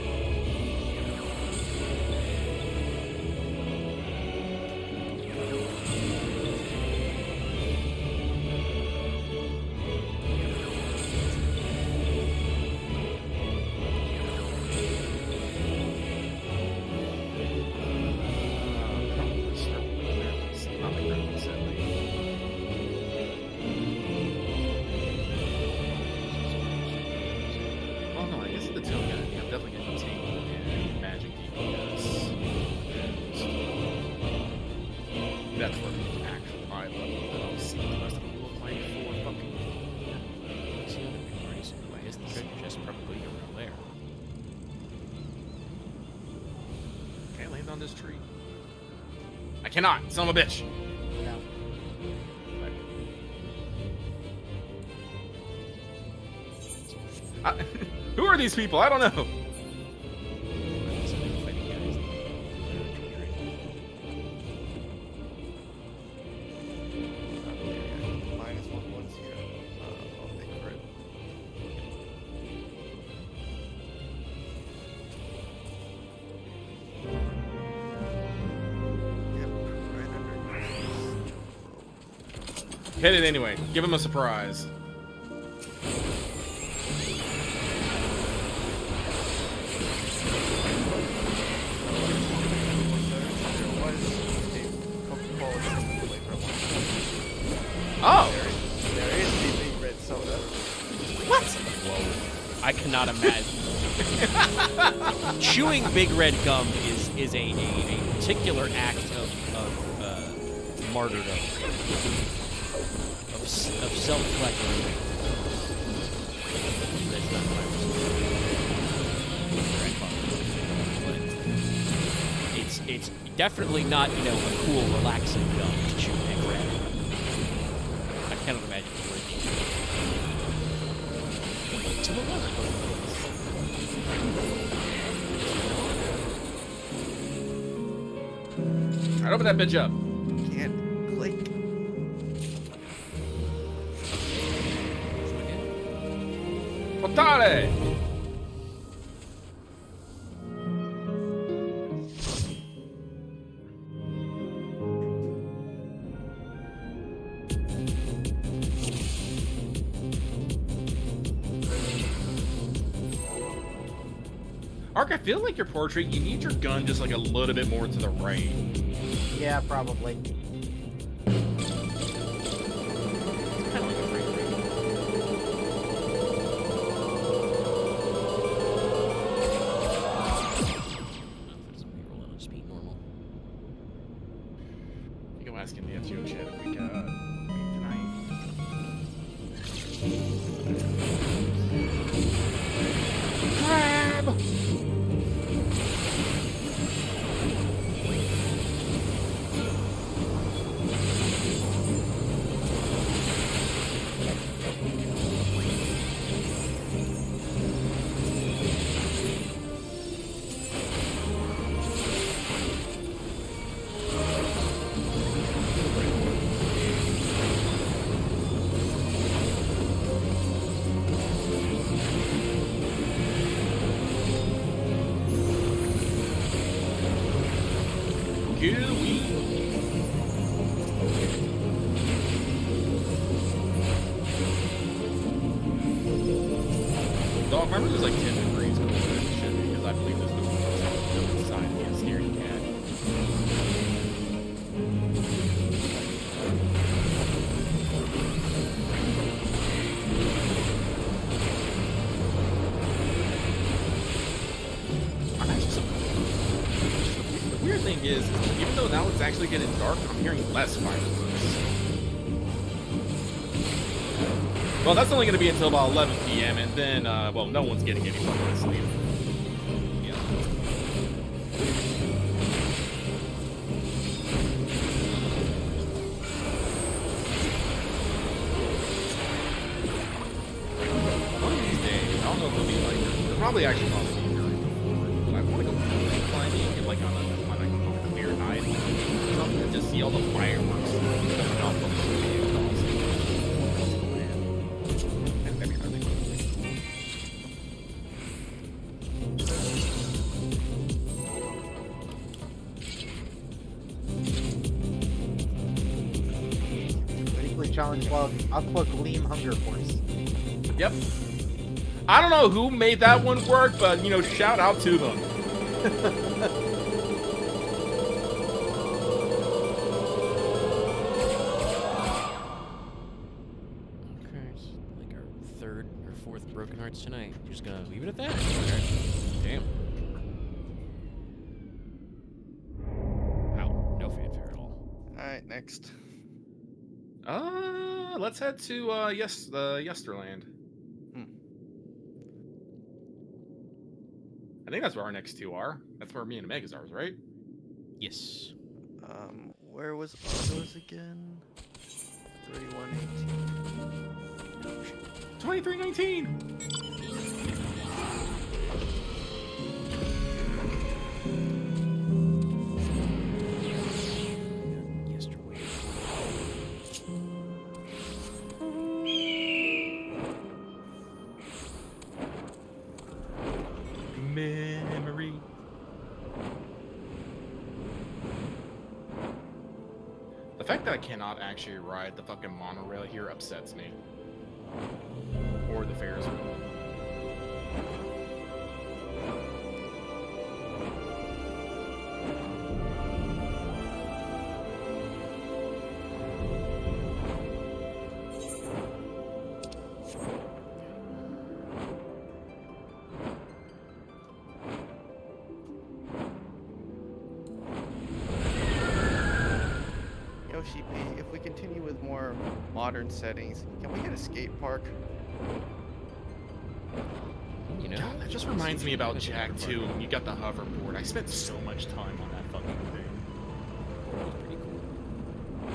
Oh no, I guess the tail gun. Yeah, I'm definitely gonna take and magic DPS. That's what the actual eye level. Then I'll see what the rest of them look like for fucking. See other big parties. I guess the just probably around there. Can I land on this tree? I cannot. Son of a bitch. No. Who are these people? I don't know. Minus one's here. I'll take for it. Yep, right under. Hit it anyway. Give him a surprise. Oh! There is the big red soda. What? Whoa. I cannot imagine. Chewing big red gum is a particular act of martyrdom. Of self-pleasure. That's not my response. But it's definitely not, a cool, relaxing gum to chew big red. I cannot imagine drinking. Alright, open that bitch up. Can't click. Potare! Ark, I feel like your portrait, you need your gun just like a little bit more to the right. Yeah, probably. You go ask in the FGO chat if we got tonight. Crab! Gooey. Dog, remember there's like 10 degrees colder than it should be, because I believe this was inside of me, a scaredy cat. I'm actually the weird thing is, even though now it's actually getting dark, I'm hearing less fireworks. Well, that's only going to be until about 11 p.m. and then, well, no one's getting any fucking sleep. Yeah. One of these days, I don't know if it'll be like, it'll probably actually be during the war, but I want to go climbing and like on a clear night or something and just see all the fireworks coming off of the Challenge log. I'll click Gleam Hunger Force. Yep. I don't know who made that one work, but, you know, shout out to them. Okay, it's like our third or fourth Broken Hearts tonight. You're just gonna leave it at that? Okay. Damn. Wow, no fanfare at all. Alright, next. Let's head to Yesterland. I think that's where our next two are. That's where me and Omega's are, right? Yes. Where was Otto's again? 3118. 2319. Memory. The fact that I cannot actually ride the fucking monorail here upsets me. Or the Ferris wheel. Yoshi P, if we continue with more modern settings, can we get a skate park? You know, God, that just reminds me about Jack 2 when you got the hoverboard. I spent so much time on that fucking thing. That was pretty cool.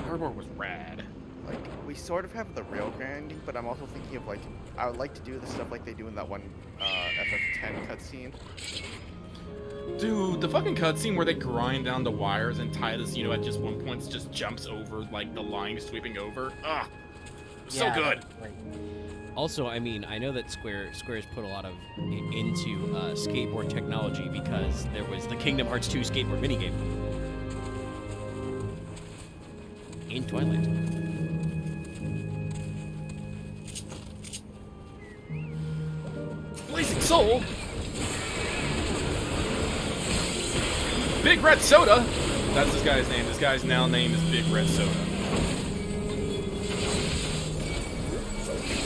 Hoverboard was rad. Like, we sort of have the railgun ending, but I'm also thinking of, like, I would like to do the stuff like they do in that one FF10 cutscene. Dude, the fucking cutscene where they grind down the wires and Titus, you know, at just one point just jumps over, like, the line sweeping over. Ugh. So Yeah, good. that's great. Also, I mean, I know that Square's put a lot of into skateboard technology because there was the Kingdom Hearts 2 skateboard minigame in Twilight. Blazing Soul. Big Red Soda. That's this guy's name. This guy's now name is Big Red Soda.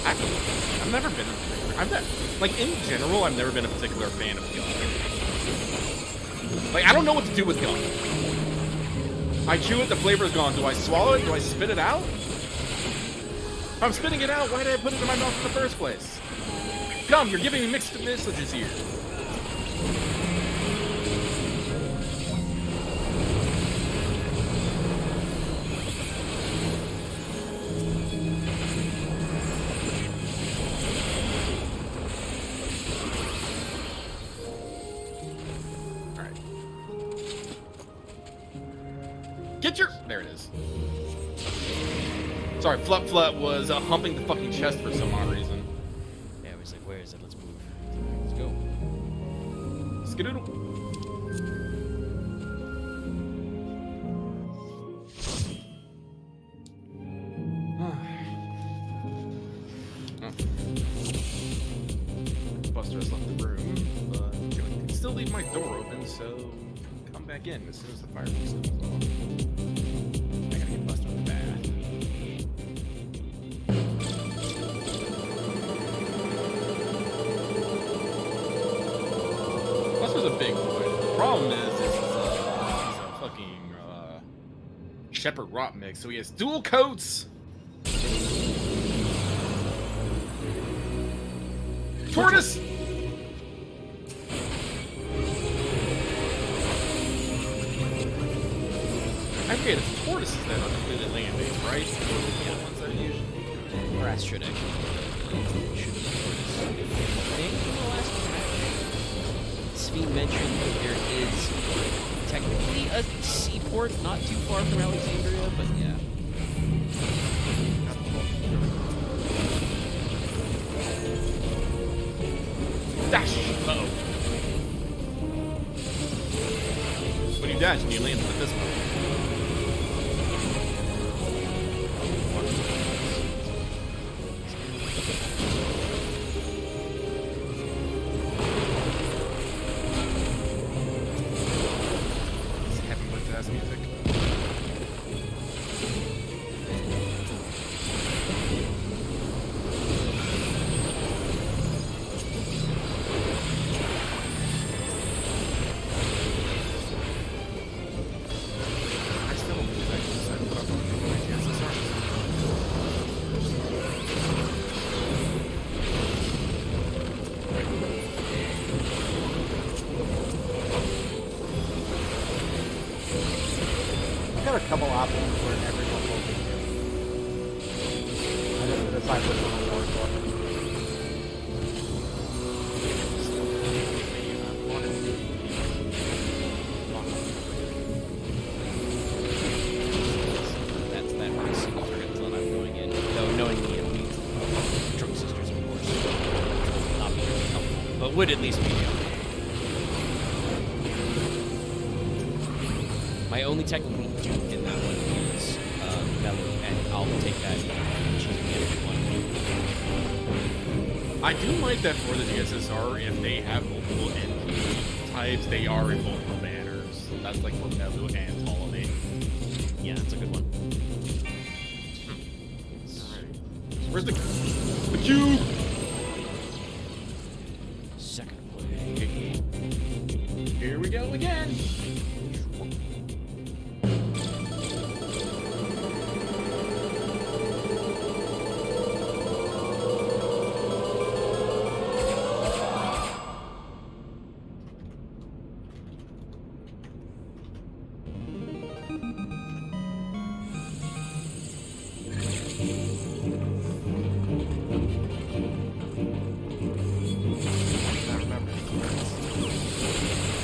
I've never been. Like in general, I've never been a particular fan of gum. Like I don't know what to do with gum. I chew it, the flavor is gone. Do I swallow it? Do I spit it out? If I'm spitting it out, why did I put it in my mouth in the first place? Gum, you're giving me mixed messages here. There it is. Sorry, Flut was humping the fucking chest for some odd reason. Yeah, I was like, where is it? Let's move. Let's go. Skidoodle. imposter has left the room, but you can still leave my door open, so come back in as soon as the fireworks goes off. I gotta get Buster in the bath. Buster's a big boy. The problem is he's a fucking Shepherd Rot mix, so he has dual coats. Tortoise! I forget, it's tortoises that are completely land-based, right? Yeah, the ones that are usually... Brass should actually. Should be tortoise. I think in the last patch, Svi mentioned that there is technically a seaport not too far from Alexandria, but yeah. Dash! Uh-oh. When you dash, you land with this one. It's heavy with jazz music. I still don't believe I can decide what I'm going to do with my SSR. I've got a couple options where everyone will be here. I just have to decide which one I'm going for. That's that pretty single trip that I'm going in. Though knowing the enemy, Drunk Sisters, of course, will not be really helpful, but would at least be helpful. My only technical dupe in that one is Mellow, and I'll take that and choose the other one. I do like that for the DSSR, if they have multiple NP types, they are in multiple banners. That's like for Melu and Ptolemy. Yeah, that's a good one. Where's the cube? Second play. Here we go again.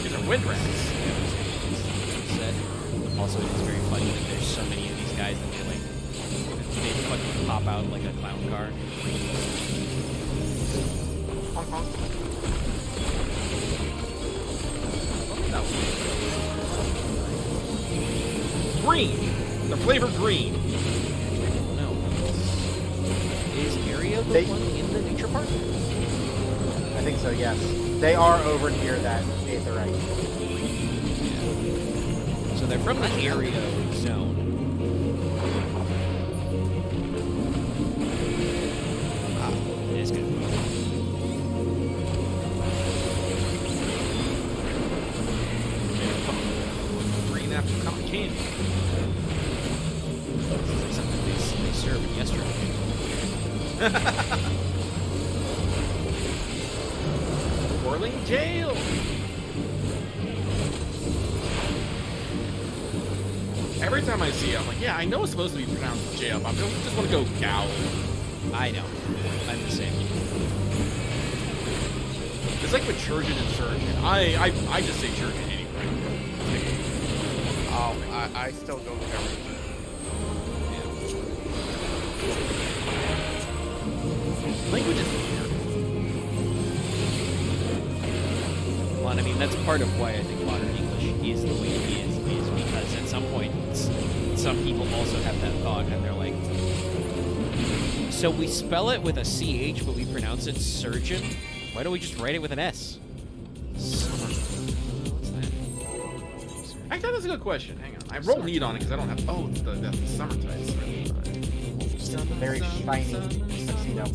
These are wind rats. Said. Also, it's very funny that there's so many of these guys that they fucking pop out like a clown car. Honk, honk. Green! The flavor green. No. Is area the one in the nature park? I think so, yes. They are over near that aetherite. So they're from the area zone. It is good. Green apple cotton candy. This is like something they served yesterday. Whirling jail. Every time I see it, I'm like, yeah, I know it's supposed to be pronounced jail, but I just want to go gowl. I know. I'm the same. It's like with Churgeon and Surgeon. I just say Churgeon anyway. Oh, I still go Terry. Language is weird. Well, and I mean, that's part of why I think modern English is the way it is because at some point, some people also have that thought, and they're like, so we spell it with a CH, but we pronounce it surgeon? Why don't we just write it with an S? Summer. What's that? Actually, that's a good question. Hang on. I roll lead on it because I don't have. Oh, that's the summer type. Very shiny tuxedo. A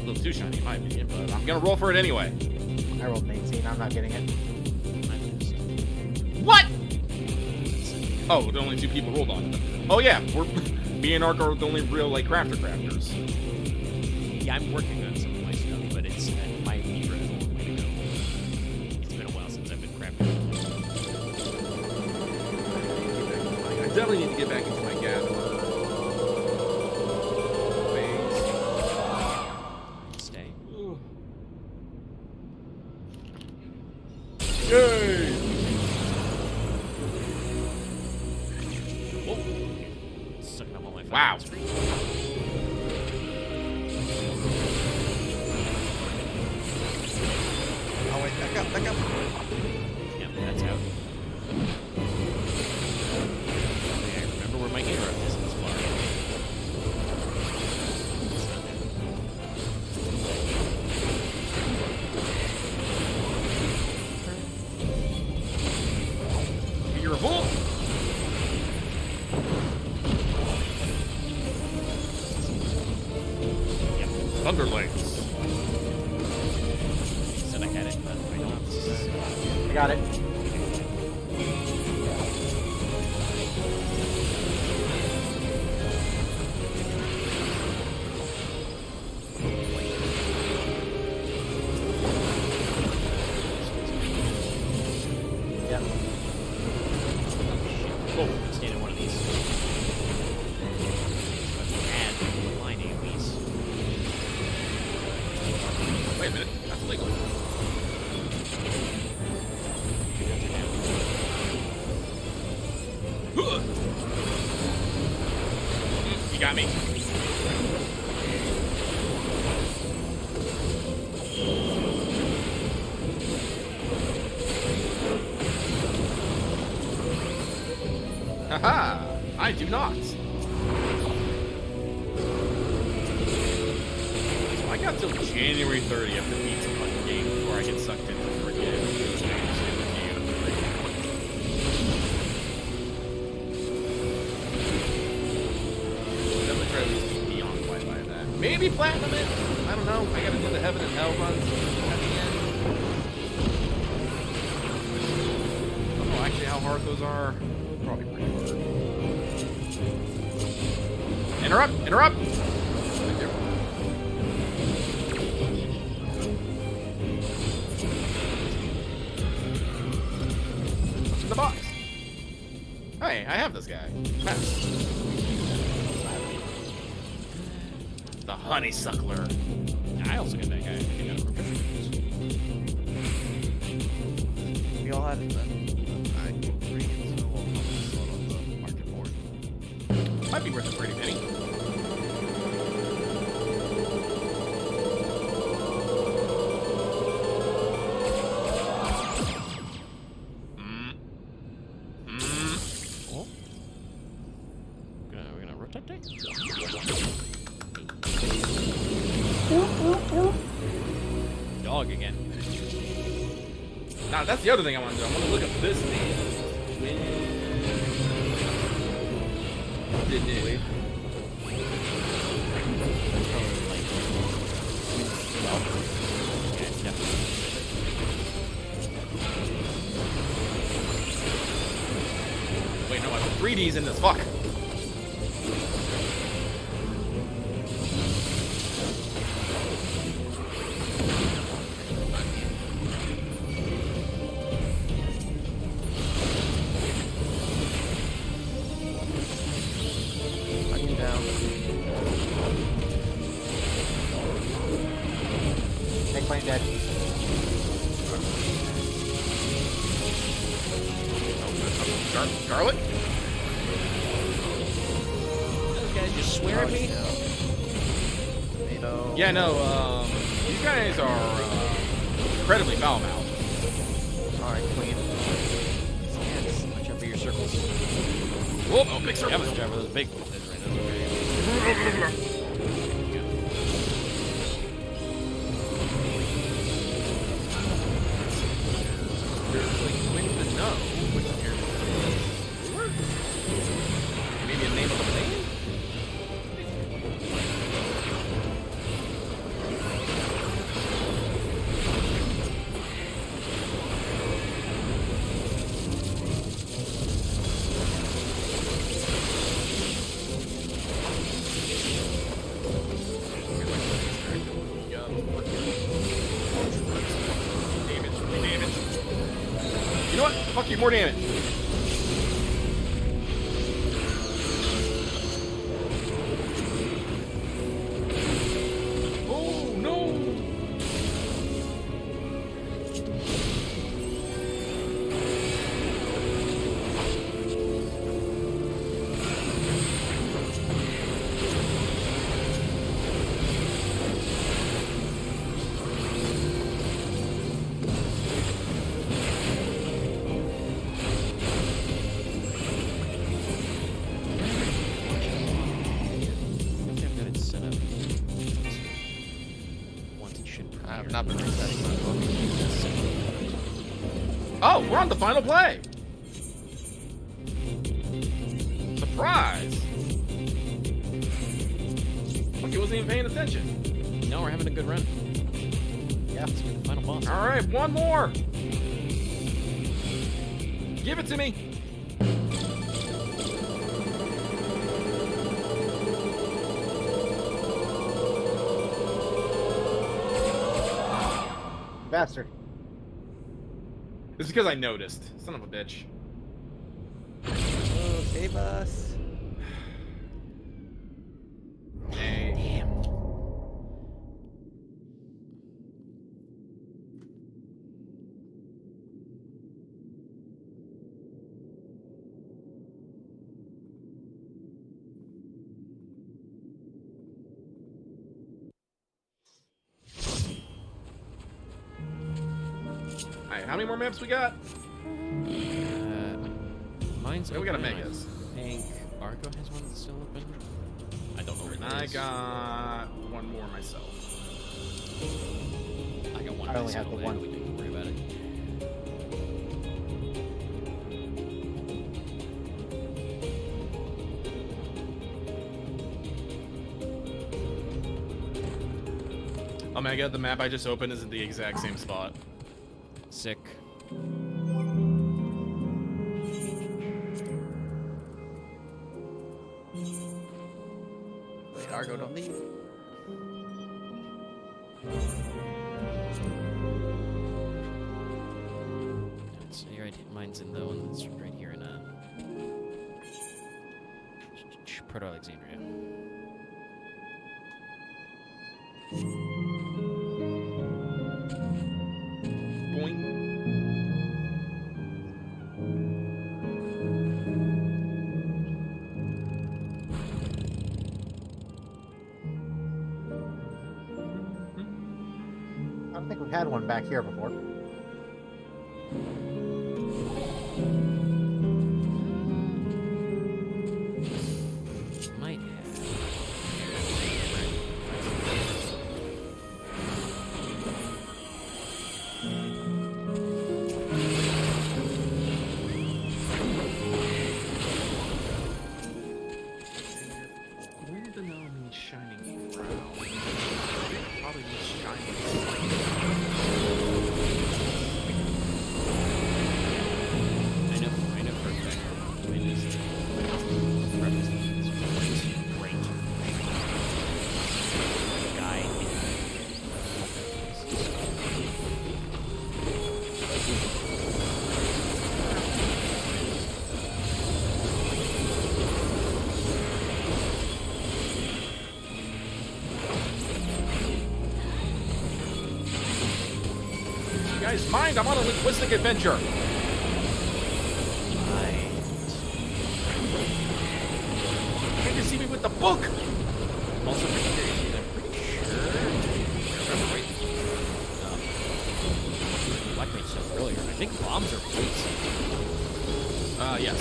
little too shiny, in my opinion, but I'm gonna roll for it anyway. I rolled an 18. I'm not getting it. What? Oh, the only 2 people rolled on it. Oh yeah, me and Ark are the only real like crafters. Yeah, I'm working on some of my stuff, but it's my Libra is a long way to go. It's been a while since I've been crafting. I definitely need to get back into my gathering phase. Stay. Yay! Sucking up all my Wow. screen. Oh wait, back up. Yep, that's out. Okay, I remember where my interrupt is in this bar. It's not Be your bull. Yep. Thunderlings. Said I had it, but I don't. I got it. Yep. Oh, stayed in one of these. Add line AoEs. Wait a minute, that's illegal. You got me. Haha! I do not. So I got till January 30th to beat some fucking game before I get sucked into it again. Definitely try to at least keep me on by that. Maybe platinum it. I don't know. I gotta do the heaven and hell runs at the end. I don't know actually how hard those are. Probably pretty hard. Interrupt! Right there. What's in the box? Hey, I have this guy. The honeysuckler. I also got that guy. I think I got a We all had it then. I can bring it, so we'll sell on the market board. Might be worth a pretty penny. Oh. We're gonna rotate that? Dog again. Now that's the other thing I want to do. I want to look up this thing. Didn't it? Yeah, it's definitely. Wait, no, I have 3Ds in this. Fuck. Fucking down. Make plane dead. Garlic? Those guys just swear at me. Tomato. Yeah, no, these guys are incredibly foul-mouthed. Alright, queen. Yes, watch out for your circles. Whoa, oh, big Yeah, circle. watch out for those big ones. That's right, those are very Fuck you, more damage. Oh, no. I've got it set up. Once it should I have appear. not been resetting my book. Oh, we're on the final play. Surprise. Monkey wasn't even paying attention. No, we're having a good run. Yeah, let's get the final boss. All right, one more. Give it to me. Bastard. It's because I noticed. Son of a bitch. Oh, save us. Hey. Alright, how many more maps we got? Mine's Yeah, we gotta open. make us. I think Argo has one that's still open. I don't know where And that I is. got one more myself. I got one. I only have the myself, one. We don't worry about it. Omega, the map I just opened is in the exact same spot. Sick. Wait, Argo, don't leave. So you're right. Mine's in the one that's right here in Proto Alexandria. Boing. I don't think we've had one back here before. Might have. Where the hell means shining brown? Probably means shining. I know for a fact. Mine is preface that it's great. Guy. You guys mind? I'm on a linguistic adventure. Can't you see me with the book? Also, I'm pretty sure. I remember right. Black Mage stuff earlier. I think bombs are weights. Yes.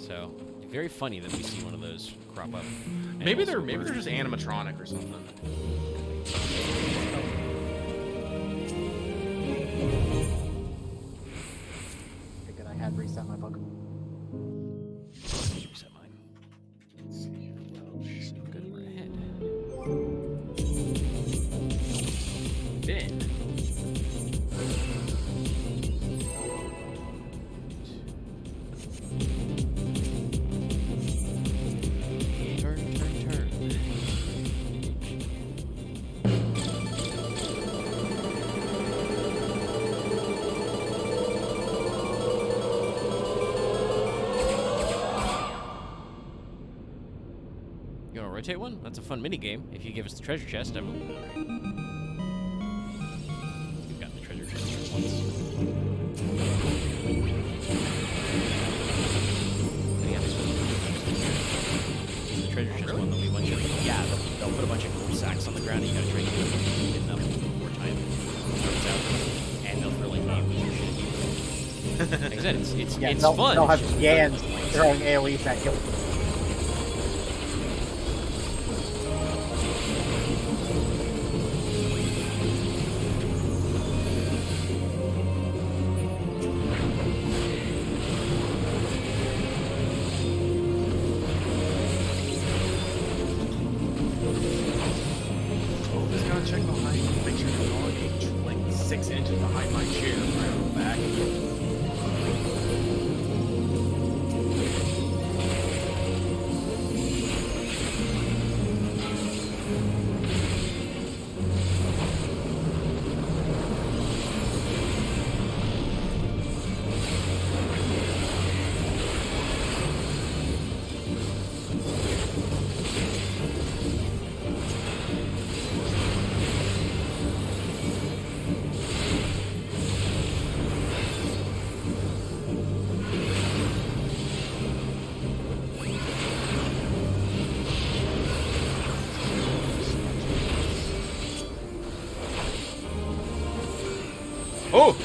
So very funny that we see one of those crop up. And Maybe also they're we're- just animatronic or something. Figured I had reset my book. Just reset mine. So good, we're ahead. Then. Turn. rotate one? That's a fun mini game. If you give us the treasure chest, I will. You've got the treasure chest once. Yeah, the treasure chest one. There'll be a bunch of they'll put a bunch of gold sacks on the ground. And you gotta try to get them more time. And they'll throw like AoEs or shit. Like I said, it's fun. They'll have it's just Gans like, throwing AoEs at you. Just gotta check behind, make sure the dog ain't like 6 inches behind my chair, right on the back. Oh!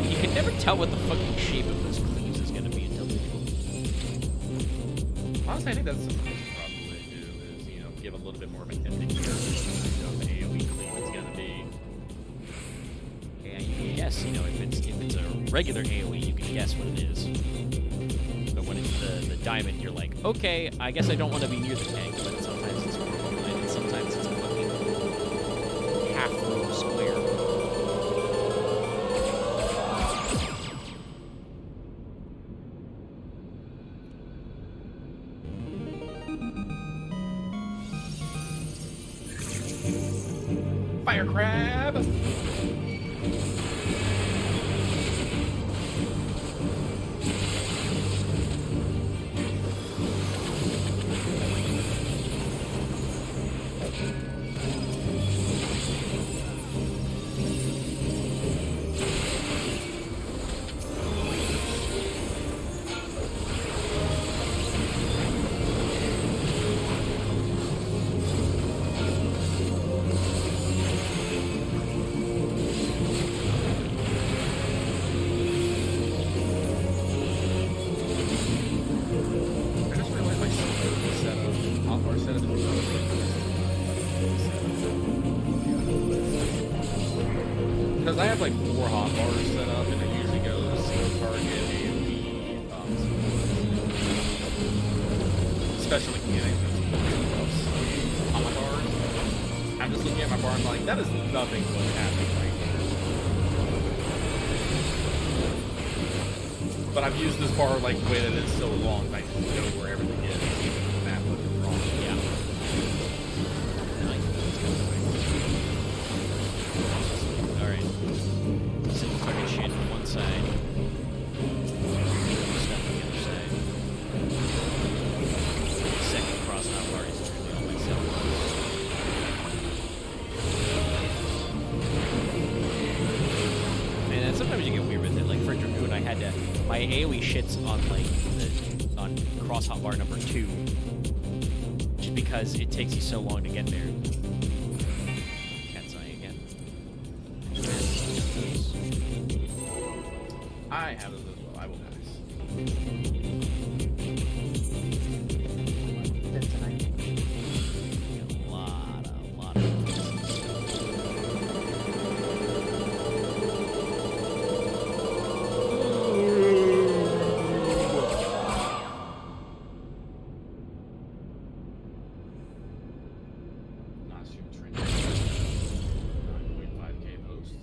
You can never tell what the fucking shape of those cleaves is gonna be until they do. Honestly, I think that's something we should probably do is, give a little bit more of an indicator of the AoE clean it's gonna be. Yeah, you can guess, if it's a regular AoE, you can guess what it is. But when it's the diamond, you're like, okay, I guess I don't want to be near the tank, but sometimes it's and sometimes it's a fucking half room square. Fire crab! I just realized my setup, hotbar setup is because I have like 4 hotbars set up, and it usually goes target AoE, especially getting hotbars. I'm just looking at my bar and like, that is nothing to what's happening right here. But I've used this bar like the way that it's so long, I just know where everything is. Even if the map looking wrong. Yeah. Alright. Single target shit on one side. Stuff on the other side. Second cross hotbar is usually all myself. And then sometimes you get weird with it. Like for Dragoon, I had to. My AoE shits on on cross hotbar number 2. Just because it takes you so long to get there. Cat's eye again. I have those as well. I will pass. A lot of Nostril trench. 9.5k posts.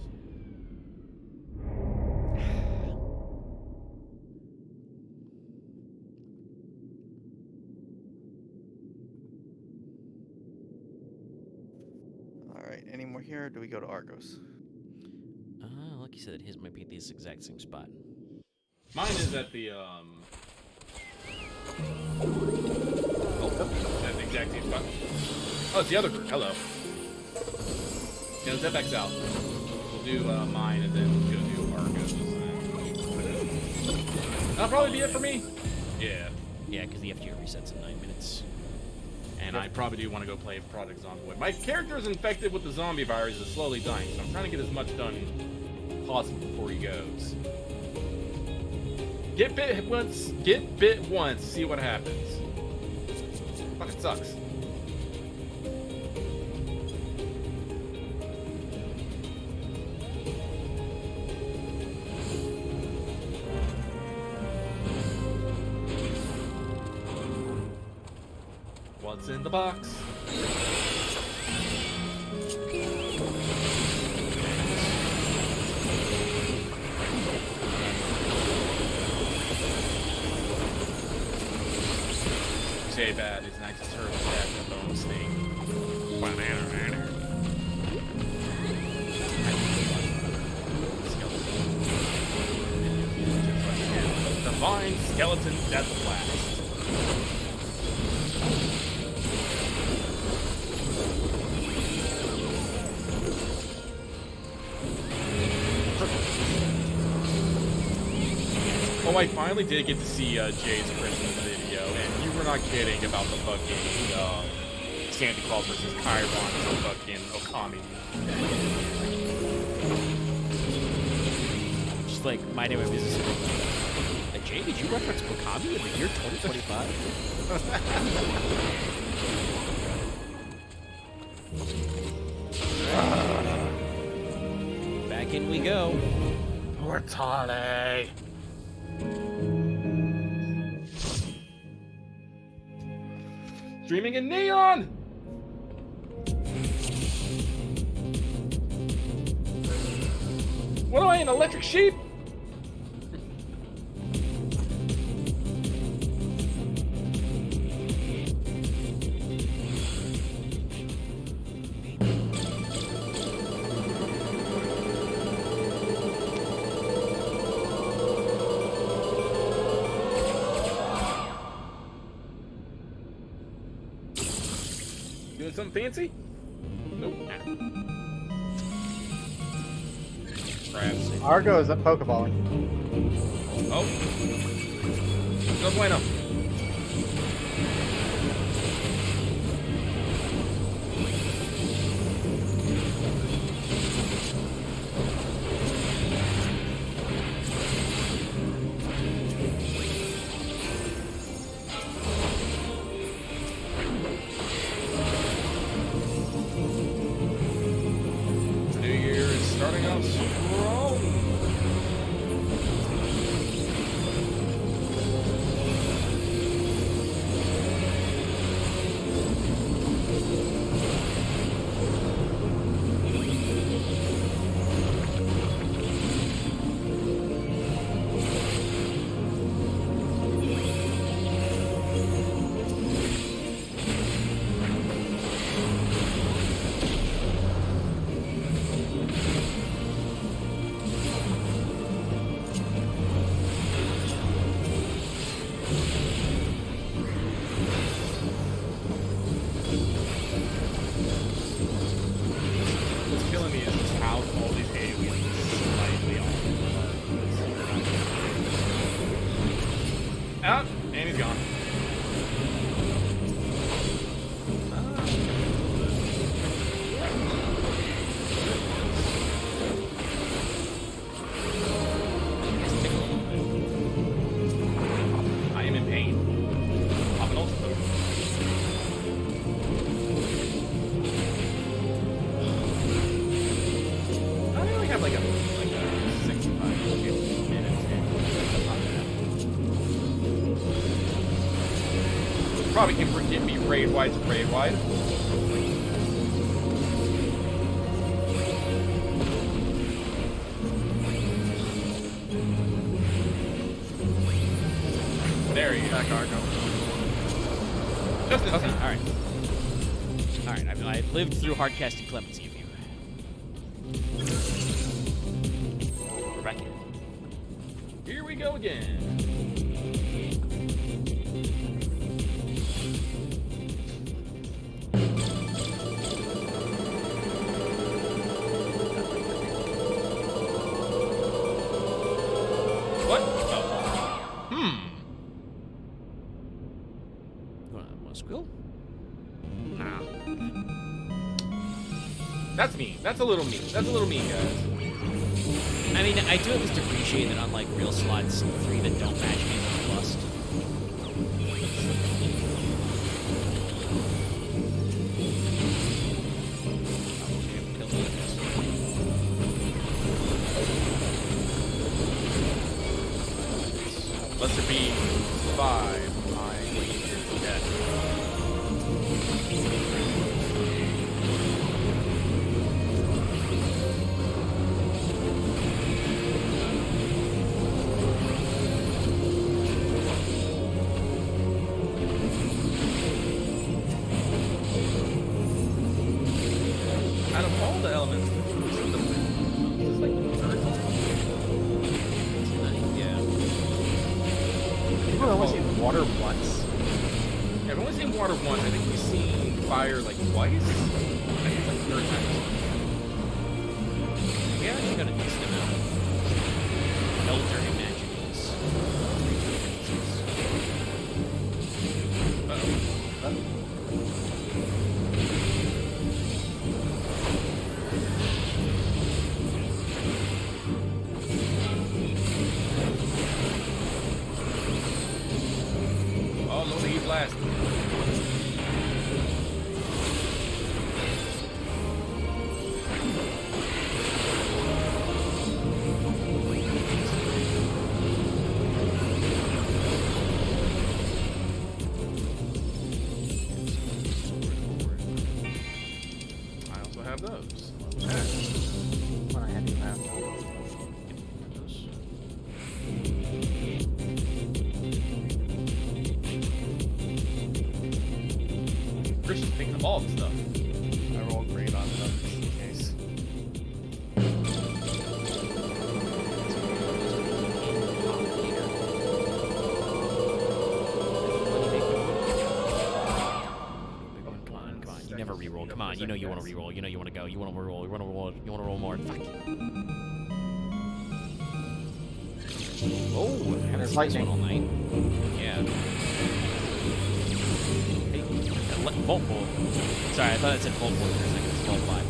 somewhere here, or do we go to Argos? Like you said, his might be this exact same spot. Mine is at the at the exact same spot. Oh, it's the other group. Hello. Yeah, let's head back south. We'll do mine and then we'll go do Argos. That'll probably be it for me. Yeah. Yeah, because the FGO resets in 9 minutes. And I probably do want to go play Project Zomboid. My character is infected with the zombie virus, is slowly dying, so I'm trying to get as much done possible before he goes. Get bit once, see what happens. Fucking sucks. What's in the box? Say bad is nice to serve that the bone steak. Divine skeleton death blast. Oh, I finally did get to see Jay's Christmas video, and you were not kidding about the fucking Santa Claus versus Chiron to fucking Okami. Just like minding my business. Jay, did you reference Okami in the year 2025? Back in we go. Poor Tale. Streaming in neon. What am I, an electric sheep? Doing something fancy? Nope. Crabs. Argos at Pokeballing. Oh. No bueno. Starting out strong. Out, and he's gone. I am in pain. Pop an ultimate. I only have like a 65 minutes in. Probably can forgive me raid wide to raid wide. There you go. Just in time. All right. I lived through hardcasting clemency of you. go again. What? Oh. Want to squeal? Nah. That's mean. That's a little mean. That's a little mean, guys. I mean, I do at least appreciate that unlike real slots 3 that don't match me with a bust. Let there be 5. My queen is dead. Out of all the elements, this is like the third time. Yeah. People only seen water once. Yeah, I've only seen water once. I think we've seen fire like twice. I think it's like the third time. We actually got a decent amount of elder imaginings. Oh, low heat blast. I also have those. When I had to have. Christian's thinking of all the stuff. I roll great on them just in case. Come on, come on. You never reroll. Come on, you know you want to reroll. You know you want to go. You want to roll. You want to roll. You want to roll more. Fuck you. Oh, I haven't seen this one all night. Yeah. Hey, Bolt Bolt. Sorry, I thought it said Bolt Bolt for a second. It's Bolt 5.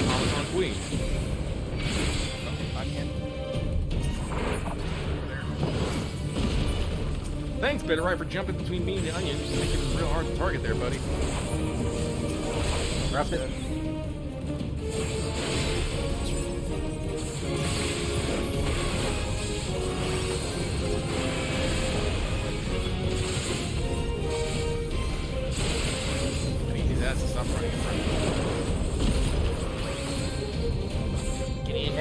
Comic-Con Queen. Onion. Thanks, Bitterite, for jumping between me and the onion. Just making it real hard to target there, buddy. Wrapped it. I need these asses to stop running in front of me. Get in.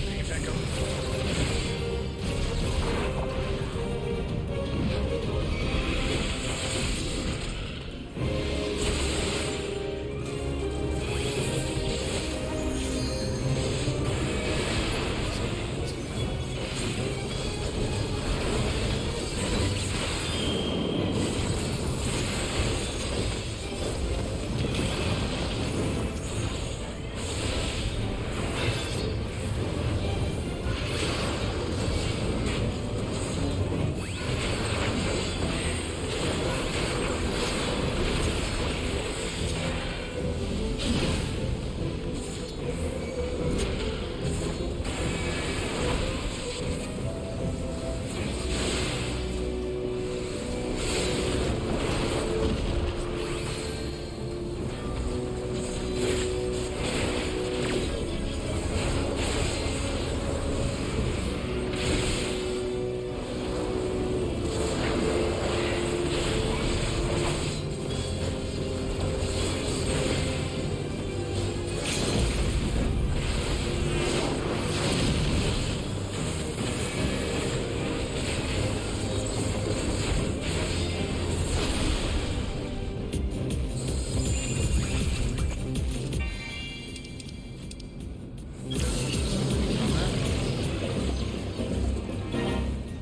Dang it, Pecco.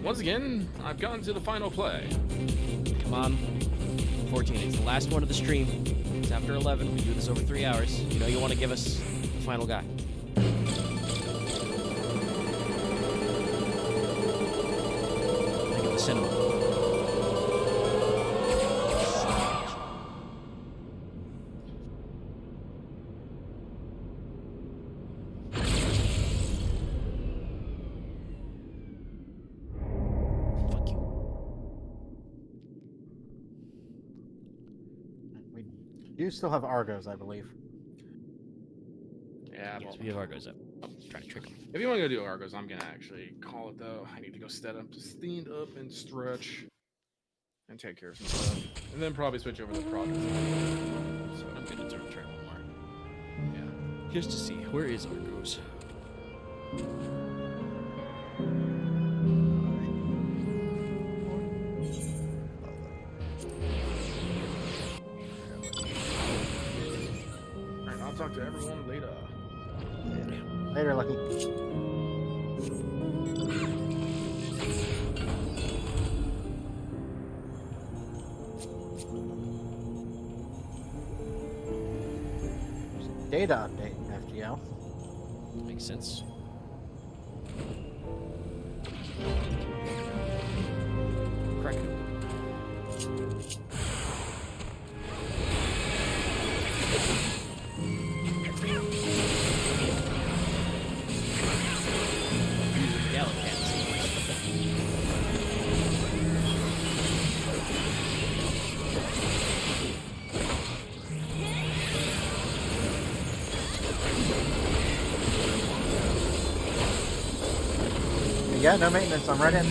Once again, I've gotten to the final play. Come on. 14. It's the last one of the stream. It's after 11. We do this over 3 hours. You know you want to give us the final guy. Think of the cinema. Fuck you. We do still have Argos, I believe. Yeah, Yes, well, we have Argos up. Trying to trick him. if you want to go do Argos, I'm gonna actually call it though. I need to go stand up and stretch and take care of some stuff, and then probably switch over to project. So I'm gonna try one more. yeah. Just to see, where is Argos? All right, I'll talk to everyone later. Later, Lucky. Data update, FGL. Makes sense. Crack it open. Gallop cats. Yeah, no maintenance. I'm right in.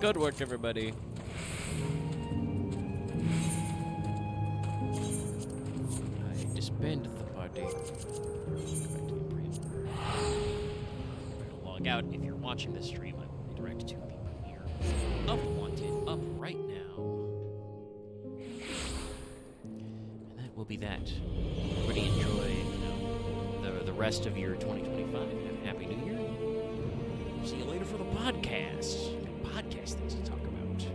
Good work, everybody. I disband the party. Go back to the preamble. Remember to log out if you're watching this stream. I will redirect to the premiere of Wanted up right now. And that will be that. Everybody enjoy, the rest of your 2025. Have a happy New Year. See you later for the podcast. Podcast things to talk about.